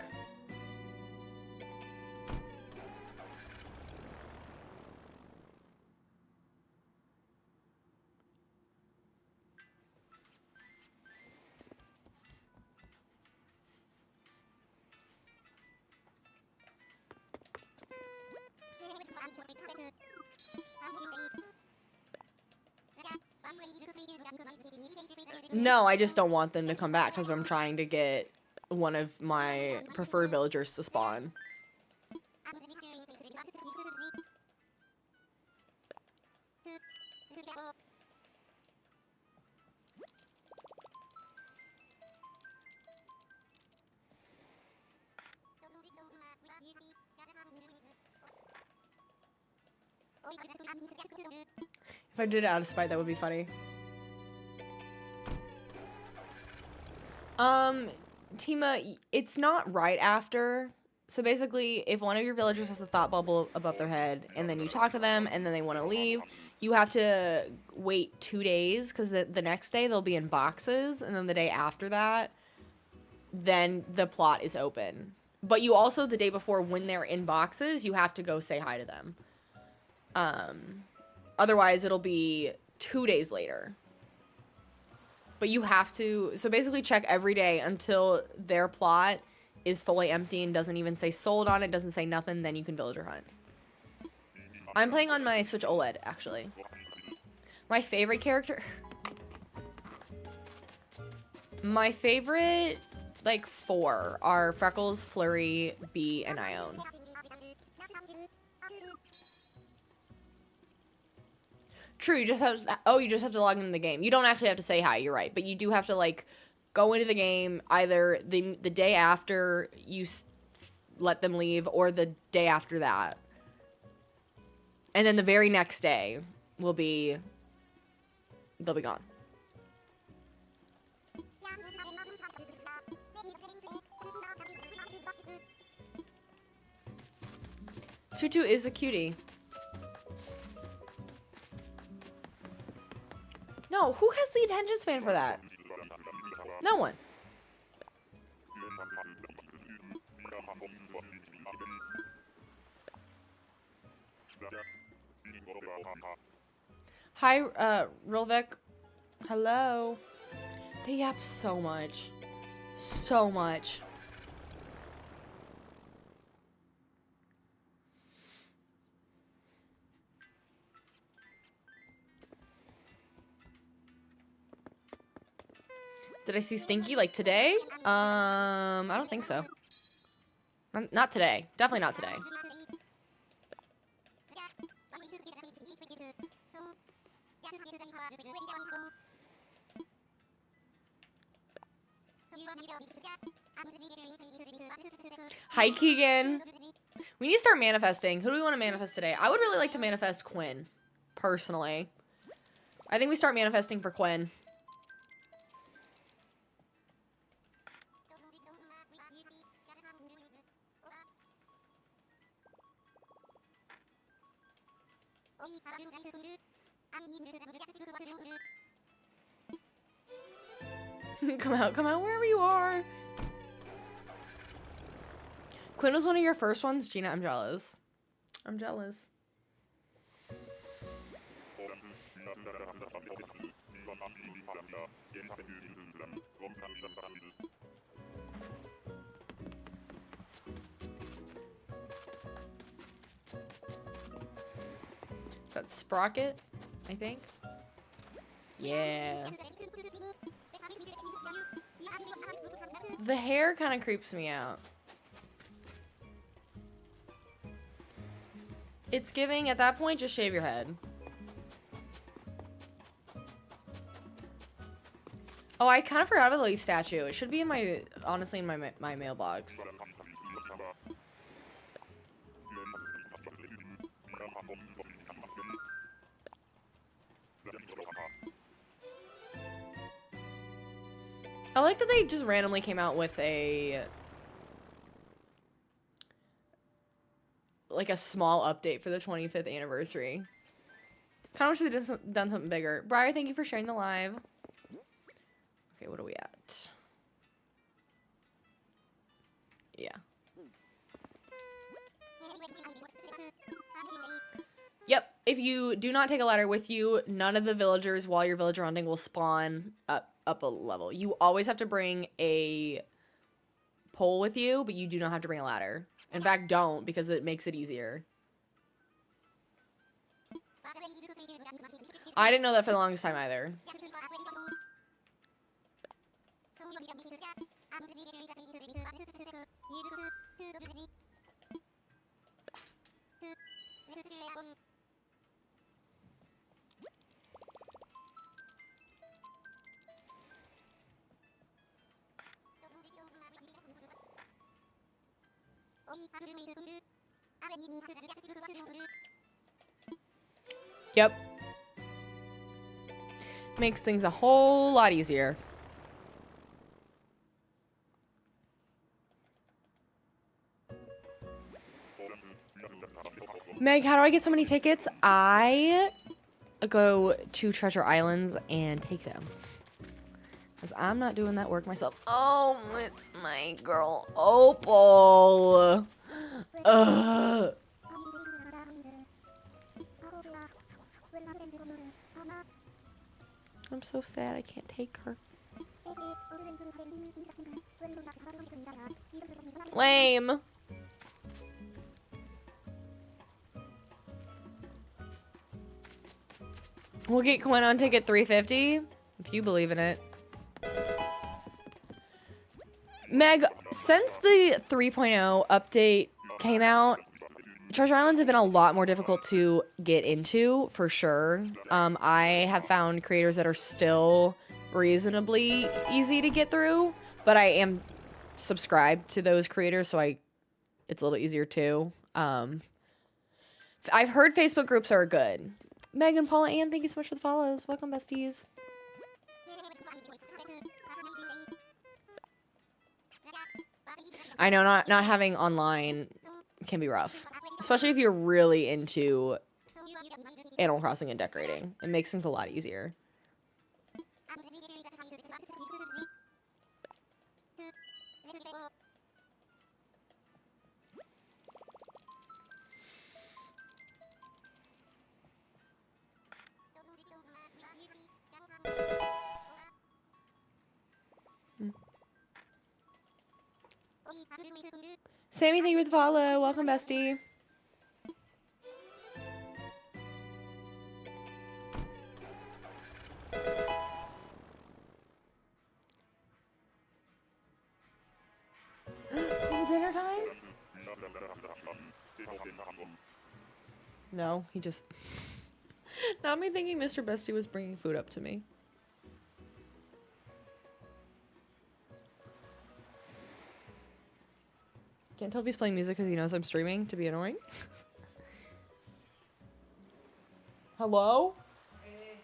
No, I just don't want them to come back because I'm trying to get one of my preferred villagers to spawn. If I did it out of spite, that would be funny. Tima, it's not right after. So basically, if one of your villagers has a thought bubble above their head, and then you talk to them, and then they want to leave, you have to wait 2 days, because the next day they'll be in boxes, and then the day after that, then the plot is open. But you also, the day before, when they're in boxes, you have to go say hi to them. Otherwise, it'll be 2 days later. But you have to, so basically check every day until their plot is fully empty and doesn't even say sold on it, doesn't say nothing, then you can villager hunt. I'm playing on my Switch OLED, actually. My favorite character... My favorite, like, 4 are Freckles, Flurry, Bee, and Ione. True, you just have to log into the game. You don't actually have to say hi, you're right. But you do have to, like, go into the game either the day after you let them leave or the day after that. And then the very next day they'll be gone. Tutu is a cutie. No, who has the attention span for that? No one. Hi, Rilvik. Hello. They yap so much. So much. Did I see Stinky like today? I don't think so. Not today. Definitely not today. Hi, Keegan. We need to start manifesting. Who do we want to manifest today? I would really like to manifest Quinn, personally. I think we start manifesting for Quinn. Come out wherever you are. Quinn was one of your first ones, Gina. I'm jealous. I'm jealous. Is that Sprocket? I think. Yeah. The hair kind of creeps me out. It's giving, at that point, just shave your head. Oh, I kind of forgot about the leaf statue. It should be in my, honestly, in my mailbox. I like that they just randomly came out with a small update for the 25th anniversary. Kind of wish they'd done something bigger. Briar, thank you for sharing the live. Okay, what are we at? Yeah. Yep, if you do not take a ladder with you, none of the villagers while you're villager hunting will spawn up a level. You always have to bring a pole with you, but you do not have to bring a ladder. In fact, don't, because it makes it easier. I didn't know that for the longest time either. Yep. Makes things a whole lot easier. Meg, how do I get so many tickets? I go to Treasure Islands and take them. Because I'm not doing that work myself. Oh, it's my girl Opal. Ugh. I'm so sad I can't take her. Lame. We'll get Quinn on ticket 350, if you believe in it. Meg, since the 3.0 update came out, Treasure Islands have been a lot more difficult to get into, for sure. I have found creators that are still reasonably easy to get through, but I am subscribed to those creators, so it's a little easier too. I've heard Facebook groups are good. Megan, Paula, Ann, thank you so much for the follows. Welcome, besties. I know not having online can be rough, especially if you're really into Animal Crossing and decorating. It makes things a lot easier. Sammy, thank you for the follow. Welcome, bestie. Is it dinner time? No, he just... Not me thinking Mr. Bestie was bringing food up to me. Can't tell if he's playing music because he knows I'm streaming to be annoying. Hello? Hey.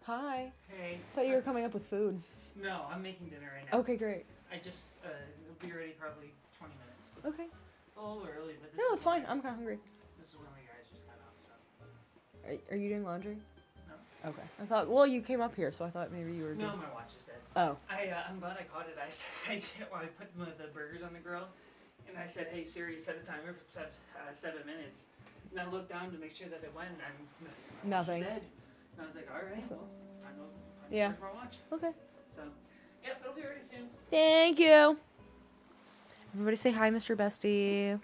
Hi. Hey. Thought you were coming up with food. No, I'm making dinner right now. Okay, great. I just, it'll be ready probably 20 minutes. Okay. It's a little early, but this No, is it's fine. when- I'm kind of hungry. This is when the guys just got off, so. Are you doing laundry? No. Okay. I thought, well, you came up here, so I thought maybe you were doing... No, my watch is dead. Oh. I'm glad I caught it. I put the burgers on the grill, and I said, hey, Siri, set a timer for 7 minutes. And I looked down to make sure that it went, and my watch was Nothing. dead. And I was like, all right, well, I know. Yeah. Where's my watch? Okay. So, yep, it'll be ready soon. Thank you. Everybody say hi, Mr. Bestie.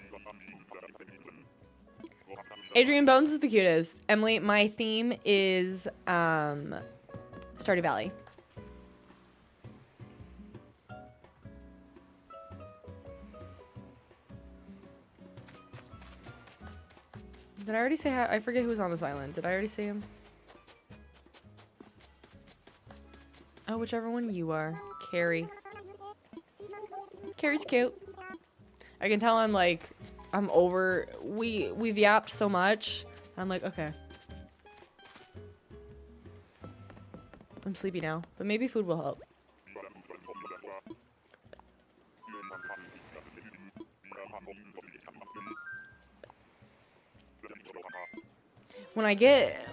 Adrian Bones is the cutest. Emily, my theme is Stardew Valley. Did I already say hi? I forget who was on this island. Did I already say him? Oh, whichever one you are. Carrie. Carrie's cute. I can tell I'm like, I'm over, we've yapped so much. I'm like, okay. I'm sleepy now, but maybe food will help.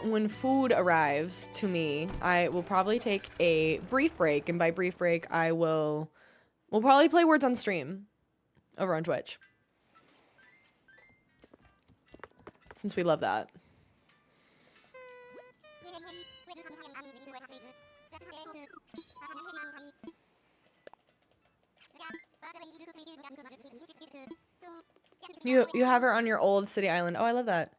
When food arrives to me, I will probably take a brief break, and by brief break, we'll probably play Words on Stream over on Twitch. Since we love that. You have her on your old city island. Oh, I love that.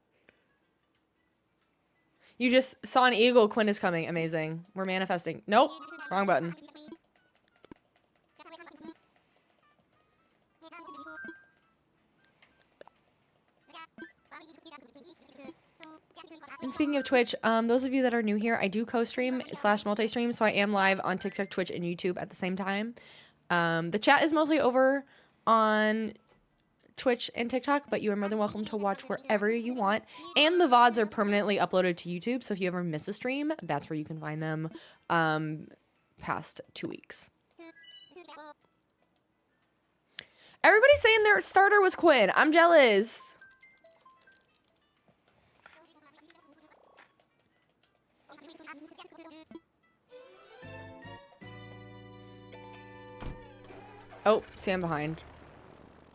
You just saw an eagle. Quinn is coming. Amazing. We're manifesting. Nope. Wrong button. And speaking of Twitch, those of you that are new here, I do co-stream / multi-stream, so I am live on TikTok, Twitch, and YouTube at the same time. The chat is mostly over on Twitch and TikTok, but you are more than welcome to watch wherever you want. And the VODs are permanently uploaded to YouTube, so if you ever miss a stream, that's where you can find them past 2 weeks. Everybody's saying their starter was Quinn. I'm jealous. Oh, Sam behind.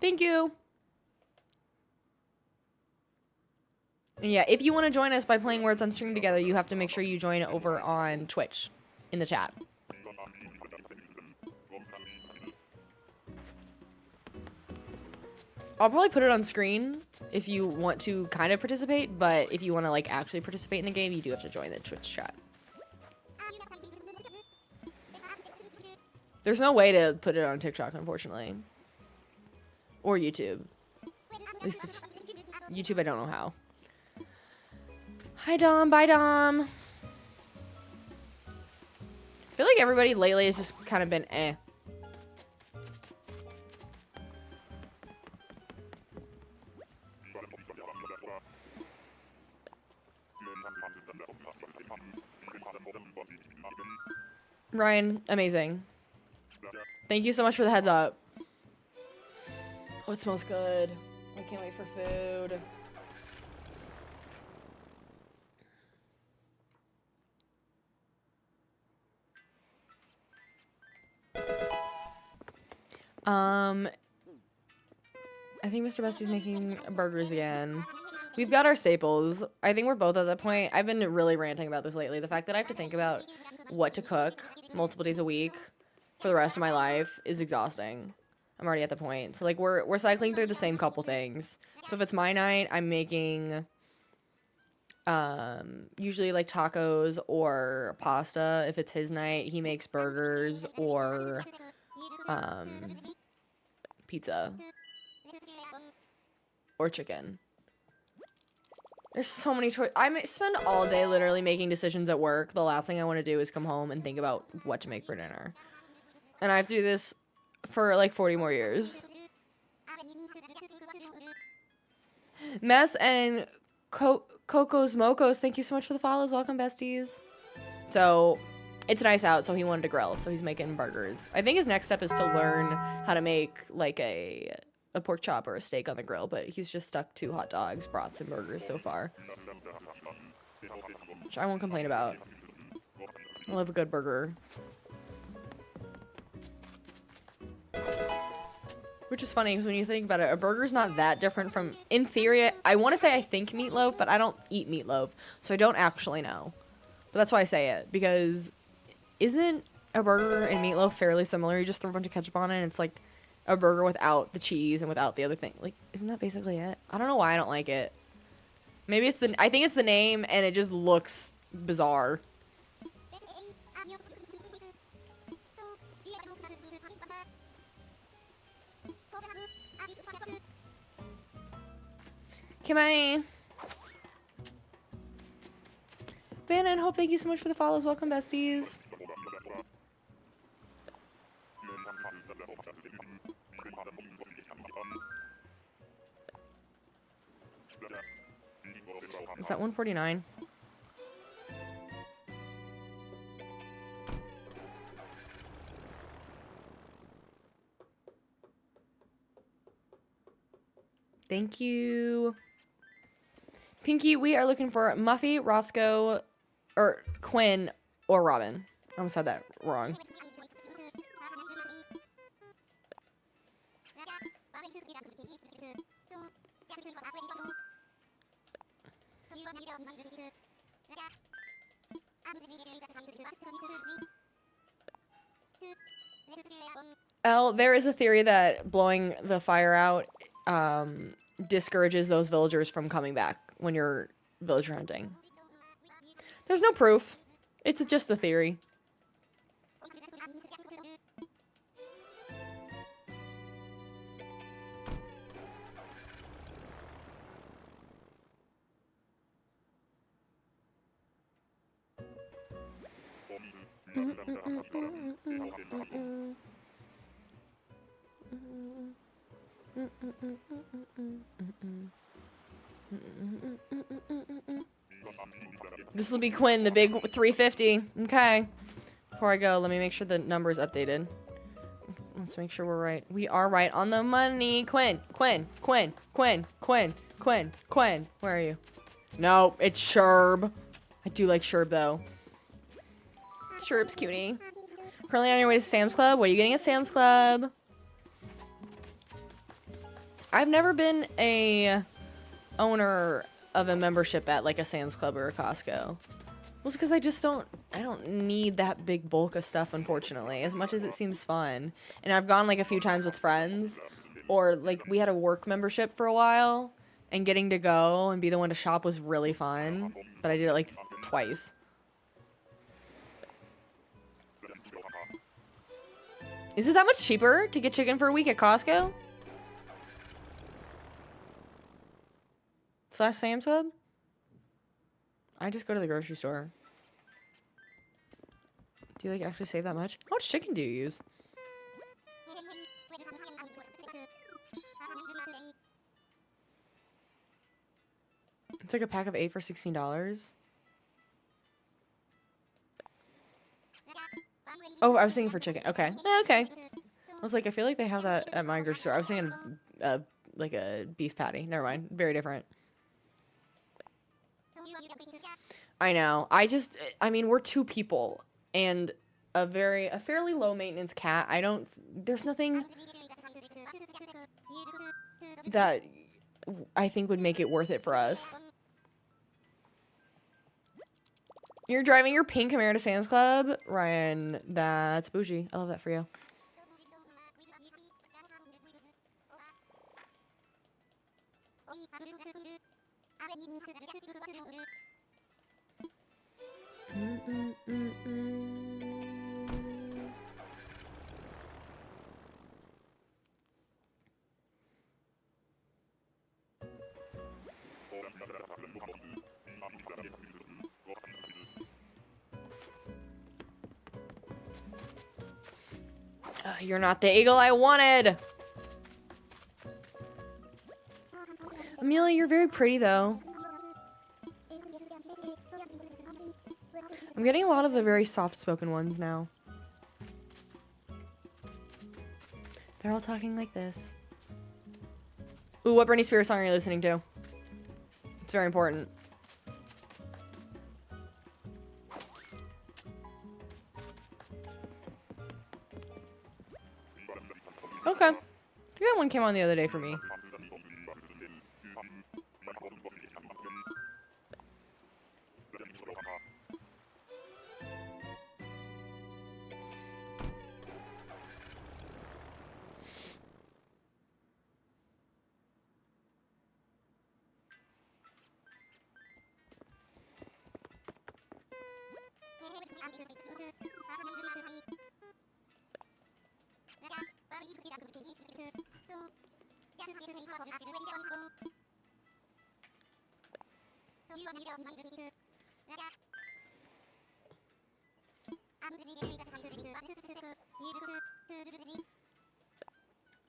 Thank you. And yeah, if you want to join us by playing Words on Stream together, you have to make sure you join over on Twitch in the chat. I'll probably put it on screen if you want to kind of participate, but if you want to like actually participate in the game, you do have to join the Twitch chat. There's no way to put it on TikTok, unfortunately. Or YouTube. At least if YouTube, I don't know how. Hi, Dom. Bye, Dom. I feel like everybody lately has just kind of been eh. Ryan, amazing. Thank you so much for the heads up. Oh, it smells good. I can't wait for food. I think Mr. Bestie's making burgers again. We've got our staples. I think we're both at that point. I've been really ranting about this lately. The fact that I have to think about what to cook multiple days a week for the rest of my life is exhausting. I'm already at the point. So like we're cycling through the same couple things. So if it's my night, I'm making usually like tacos or pasta. If it's his night, he makes burgers or pizza or chicken. There's so many choices. I spend all day literally making decisions at work. The last thing I want to do is come home and think about what to make for dinner. And I have to do this for like 40 more years. Mess and Coco's Mocos, thank you so much for the follows. Welcome, besties. So, it's nice out, so he wanted to grill, so he's making burgers. I think his next step is to learn how to make like a pork chop or a steak on the grill, but he's just stuck to hot dogs, brats, and burgers so far. Which I won't complain about. I love a good burger. Which is funny, because when you think about it, a burger's not that different from, in theory, I want to say I think meatloaf, but I don't eat meatloaf, so I don't actually know. But that's why I say it, because isn't a burger and meatloaf fairly similar? You just throw a bunch of ketchup on it, and it's like a burger without the cheese and without the other thing. Like, isn't that basically it? I don't know why I don't like it. Maybe it's I think it's the name, and it just looks bizarre. Can I... Vanna and Hope, thank you so much for the follows. Welcome, besties. Is that 149? Thank you. Pinky, we are looking for Muffy, Roscoe, or Quinn, or Robin. I almost said that wrong. Elle, there is a theory that blowing the fire out discourages those villagers from coming back when you're villager hunting. There's no proof. It's just a theory. This will be Quinn, the big 350. Okay. Before I go, let me make sure the number is updated. Let's make sure we're right. We are right on the money. Quinn. Where are you? No, it's Sherb. I do like Sherb, though. Sherb's cutie. Currently on your way to Sam's Club. What are you getting at Sam's Club? I've never been a owner of a membership at like a Sam's Club or a Costco. Well, it's because I don't need that big bulk of stuff, unfortunately, as much as it seems fun. And I've gone like a few times with friends, or like we had a work membership for a while, and getting to go and be the one to shop was really fun, but I did it like twice. Is it that much cheaper to get chicken for a week at Costco? / Sam's Club? I just go to the grocery store. Do you like actually save that much? How much chicken do you use? It's like a pack of 8 for $16. Oh, I was thinking for chicken. Okay. Okay. I was like, I feel like they have that at my grocery store. I was thinking like a beef patty. Never mind. Very different. I know. I mean, we're 2 people and a fairly low maintenance cat. There's nothing that I think would make it worth it for us. You're driving your pink Camaro to Sam's Club? Ryan, that's bougie. I love that for you. You're not the eagle I wanted. Amelia, you're very pretty though. I'm getting a lot of the very soft-spoken ones now. They're all talking like this. Ooh, what Britney Spears song are you listening to? It's very important. Okay. I think that one came on the other day for me.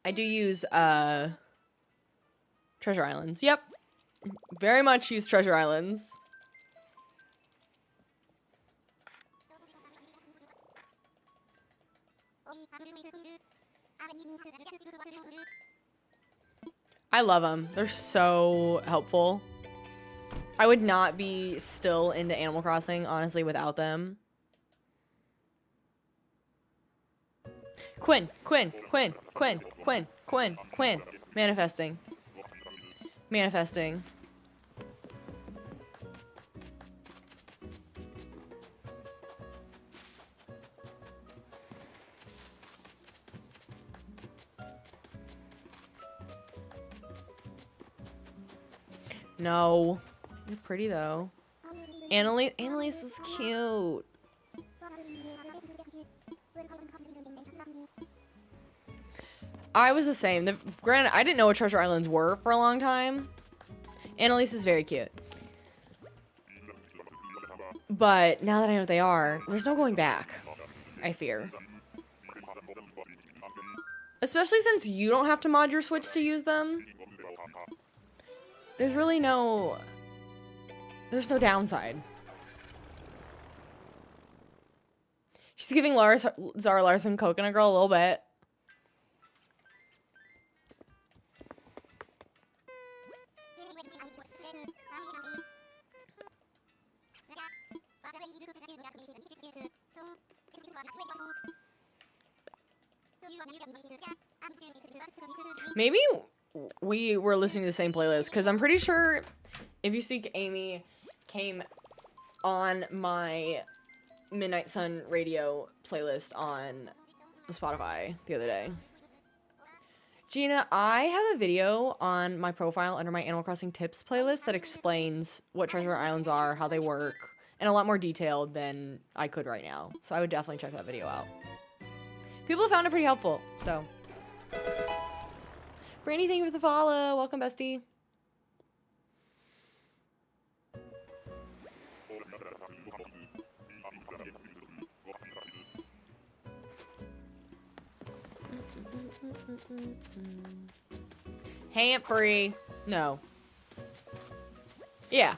I do use Treasure Islands. Yep. Very much use Treasure Islands. I love them. They're so helpful. I would not be still into Animal Crossing, honestly, without them. Quinn. Manifesting. No. You're pretty, though. Annalise is cute. I was the same. Granted, I didn't know what Treasure Islands were for a long time. Annalise is very cute. But now that I know what they are, there's no going back, I fear. Especially since you don't have to mod your Switch to use them. There's really no... There's no downside. She's giving Zara Larson Coconut Girl a little bit. Maybe we were listening to the same playlist, because I'm pretty sure If You Seek Amy came on my Midnight Sun radio playlist on Spotify the other day. Gina, I have a video on my profile under my Animal Crossing tips playlist that explains what Treasure Islands are, how they work, and a lot more detail than I could right now. So I would definitely check that video out. People have found it pretty helpful, so. Brandy, thank you for the follow. Welcome, bestie. Humphrey. No. Yeah.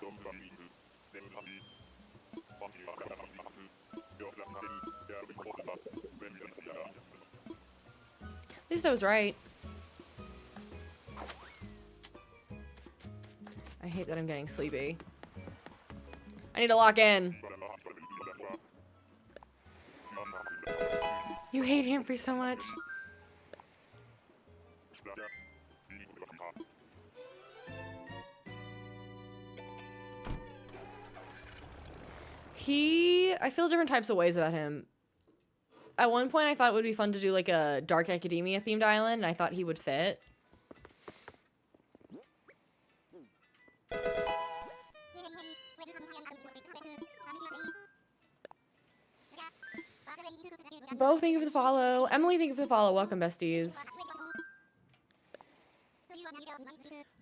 At least I was right. I hate that I'm getting sleepy. I need to lock in. You hate Humphrey so much. I feel different types of ways about him. At one point, I thought it would be fun to do like a Dark Academia themed island, and I thought he would fit. Bo, thank you for the follow. Emily, thank you for the follow. Welcome, besties.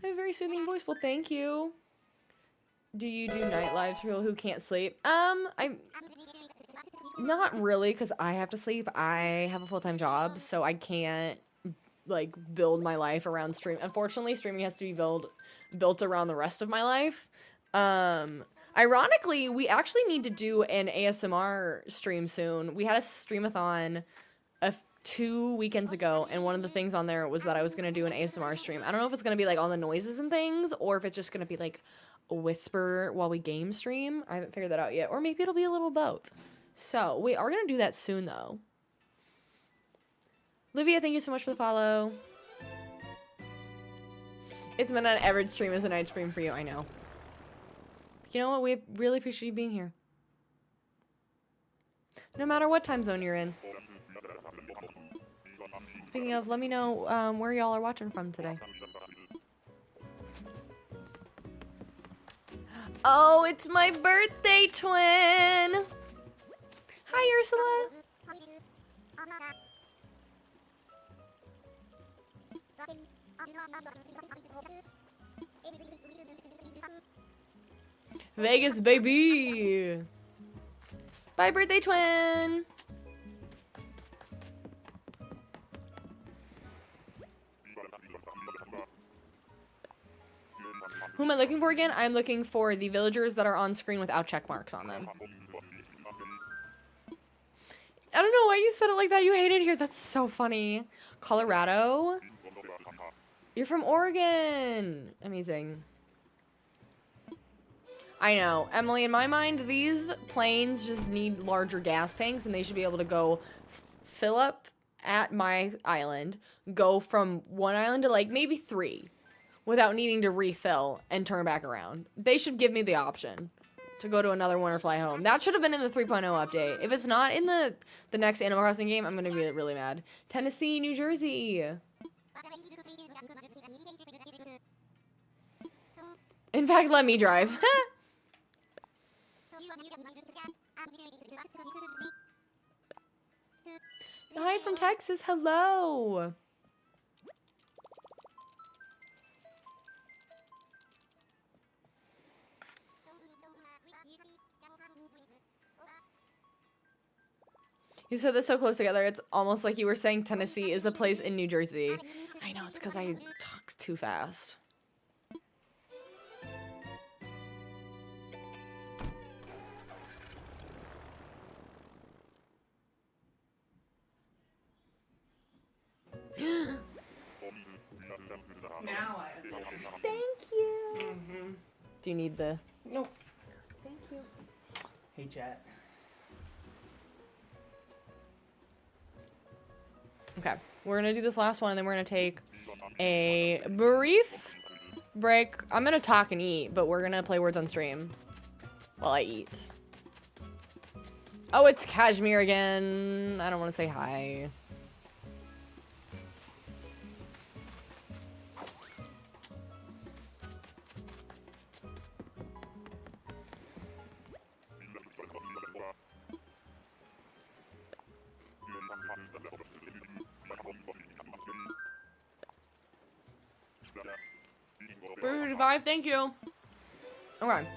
I have a very soothing voice. Well, thank you. Do you do night lives for people who can't sleep? I'm not really, because I have to sleep. I have a full-time job, so I can't like build my life around stream. Unfortunately, streaming has to be built around the rest of my life. Ironically, we actually need to do an ASMR stream soon. We had a streamathon 2 weekends ago, and one of the things on there was that I was gonna do an ASMR stream. I don't know if it's gonna be like all the noises and things, or if it's just gonna be like a whisper while we game stream. I haven't figured that out yet, or maybe it'll be a little both. So we are gonna do that soon, though. Livia, thank you so much for the follow. It's been an average stream as a night stream for you. I know. You know what? We really appreciate you being here. No matter what time zone you're in. Speaking of, let me know where y'all are watching from today. Oh, it's my birthday twin! Hi, Ursula! Vegas, baby! Bye, birthday twin! Who am I looking for again? I'm looking for the villagers that are on screen without check marks on them. I don't know why you said it like that. You hate it here. That's so funny. Colorado? You're from Oregon. Amazing. I know. Emily, in my mind, these planes just need larger gas tanks, and they should be able to go fill up at my island, go from one island to like maybe 3 without needing to refill and turn back around. They should give me the option to go to another one or fly home. That should have been in the 3.0 update. If it's not in the next Animal Crossing game, I'm gonna be really mad. Tennessee, New Jersey. In fact, let me drive. Hi from Texas. Hello. You said this so close together, it's almost like you were saying Tennessee is a place in New Jersey. I know, it's because I talk too fast. Now I have to. Thank you. Do you need the... Nope. Thank you. Hey, chat. Okay, we're gonna do this last one, and then we're gonna take a brief break. I'm gonna talk and eat, but we're gonna play Words on Stream while I eat. Oh, it's Kashmir again. I don't want to say hi. $5, thank you. Okay.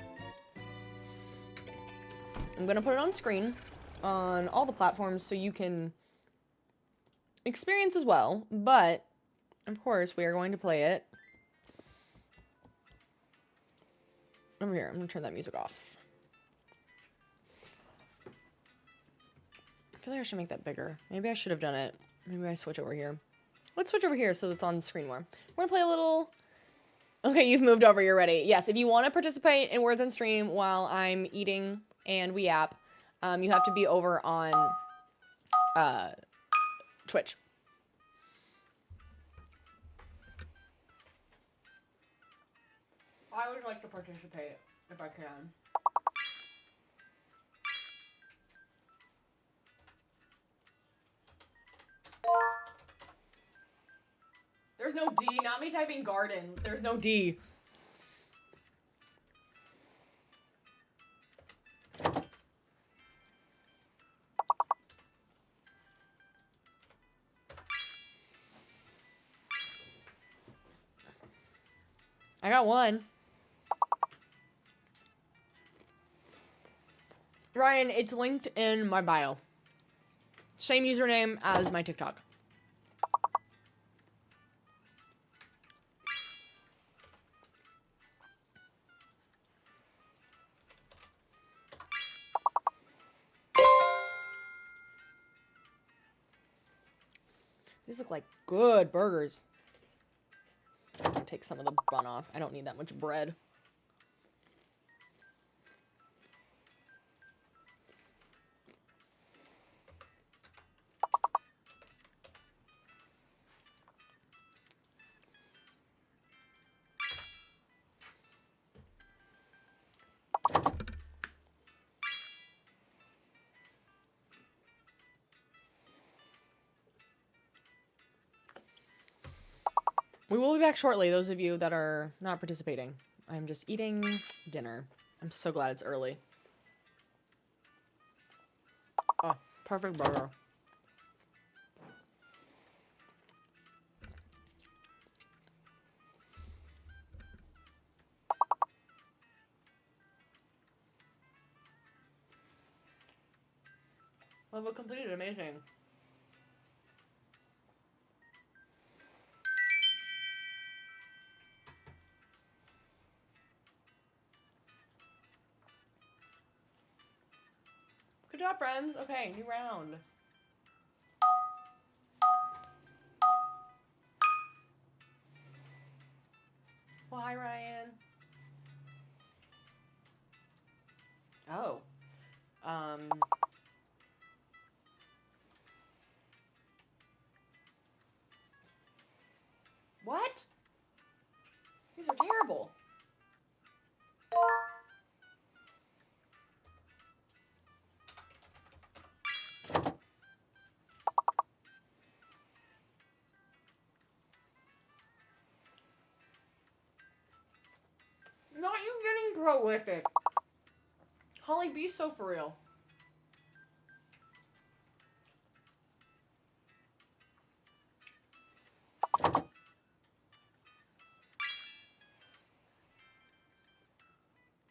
I'm gonna put it on screen on all the platforms so you can experience as well, but of course we are going to play it over here. I'm gonna turn that music off. I feel like I should make that bigger. Maybe I should have done it. Maybe I switch over here. Let's switch over here so it's on screen more. We're gonna play a little... Okay, you've moved over, you're ready. Yes, if you want to participate in Words on Stream while I'm eating and we app, you have to be over on Twitch. I would like to participate if I can. There's no D. Not me typing garden. There's no D. I got one. Ryan, it's linked in my bio. Same username as my TikTok. These look like good burgers. I'm gonna take some of the bun off. I don't need that much bread. We will be back shortly, those of you that are not participating. I'm just eating dinner. I'm so glad it's early. Oh, perfect burger. Level completed, amazing. Good job, friends. Okay, new round. Well, hi, Ryan. Oh. What? These are terrible. Not you getting prolific. Holly, be so for real.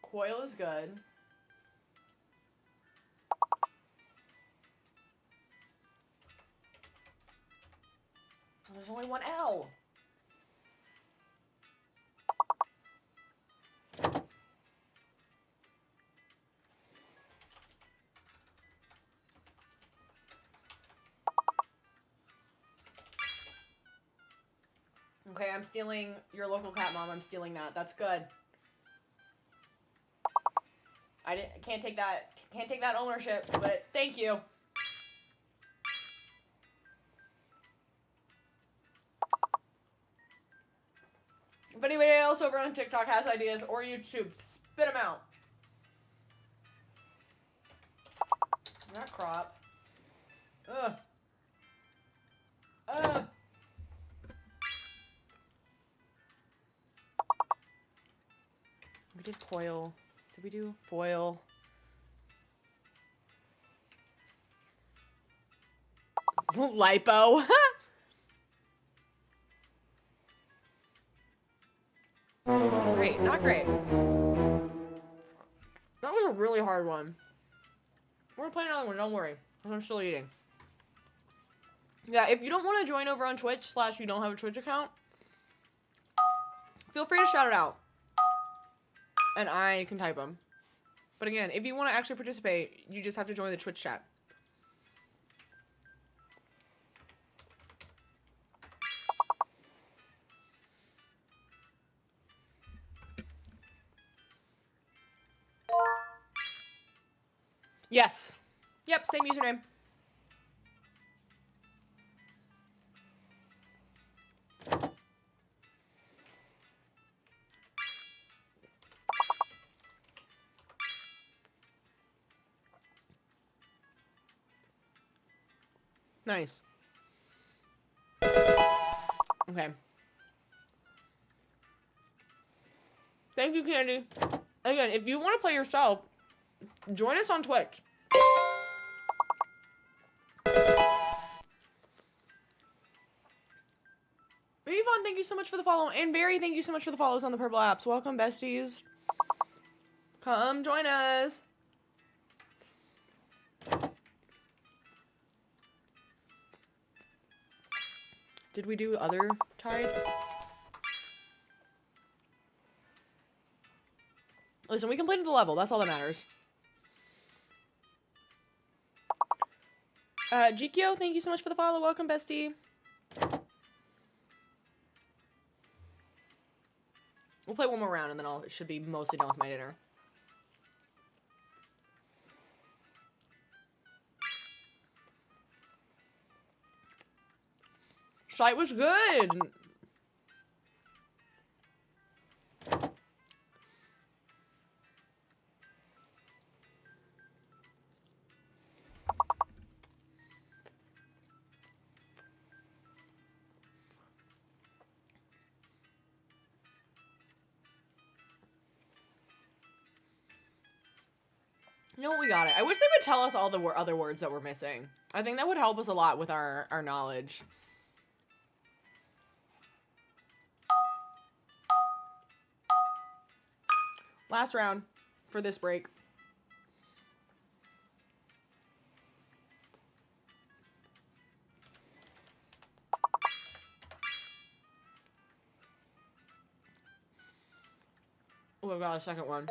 Coil is good. Oh, there's only one L. Okay, I'm stealing your local cat, Mom. I'm stealing that. That's good. Can't take that ownership, but thank you. If anybody else over on TikTok has ideas or YouTube, spit them out. Not crop. Ugh. Ugh. We did coil. Did we do foil? Lipo. Great, not great. That was a really hard one. We're gonna play another one, don't worry. I'm still eating. Yeah, if you don't want to join over on Twitch / you don't have a Twitch account, feel free to shout it out. And I can type them. But again, if you want to actually participate, you just have to join the Twitch chat. Yes. Yep, same username. Nice. Okay. Thank you, Candy. Again, if you want to play yourself, join us on Twitch. Yvonne, thank you so much for the follow. And Barry, thank you so much for the follows on the purple apps. Welcome, besties. Come join us. Did we do other tide? Listen, we completed the level. That's all that matters. Jikyo, thank you so much for the follow. Welcome, bestie. We'll play one more round and then I should be mostly done with my dinner. Sight was good. You know what, we got it. I wish they would tell us all the other words that we're missing. I think that would help us a lot with our knowledge. Last round for this break. Oh, I got a second one.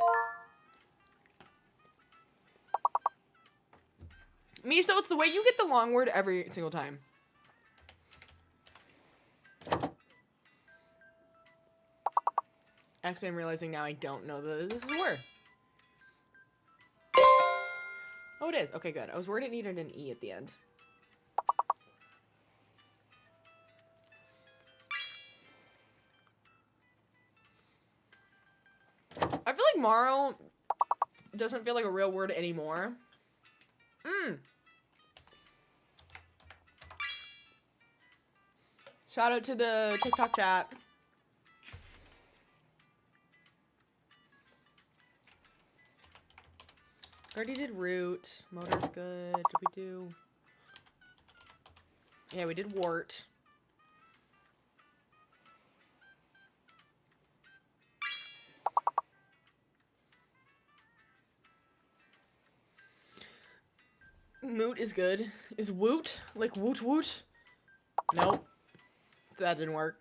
Miso, it's the way you get the long word every single time. Actually, I'm realizing now I don't know that this is a word. Oh, it is. Okay, good. I was worried it needed an E at the end. I feel like Morrow doesn't feel like a real word anymore. Shout out to the TikTok chat. Already did root. Motor's good. Did we do? Yeah, we did wart. Moot is good. Is woot? Like woot woot? Nope. That didn't work.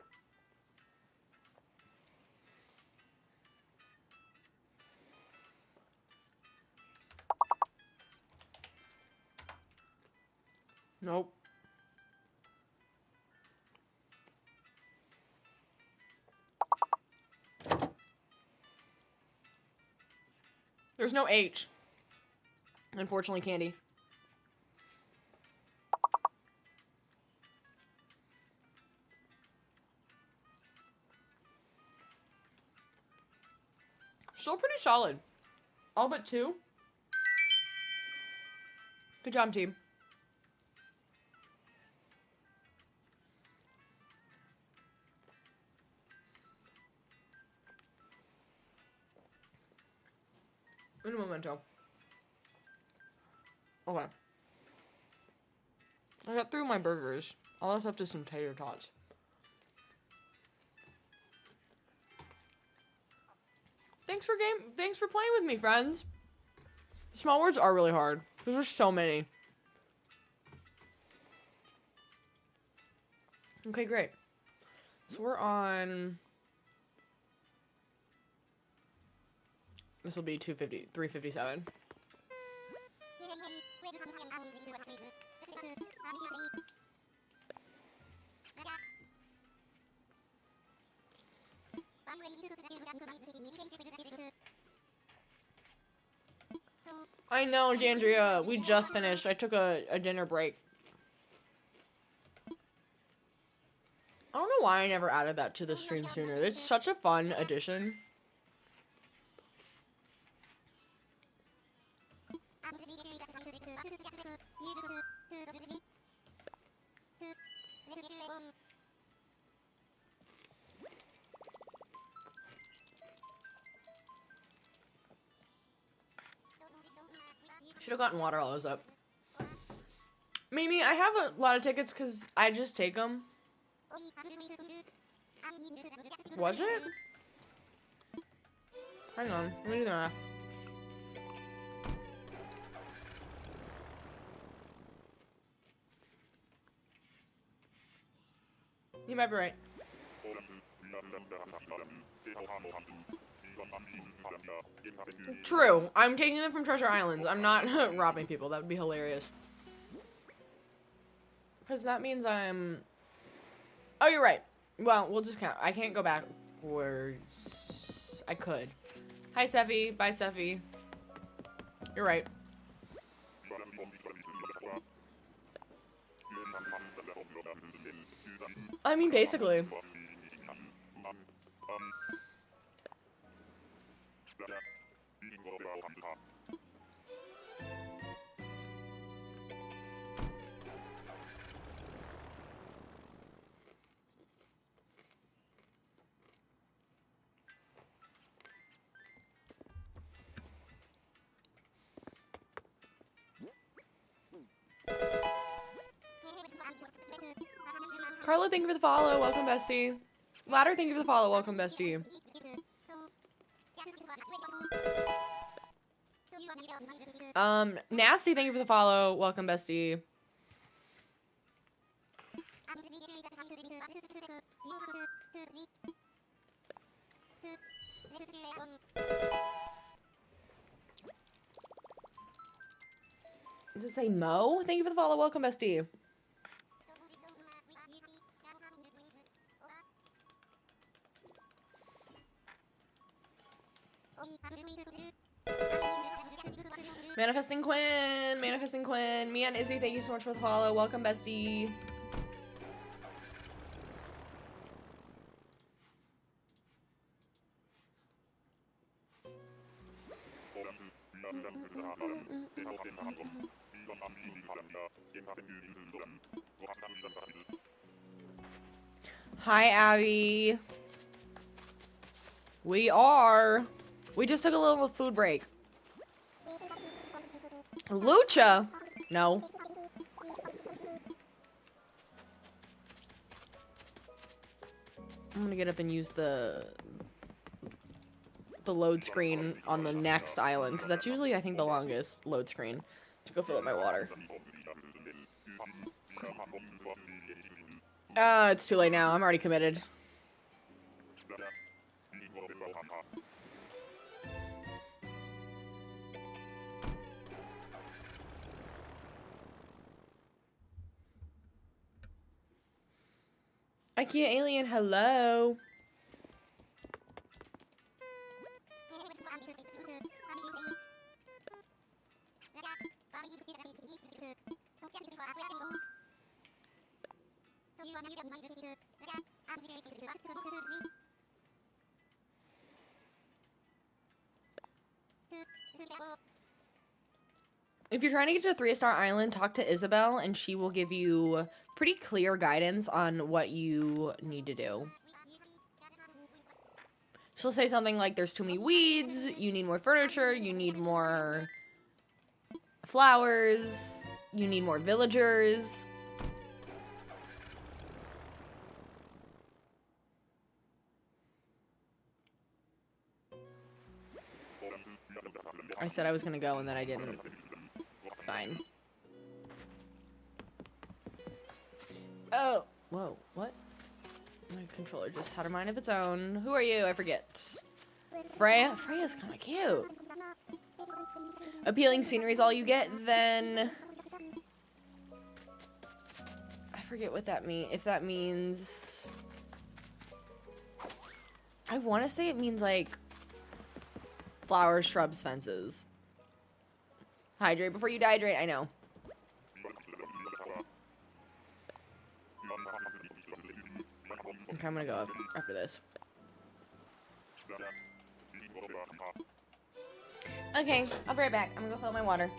Nope. There's no H. Unfortunately, Candy. Still pretty solid. All but two. Good job, team. Un momento. Okay. I got through my burgers. All that's left is some tater tots. Thanks for playing with me, friends. Small words are really hard because there's so many. Okay, great. So we're on. This will be 357. I know, Jandria. We just finished. I took a dinner break. I don't know why I never added that to the stream sooner. It's such a fun addition. Should have gotten water while I was up. Mimi, I have a lot of tickets because I just take them. Was it? Hang on. Let me do the math. You might be right. True. I'm taking them from Treasure Islands. I'm not robbing people. That would be hilarious. Because that means I'm... Oh, you're right. Well, we'll just count. I can't go backwards. I could. Hi, Seffi. Bye, Seffi. You're right. I mean, basically. Carla, thank you for the follow. Welcome, bestie. Ladder, thank you for the follow. Welcome, bestie. Nasty, thank you for the follow. Welcome, bestie. Does it say Mo? Thank you for the follow. Welcome, bestie. Manifesting Quinn. Manifesting Quinn. Mia and Izzy, thank you so much for the follow. Welcome, bestie. Hi, Abby. We just took a little food break. Lucha? No. I'm gonna get up and use the load screen on the next island, because that's usually, I think, the longest load screen. To go fill up my water. It's too late now. I'm already committed. IKEA Alien, hello. If you're trying to get to a 3-star island, talk to Isabel, and she will give you pretty clear guidance on what you need to do. She'll say something like, there's too many weeds, you need more furniture, you need more flowers, you need more villagers. I said I was gonna go and then I didn't. It's fine. Oh, whoa, what? My controller just had a mind of its own. Who are you? I forget. Freya? Freya's kind of cute. Appealing scenery is all you get, then... I forget what that means. If that means... I want to say it means, like, flowers, shrubs, fences. Hydrate before you dehydrate, I know. Okay, I'm gonna go up after this. Okay, I'll be right back. I'm gonna go fill up my water.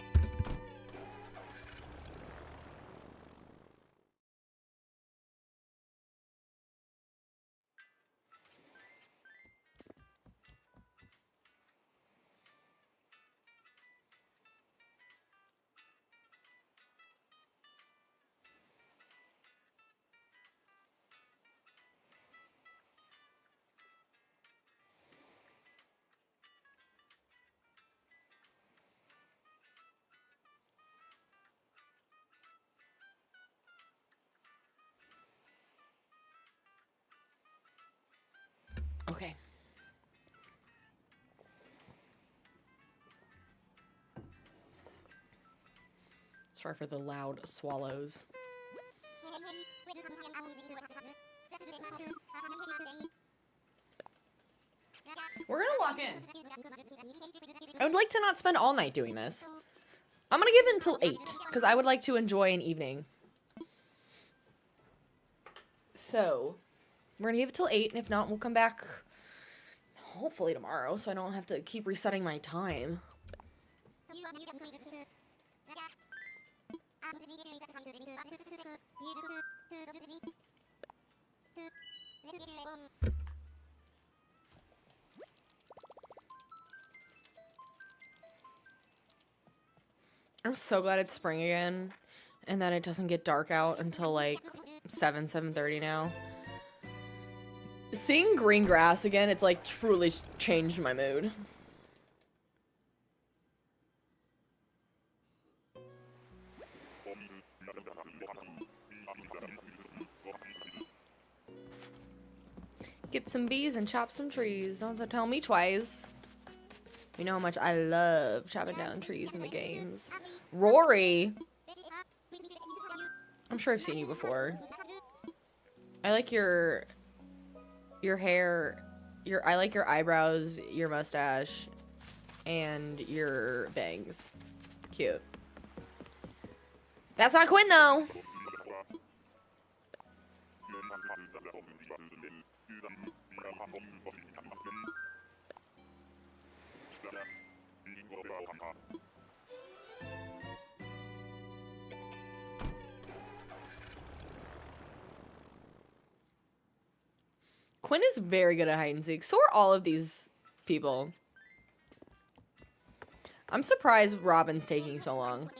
Sorry for the loud swallows. We're gonna lock in. I would like to not spend all night doing this. I'm gonna give it until 8, because I would like to enjoy an evening. So, we're gonna give it till 8, and if not, we'll come back hopefully tomorrow, so I don't have to keep resetting my time. I'm so glad it's spring again, and that it doesn't get dark out until like 7:30 now. Seeing green grass again, it's like truly changed my mood. Get some bees and chop some trees. Don't have to tell me twice. You know how much I love chopping down trees in the games. Rory! I'm sure I've seen you before. I like your hair, I like your eyebrows, your mustache, and your bangs. Cute. That's not Quinn though! Quinn is very good at hide and seek. So are all of these people. I'm surprised Robin's taking so long.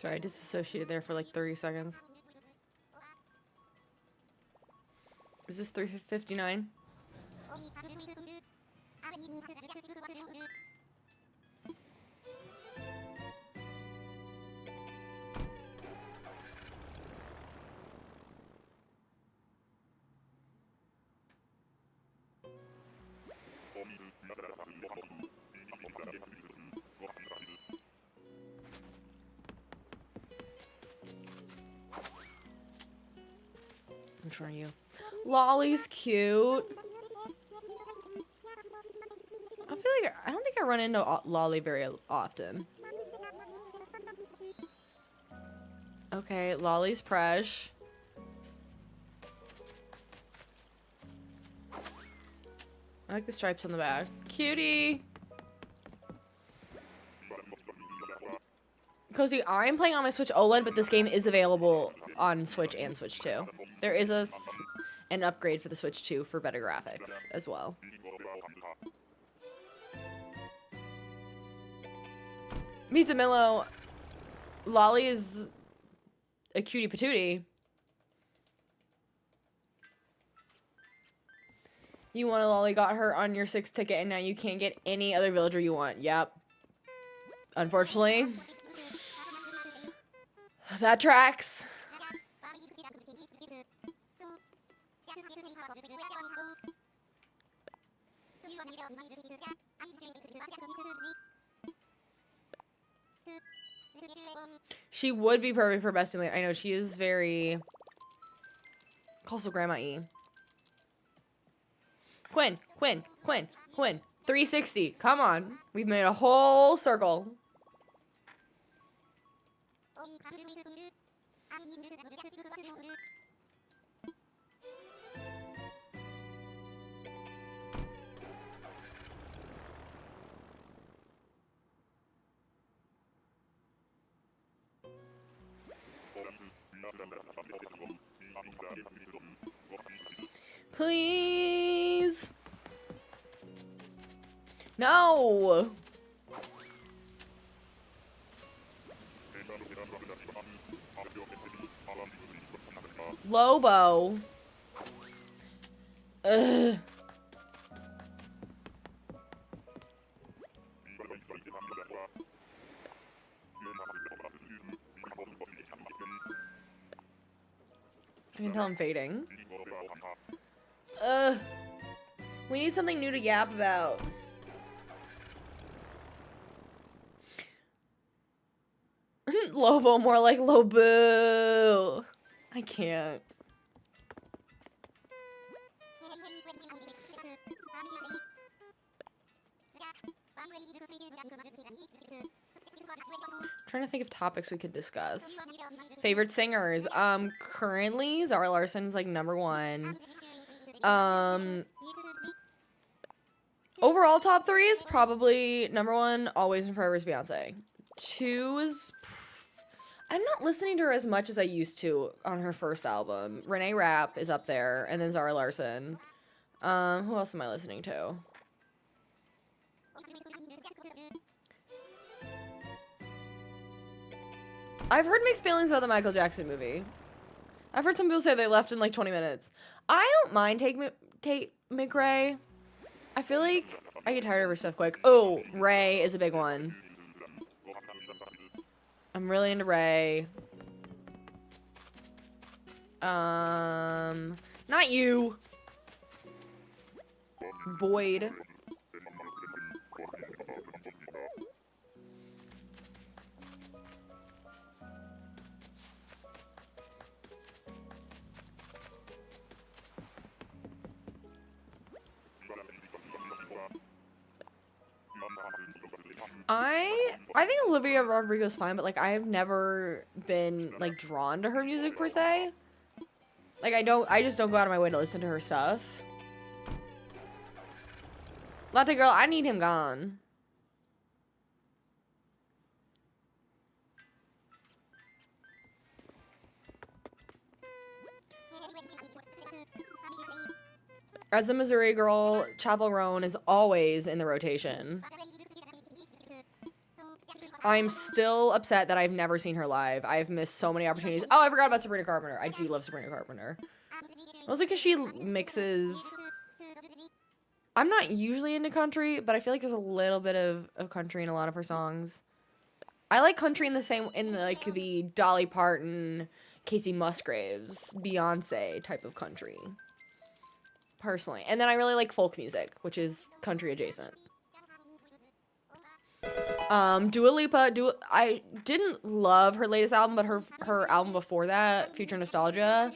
Sorry, I disassociated there for like 30 seconds. Is this 3:59? Which one are you? Lolly's cute. I feel like I don't think I run into Lolly very often. Okay, Lolly's fresh. I like the stripes on the back. Cutie! Cozy, I'm playing on my Switch OLED, but this game is available on Switch and Switch 2. There is an upgrade for the Switch 2 for better graphics as well. Pizza Millo, Lolly is a cutie patootie. You want a Lolly, got her on your 6th ticket, and now you can't get any other villager you want. Yep. Unfortunately. That tracks. She would be perfect for besting later. I know, she is very... Calls her Grandma E. Quinn, Quinn, Quinn, Quinn. 360. Come on. We've made a whole circle. Please. No! Lobo. Ugh. I can tell I'm fading. We need something new to yap about. Lobo, more like Lobo. I can't. Trying to think of topics we could discuss. Favorite singers. Currently Zara Larson's like #1. Overall top 3 is probably #1, Always and Forever is Beyonce. 2 is I'm not listening to her as much as I used to on her first album. Renee Rapp is up there, and then Zara Larson. Who else am I listening to? I've heard mixed feelings about the Michael Jackson movie. I've heard some people say they left in like 20 minutes. I don't mind Tate McRae. I feel like I get tired of her stuff quick. Oh, Ray is a big one. I'm really into Ray. Not you. Boyd. I think Olivia Rodrigo's fine, but like I've never been like drawn to her music per se. Like I just don't go out of my way to listen to her stuff. Latte girl, I need him gone. As a Missouri girl, Chapel Roan is always in the rotation. I'm still upset that I've never seen her live. I've missed so many opportunities. Oh, I forgot about Sabrina Carpenter. I do love Sabrina Carpenter. Mostly because she mixes... I'm not usually into country, but I feel like there's a little bit of country in a lot of her songs. I like country in like the Dolly Parton, Casey Musgraves, Beyonce type of country. Personally. And then I really like folk music, which is country adjacent. Dua Lipa, I didn't love her latest album, but her album before that, Future Nostalgia,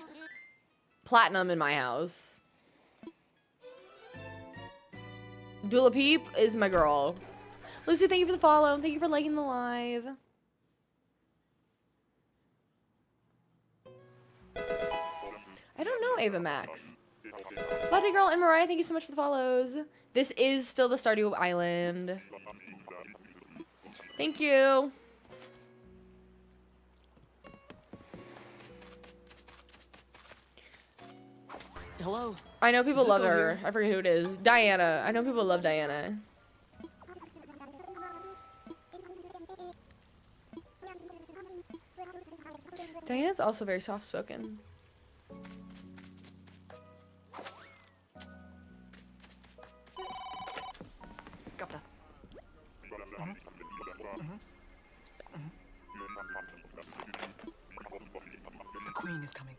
platinum in my house. Dula Peep is my girl. Lucy, thank you for the follow. Thank you for liking the live. I don't know Ava Max. Latte Girl and Mariah, thank you so much for the follows. This is still the Stardew Island. Thank you. Hello. I know people love her. Here? I forget who it is. Diana. I know people love Diana. Diana's also very soft-spoken. The Queen is coming.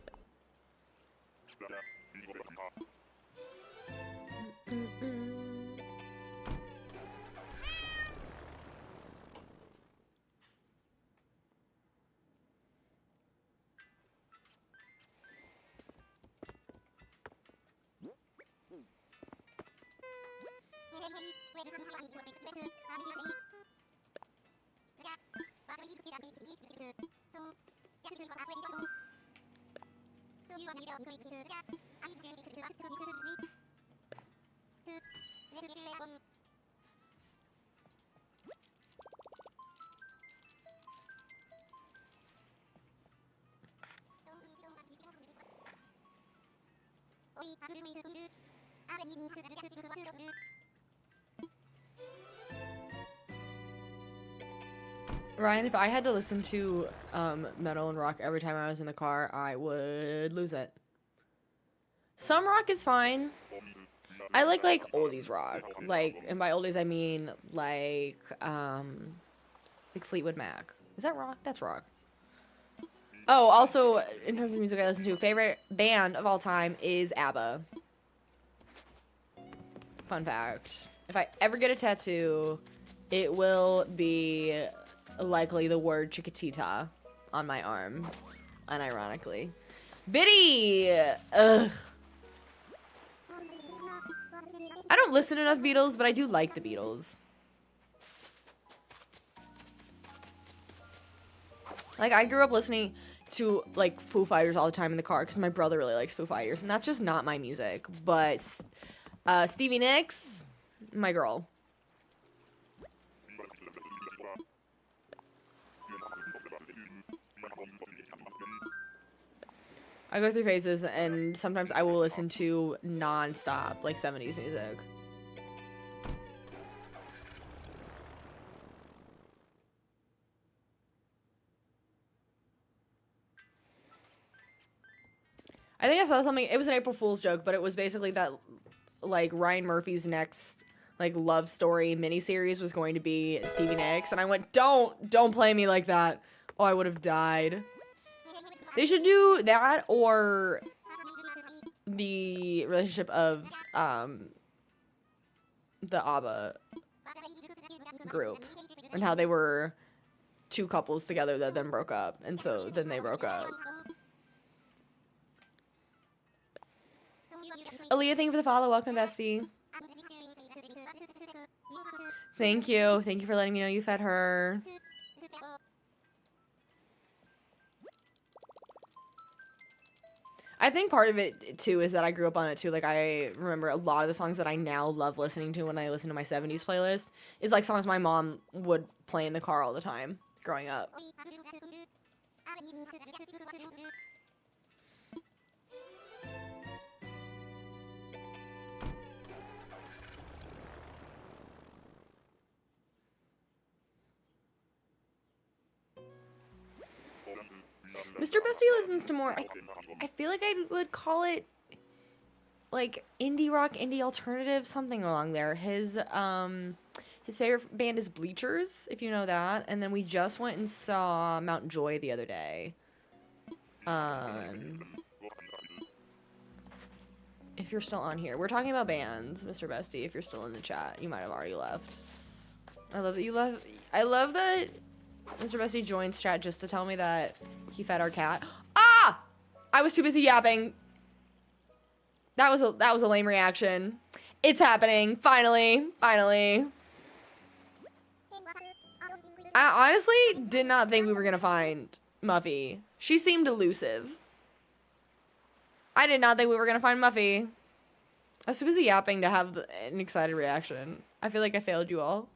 Ryan, if I had to listen to metal and rock every time I was in the car, I would lose it. Some rock is fine. I like oldies rock. Like, and by oldies I mean like Fleetwood Mac. Is that rock? That's rock. Oh, also in terms of music I listen to, favorite band of all time is ABBA. Fun fact. If I ever get a tattoo, it will be likely the word Chiquitita on my arm, unironically. Biddy! Ugh. I don't listen to enough Beatles, but I do like the Beatles. Like, I grew up listening to, like, Foo Fighters all the time in the car because my brother really likes Foo Fighters, and that's just not my music. But Stevie Nicks, my girl. I go through phases, and sometimes I will listen to non-stop, like 70s music. I think I saw something, it was an April Fool's joke, but it was basically that, like, Ryan Murphy's next, like, love story miniseries was going to be Stevie Nicks, and I went, don't play me like that. Oh, I would have died. They should do that, or the relationship of, the ABBA group, and how they were two couples together that then broke up, and so then they broke up. Aaliyah, thank you for the follow. Welcome, bestie. Thank you. Thank you for letting me know you fed her. I think part of it, too, is that I grew up on it, too. Like, I remember a lot of the songs that I now love listening to when I listen to my 70s playlist is, like, songs my mom would play in the car all the time growing up. Mr. Bestie listens to more, I feel like I would call it, like, indie rock, indie alternative, something along there. His favorite band is Bleachers, if you know that, and then we just went and saw Mount Joy the other day. If you're still on here. We're talking about bands, Mr. Bestie, if you're still in the chat. You might have already left. I love that you left. I love that Mr. Bestie joins chat just to tell me that he fed our cat. Ah! I was too busy yapping. That was a lame reaction. It's happening. Finally. Finally. I honestly did not think we were gonna find Muffy. She seemed elusive. I did not think we were gonna find Muffy. I was too busy yapping to have an excited reaction. I feel like I failed you all.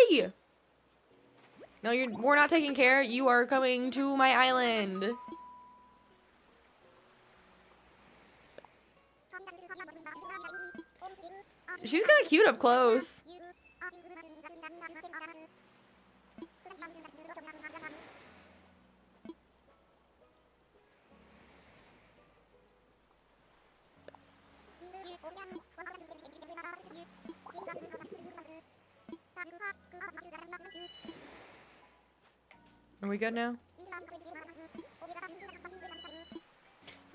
Yay! No, we're not taking care. You are coming to my island. She's kind of cute up close. Are we good now?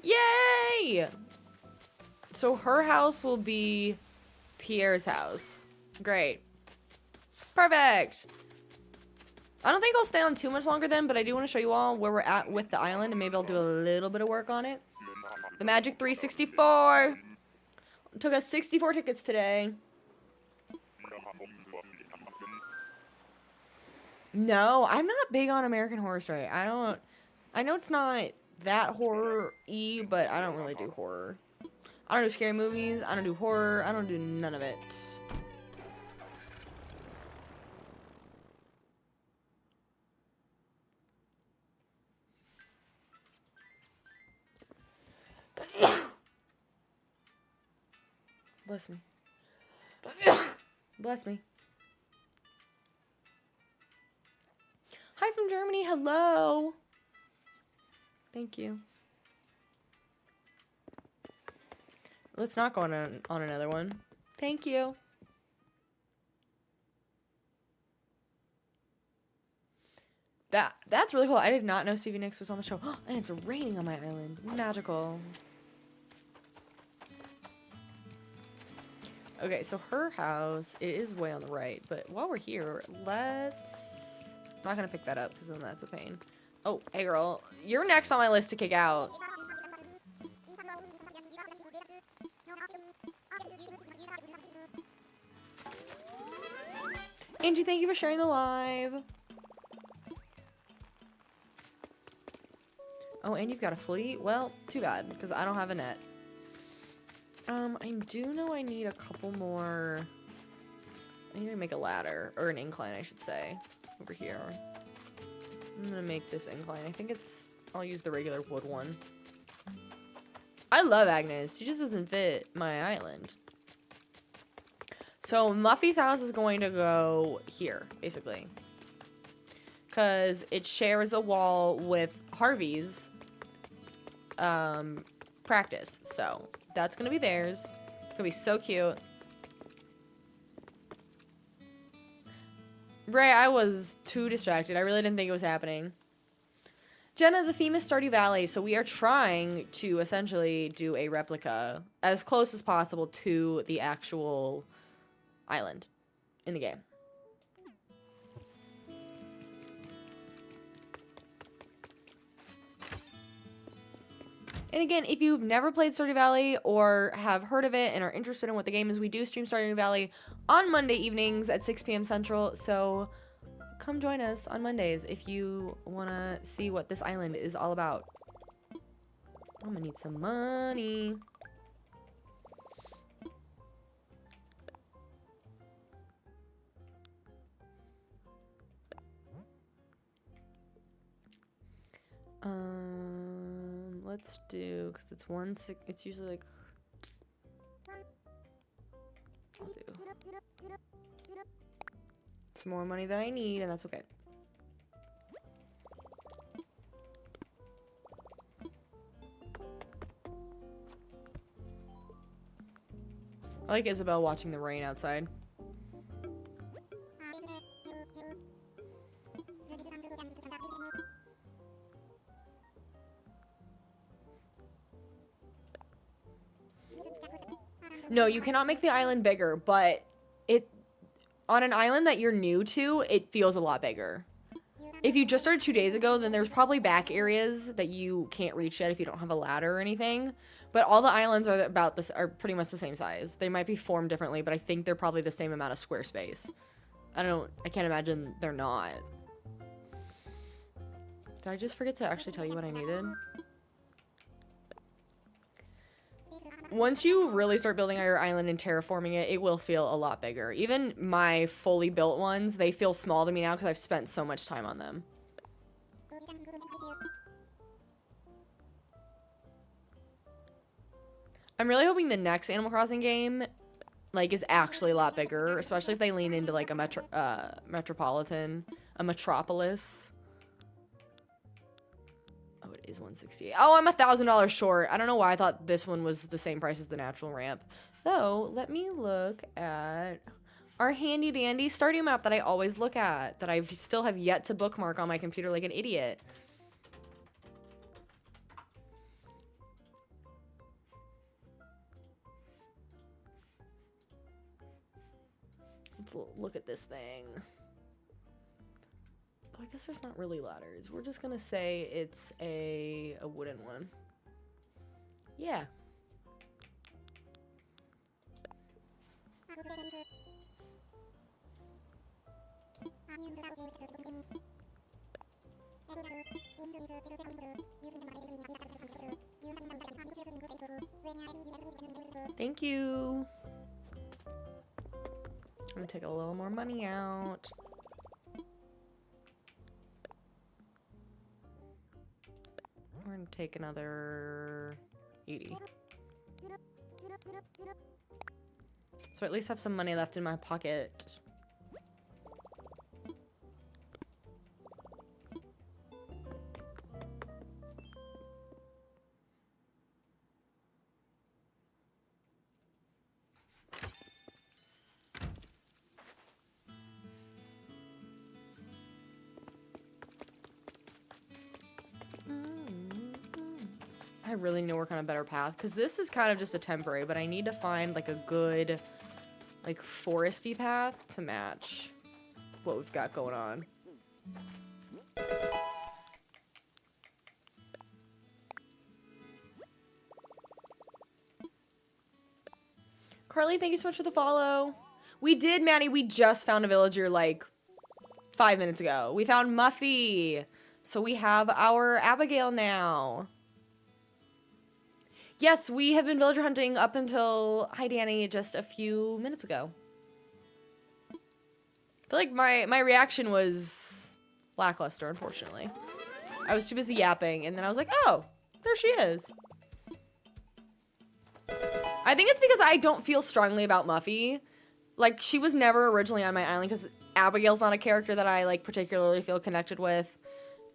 Yay! So her house will be Pierre's house. Great. Perfect! I don't think I'll stay on too much longer then, but I do want to show you all where we're at with the island, and maybe I'll do a little bit of work on it. The Magic 364! Took us 64 tickets today. No, I'm not big on American Horror Story. I know it's not that horror-y, but I don't really do horror. I don't do scary movies. I don't do horror. I don't do none of it. Bless me. Bless me. Hi from Germany. Hello. Thank you. Let's not go on another one. Thank you. That's really cool. I did not know Stevie Nicks was on the show. And it's raining on my island. Magical. Okay, so her house, it is way on the right. But while we're here, let's... I'm not going to pick that up because then that's a pain. Oh, hey girl. You're next on my list to kick out. Angie, thank you for sharing the live. Oh, and you've got a fleet? Well, too bad, because I don't have a net. I do know I need a couple more... I need to make a ladder, or an incline, I should say, over here. I'm gonna make this incline. I think it's... I'll use the regular wood one. I love Agnes. She just doesn't fit my island. So, Muffy's house is going to go here, basically. Because it shares a wall with Harvey's practice. So, that's going to be theirs. It's going to be so cute. Ray, I was too distracted. I really didn't think it was happening. Jenna, the theme is Stardew Valley, so we are trying to essentially do a replica as close as possible to the actual island in the game. And again, if you've never played Stardew Valley or have heard of it and are interested in what the game is, we do stream Stardew Valley on Monday evenings at 6 p.m. Central, so come join us on Mondays if you want to see what this island is all about. I'm gonna need some money. Let's do, because it's usually like, I'll do some more money than I need, and that's okay. I like Isabel watching the rain outside. No, you cannot make the island bigger, but on an island that you're new to, it feels a lot bigger. If you just started 2 days ago, then there's probably back areas that you can't reach yet if you don't have a ladder or anything. But all the islands are pretty much the same size. They might be formed differently, but I think they're probably the same amount of square space. I can't imagine they're not. Did I just forget to actually tell you what I needed? Once you really start building out your island and terraforming it, it will feel a lot bigger. Even my fully built ones, they feel small to me now because I've spent so much time on them. I'm really hoping the next Animal Crossing game, like, is actually a lot bigger, especially if they lean into, like, a metropolis. Oh, it is $168. Oh, I'm $1,000 short. I don't know why I thought this one was the same price as the natural ramp. Though, let me look at our handy dandy Stardew map that I always look at, that I still have yet to bookmark on my computer like an idiot. Let's look at this thing. I guess there's not really ladders. We're just gonna say it's a wooden one. Yeah. Thank you. I'm gonna take a little more money out. We're gonna take another 80. So I at least have some money left in my pocket. I really need to work on a better path because this is kind of just a temporary, but I need to find like a good like foresty path to match what we've got going on. Carly, thank you so much for the follow. We did, Maddie. We just found a villager like 5 minutes ago. We found Muffy. So we have our Abigail now. Yes, we have been villager hunting up until, hi Danny, just a few minutes ago. I feel like my reaction was lackluster, unfortunately. I was too busy yapping, and then I was like, oh, there she is. I think it's because I don't feel strongly about Muffy. Like, she was never originally on my island because Abigail's not a character that I, like, particularly feel connected with.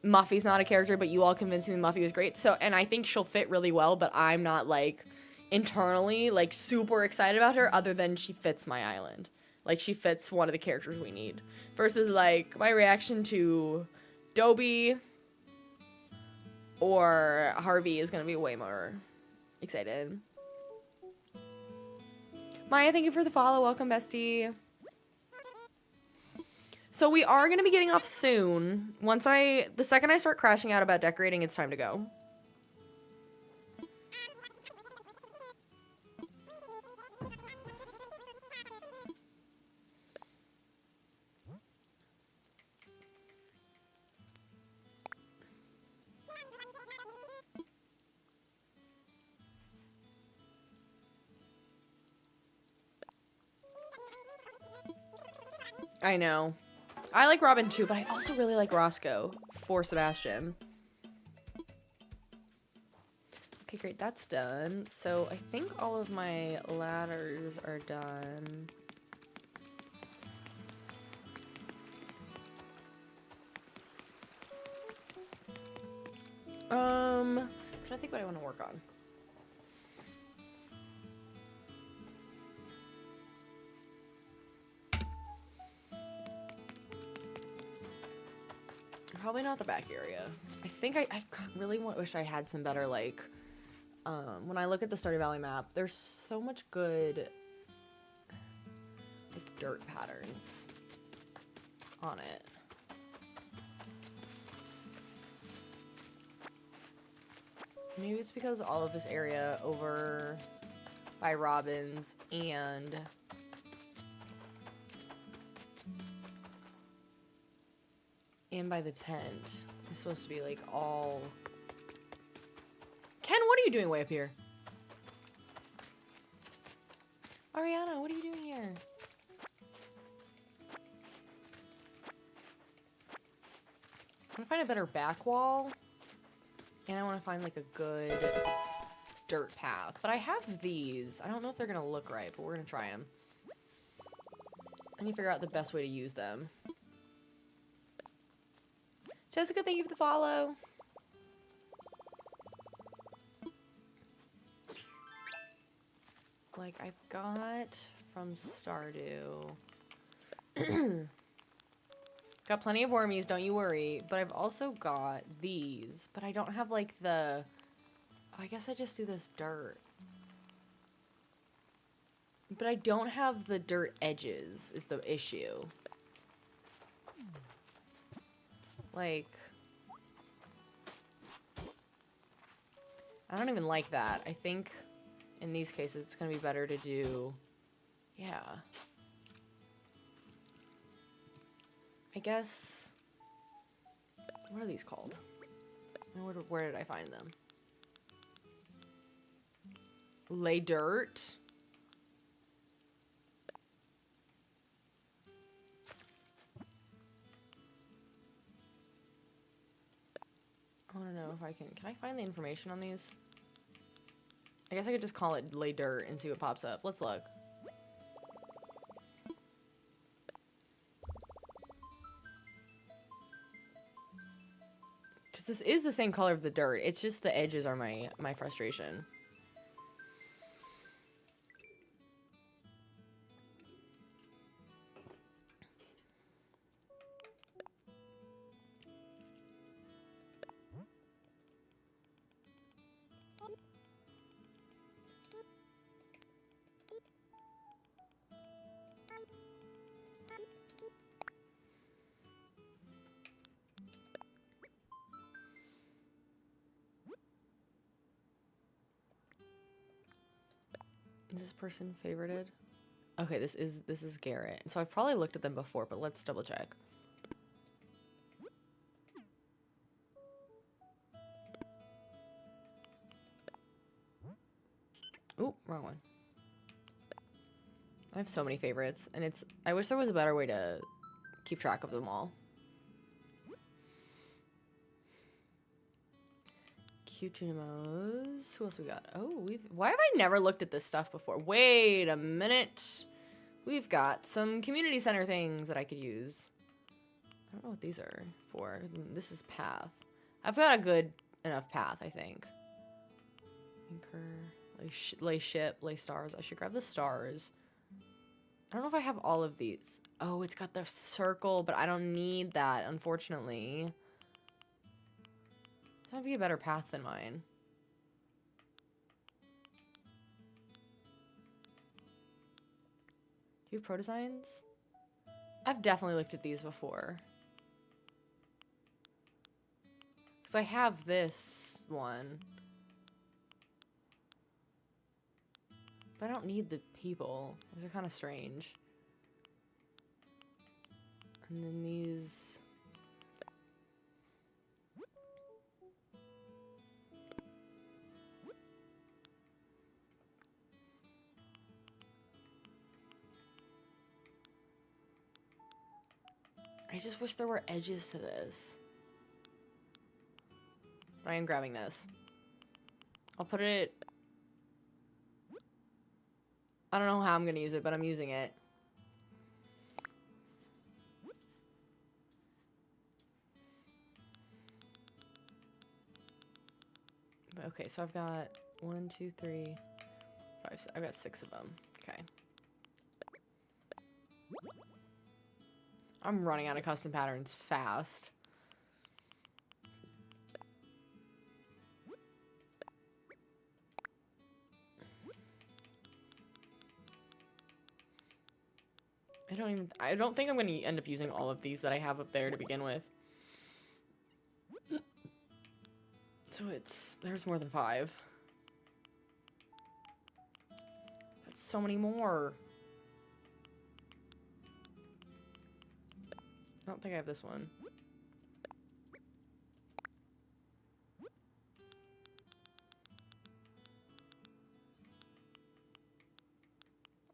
Muffy's not a character, but you all convinced me Muffy was great. So, and I think she'll fit really well, but I'm not, like, internally, like, super excited about her other than she fits my island. Like, she fits one of the characters we need. Versus, like, my reaction to Dobie or Harvey is going to be way more excited. Maya, thank you for the follow. Welcome, bestie. So we are going to be getting off soon. The second I start crashing out about decorating, it's time to go. I know. I like Robin too, but I also really like Roscoe for Sebastian. Okay, great. That's done. So I think all of my ladders are done. I'm trying to think what I want to work on. Probably not the back area. I think I really wish I had some better, like, when I look at the Stardew Valley map, there's so much good, like, dirt patterns on it. Maybe it's because all of this area over by Robin's and by the tent is supposed to be like all... Ken, what are you doing way up here? Ariana, what are you doing here? I want to find a better back wall. And I want to find like a good dirt path. But I have these. I don't know if they're going to look right, but we're going to try them. I need to figure out the best way to use them. Jessica, thank you for the follow. Like, I've got from Stardew. Got plenty of wormies, don't you worry. But I've also got these. But I don't have, like, the... Oh, I guess I just do this dirt. But I don't have the dirt edges, is the issue. Like... I don't even like that. I think in these cases it's going to be better to do... Yeah. I guess... What are these called? Where did I find them? Lay dirt? I don't know if I can... Can I find the information on these? I guess I could just call it lay dirt and see what pops up. Let's look. Because this is the same color of the dirt. It's just the edges are my frustration. Is this person favorited? Okay, this is Garrett. So I've probably looked at them before, but let's double check. Oop, wrong one. I have so many favorites, and I wish there was a better way to keep track of them all. Cutinamos. Who else we got? Oh, why have I never looked at this stuff before? Wait a minute. We've got some community center things that I could use. I don't know what these are for. This is path. I've got a good enough path, I think. Anchor, lay ship, lay stars. I should grab the stars. I don't know if I have all of these. Oh, it's got the circle, but I don't need that, unfortunately. This might be a better path than mine. Do you have pro designs? I've definitely looked at these before. Because I have this one. But I don't need the people. Those are kind of strange. And then these... I just wish there were edges to this. But I am grabbing this. I'll put it... I don't know how I'm gonna use it, but I'm using it. Okay, so I've got 1, 2, 3, 5, I've got 6 of them. Okay. I'm running out of custom patterns fast. I don't think I'm going to end up using all of these that I have up there to begin with. So there's more than 5. That's so many more. I don't think I have this one.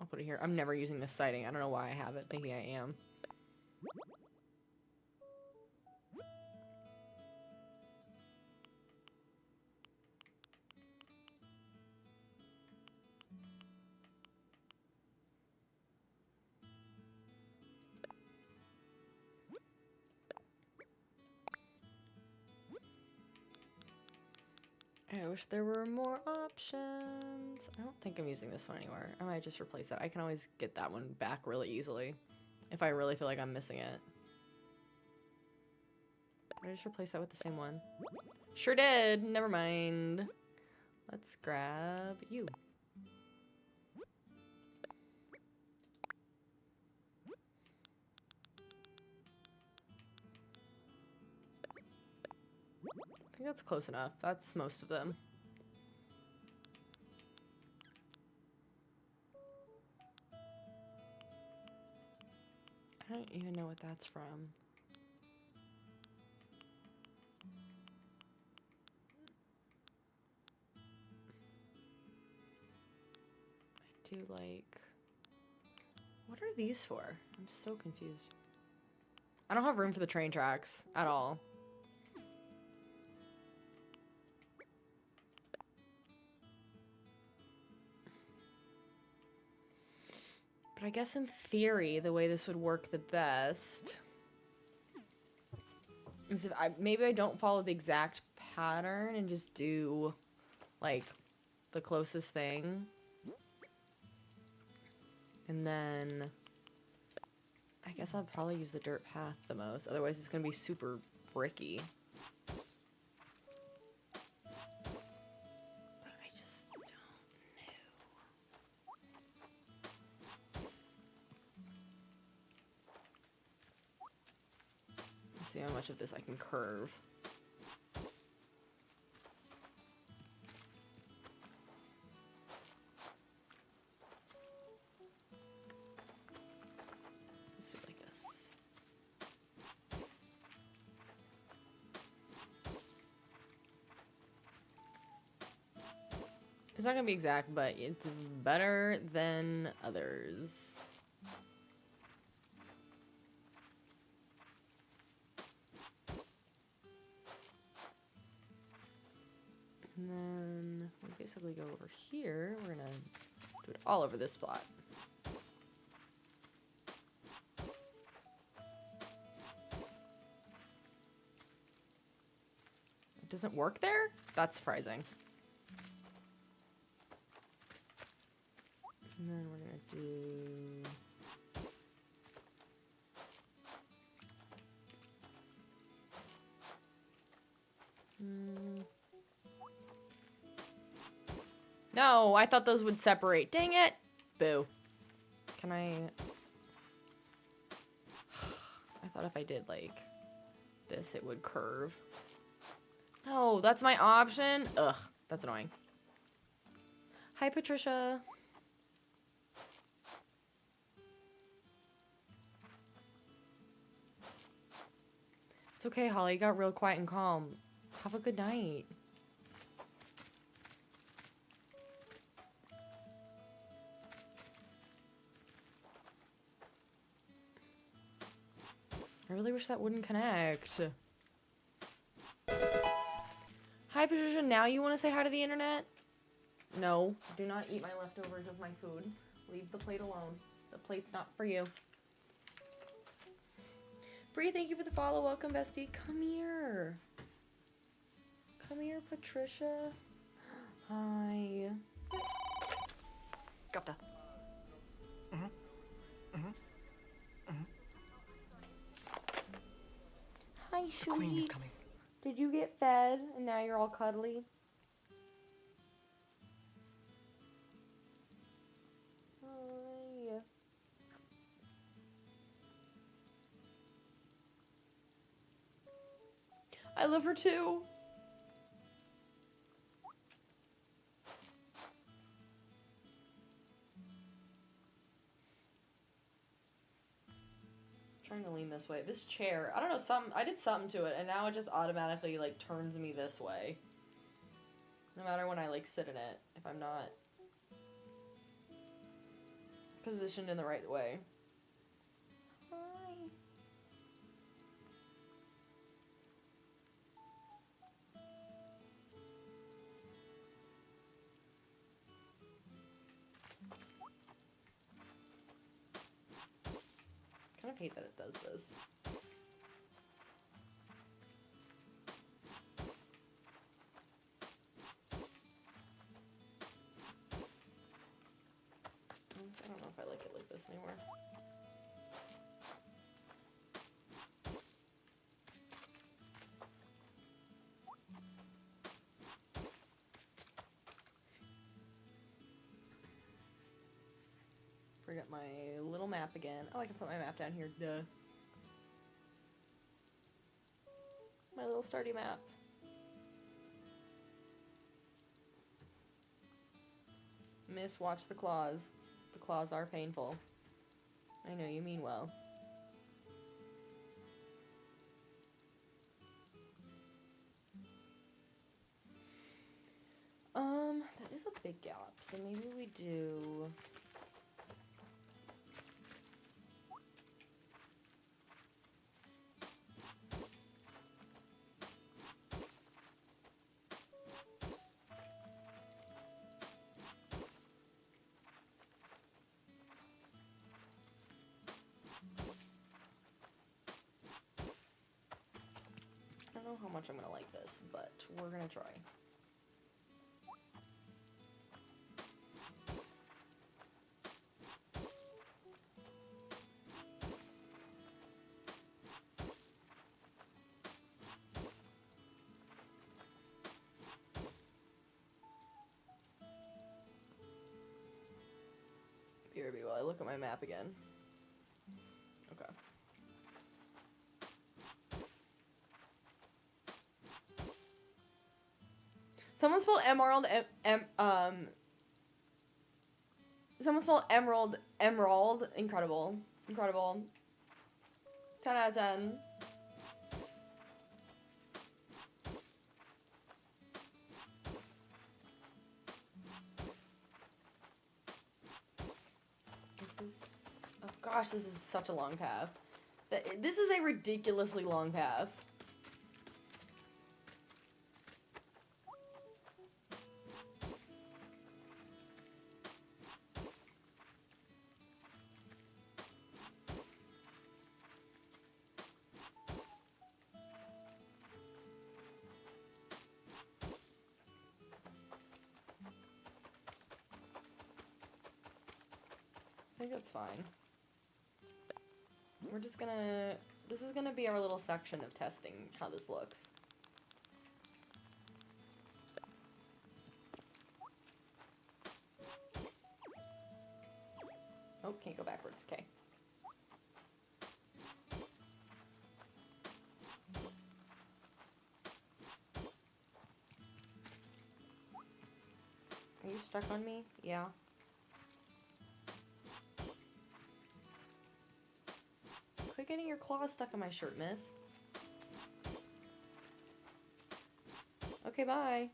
I'll put it here. I'm never using this sighting. I don't know why I have it, thinking I am. I wish there were more options. I don't think I'm using this one anywhere. I might just replace that. I can always get that one back really easily if I really feel like I'm missing it. Did I just replace that with the same one? Sure did. Never mind. Let's grab you. I think that's close enough. That's most of them. I don't even know what that's from. I do like... What are these for? I'm so confused. I don't have room for the train tracks at all. But I guess in theory, the way this would work the best is if maybe I don't follow the exact pattern and just do like the closest thing. And then I guess I'll probably use the dirt path the most. Otherwise it's gonna be super bricky. But I just don't know. Let's see how much of this I can curve. Let's do it like this. It's not gonna be exact, but it's better than others. And then we basically go over here. We're gonna do it all over this spot. It doesn't work there? That's surprising. And then we're gonna do... No, I thought those would separate. Dang it! Boo. Can I... I thought if I did, like, this, it would curve. No, that's my option? Ugh, that's annoying. Hi, Patricia. It's okay, Holly. You got real quiet and calm. Have a good night. I really wish that wouldn't connect. Hi, Patricia. Now you want to say hi to the internet? No. Do not eat my leftovers of my food. Leave the plate alone. The plate's not for you. Bree, thank you for the follow. Welcome, bestie. Come here. Come here, Patricia. Hi. Gupta. Hi, The queen is sweet. coming. Did you get fed and now you're all cuddly? Hi. I love her too. Trying to lean this way. This chair, I don't know, I did something to it and now it just automatically like turns me this way. No matter when I like sit in it, if I'm not positioned in the right way. Hi. I kind of hate that it does this. I don't know if I like it like this anymore. Forget my little map again. Oh, I can put my map down here. Duh. My little Stardew map. Miss, watch the claws. The claws are painful. I know you mean well. That is a big gap, so maybe we do... know how much I'm gonna like this, but we're gonna try. BRB while I look at my map again. Okay. Someone spelled emerald, someone spelled emerald. Incredible. Incredible. 10 out of 10. Oh gosh, this is such a long path. This is a ridiculously long path. I think that's fine. We're just gonna... This is gonna be our little section of testing how this looks. Oh, can't go backwards. Okay. Are you stuck on me? Yeah. Quit getting your claws stuck in my shirt, miss. Okay, bye.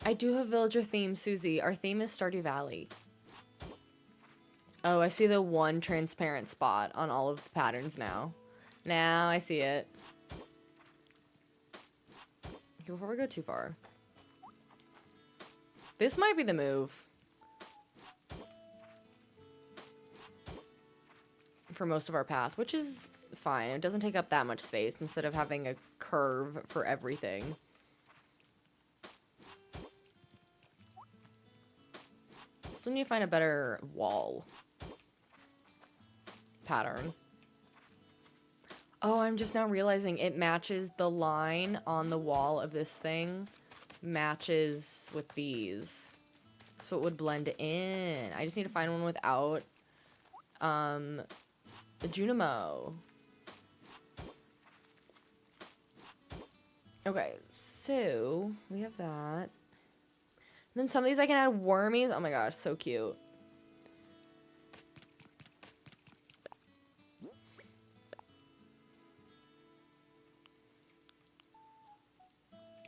I do have villager theme, Susie. Our theme is Stardew Valley. Oh, I see the one transparent spot on all of the patterns now. Now I see it. Okay, before we go too far. This might be the move. For most of our path, which is fine. It doesn't take up that much space instead of having a curve for everything. Still need to find a better wall pattern. Oh, I'm just now realizing it matches the line on the wall of this thing matches with these. So it would blend in. I just need to find one without the Junimo. Okay, so we have that. And then some of these I can add wormies. Oh my gosh, so cute.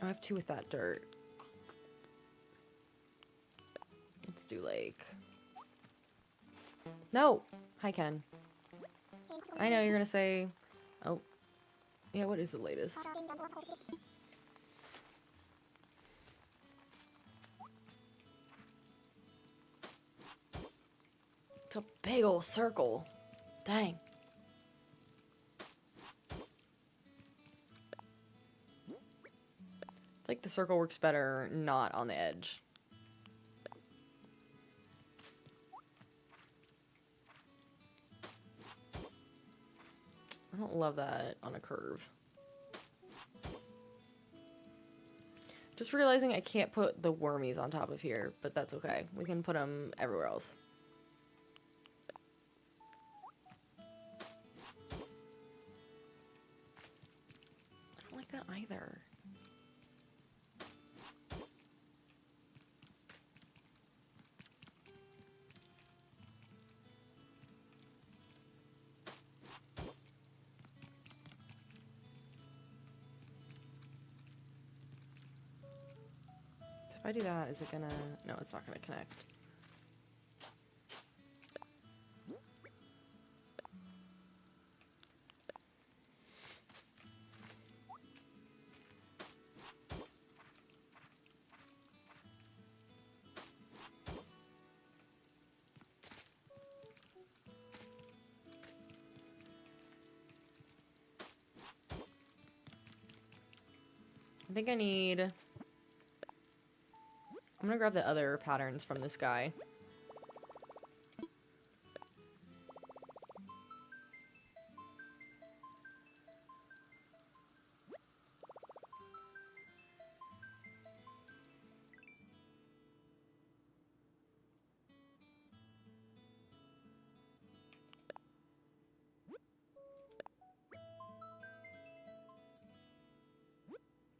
I have 2 with that dirt. Let's do like... No! Hi, Ken. I know you're gonna say... Oh. Yeah, what is the latest? It's a big old circle. Dang. I think the circle works better not on the edge. I don't love that on a curve. Just realizing I can't put the wormies on top of here, but that's okay. We can put them everywhere else. I don't like that either. If I do that, is it gonna... No, it's not gonna connect. I think I need... I'm gonna grab the other patterns from this guy.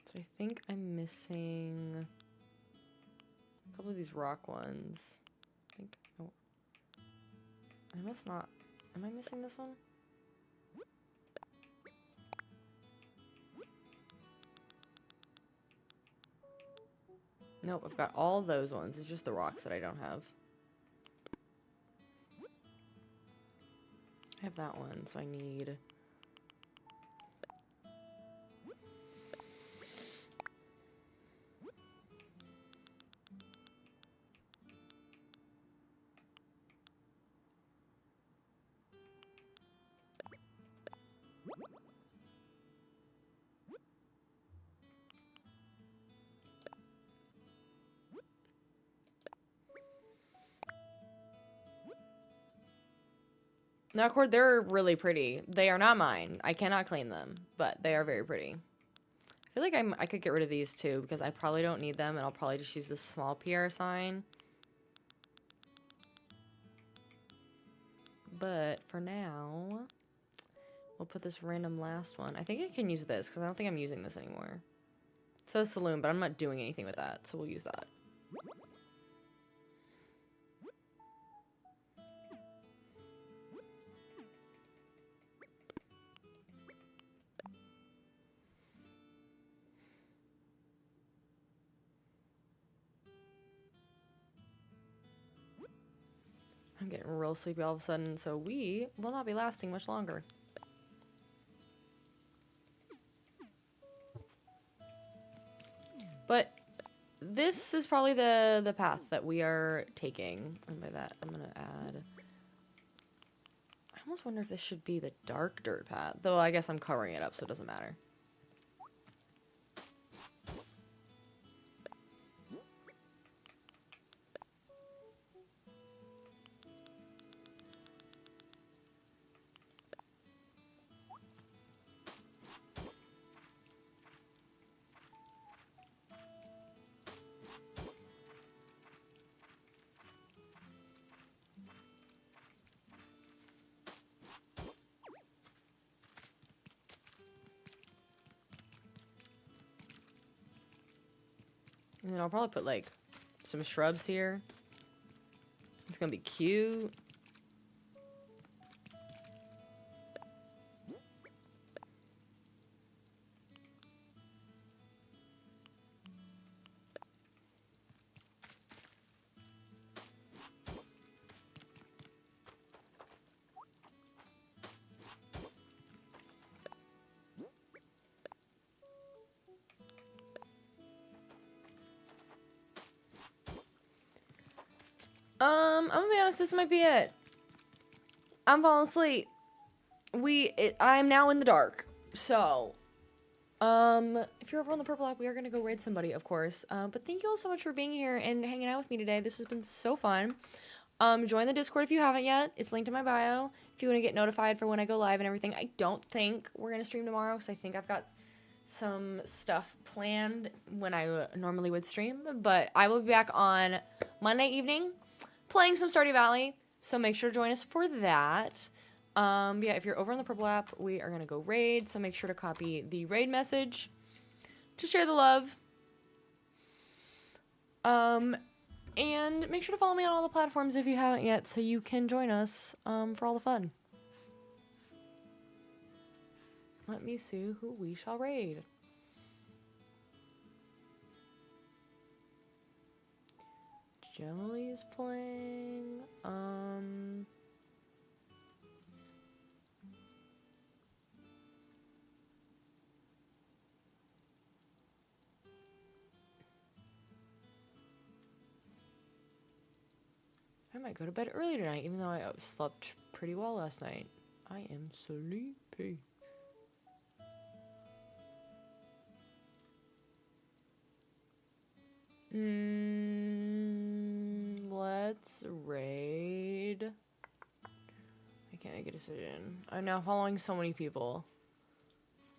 So I think I'm missing a couple of these rock ones. I think... Oh. I must not... Am I missing this one? Nope, I've got all those ones. It's just the rocks that I don't have. I have that one, so I need... Now, Cord, they're really pretty. They are not mine. I cannot claim them, but they are very pretty. I feel like I could get rid of these too, because I probably don't need them, and I'll probably just use this small PR sign. But for now, we'll put this random last one. I think I can use this, because I don't think I'm using this anymore. It says saloon, but I'm not doing anything with that, so we'll use that. I'm getting real sleepy all of a sudden, so we will not be lasting much longer. But this is probably the path that we are taking. And by that, I'm gonna add... I almost wonder if this should be the dark dirt path. Though I guess I'm covering it up, so it doesn't matter. And then I'll probably put, like, some shrubs here. It's gonna be cute. I'm gonna be honest, this might be it. I'm falling asleep. I'm now in the dark. So, if you're over on the purple app, we are gonna go raid somebody, of course. But thank you all so much for being here and hanging out with me today. This has been so fun. Join the Discord if you haven't yet. It's linked in my bio if you want to get notified for when I go live and everything. I don't think we're gonna stream tomorrow because I think I've got some stuff planned when I normally would stream. But I will be back on Monday evening playing some Stardew Valley, so make sure to join us for that. Yeah, if you're over on the purple app, we are gonna go raid, so make sure to copy the raid message to share the love. And make sure to follow me on all the platforms if you haven't yet, so you can join us for all the fun. Let me see who we shall raid. Gemily is playing. I might go to bed early tonight, even though I slept pretty well last night. I am sleepy. Let's raid. I can't make a decision. I'm now following so many people.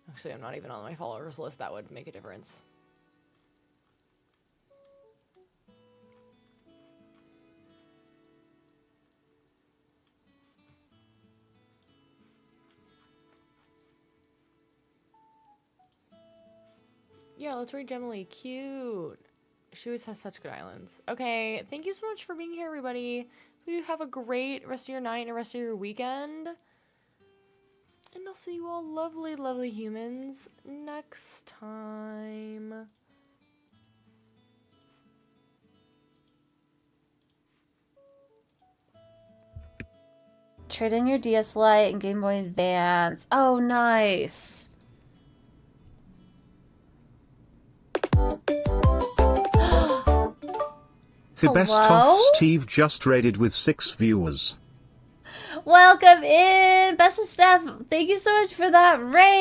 Actually, I'm not even on my followers list. That would make a difference. Yeah, let's read Gemily. Cute. She always has such good islands. Okay, thank you so much for being here, everybody. Hope you have a great rest of your night and rest of your weekend. And I'll see you all lovely, lovely humans next time. Trade in your DS Lite and Game Boy Advance. Oh, nice. The best Hello? of Steve just raided with 6 viewers. Welcome in, Best of Steph. Thank you so much for that raid.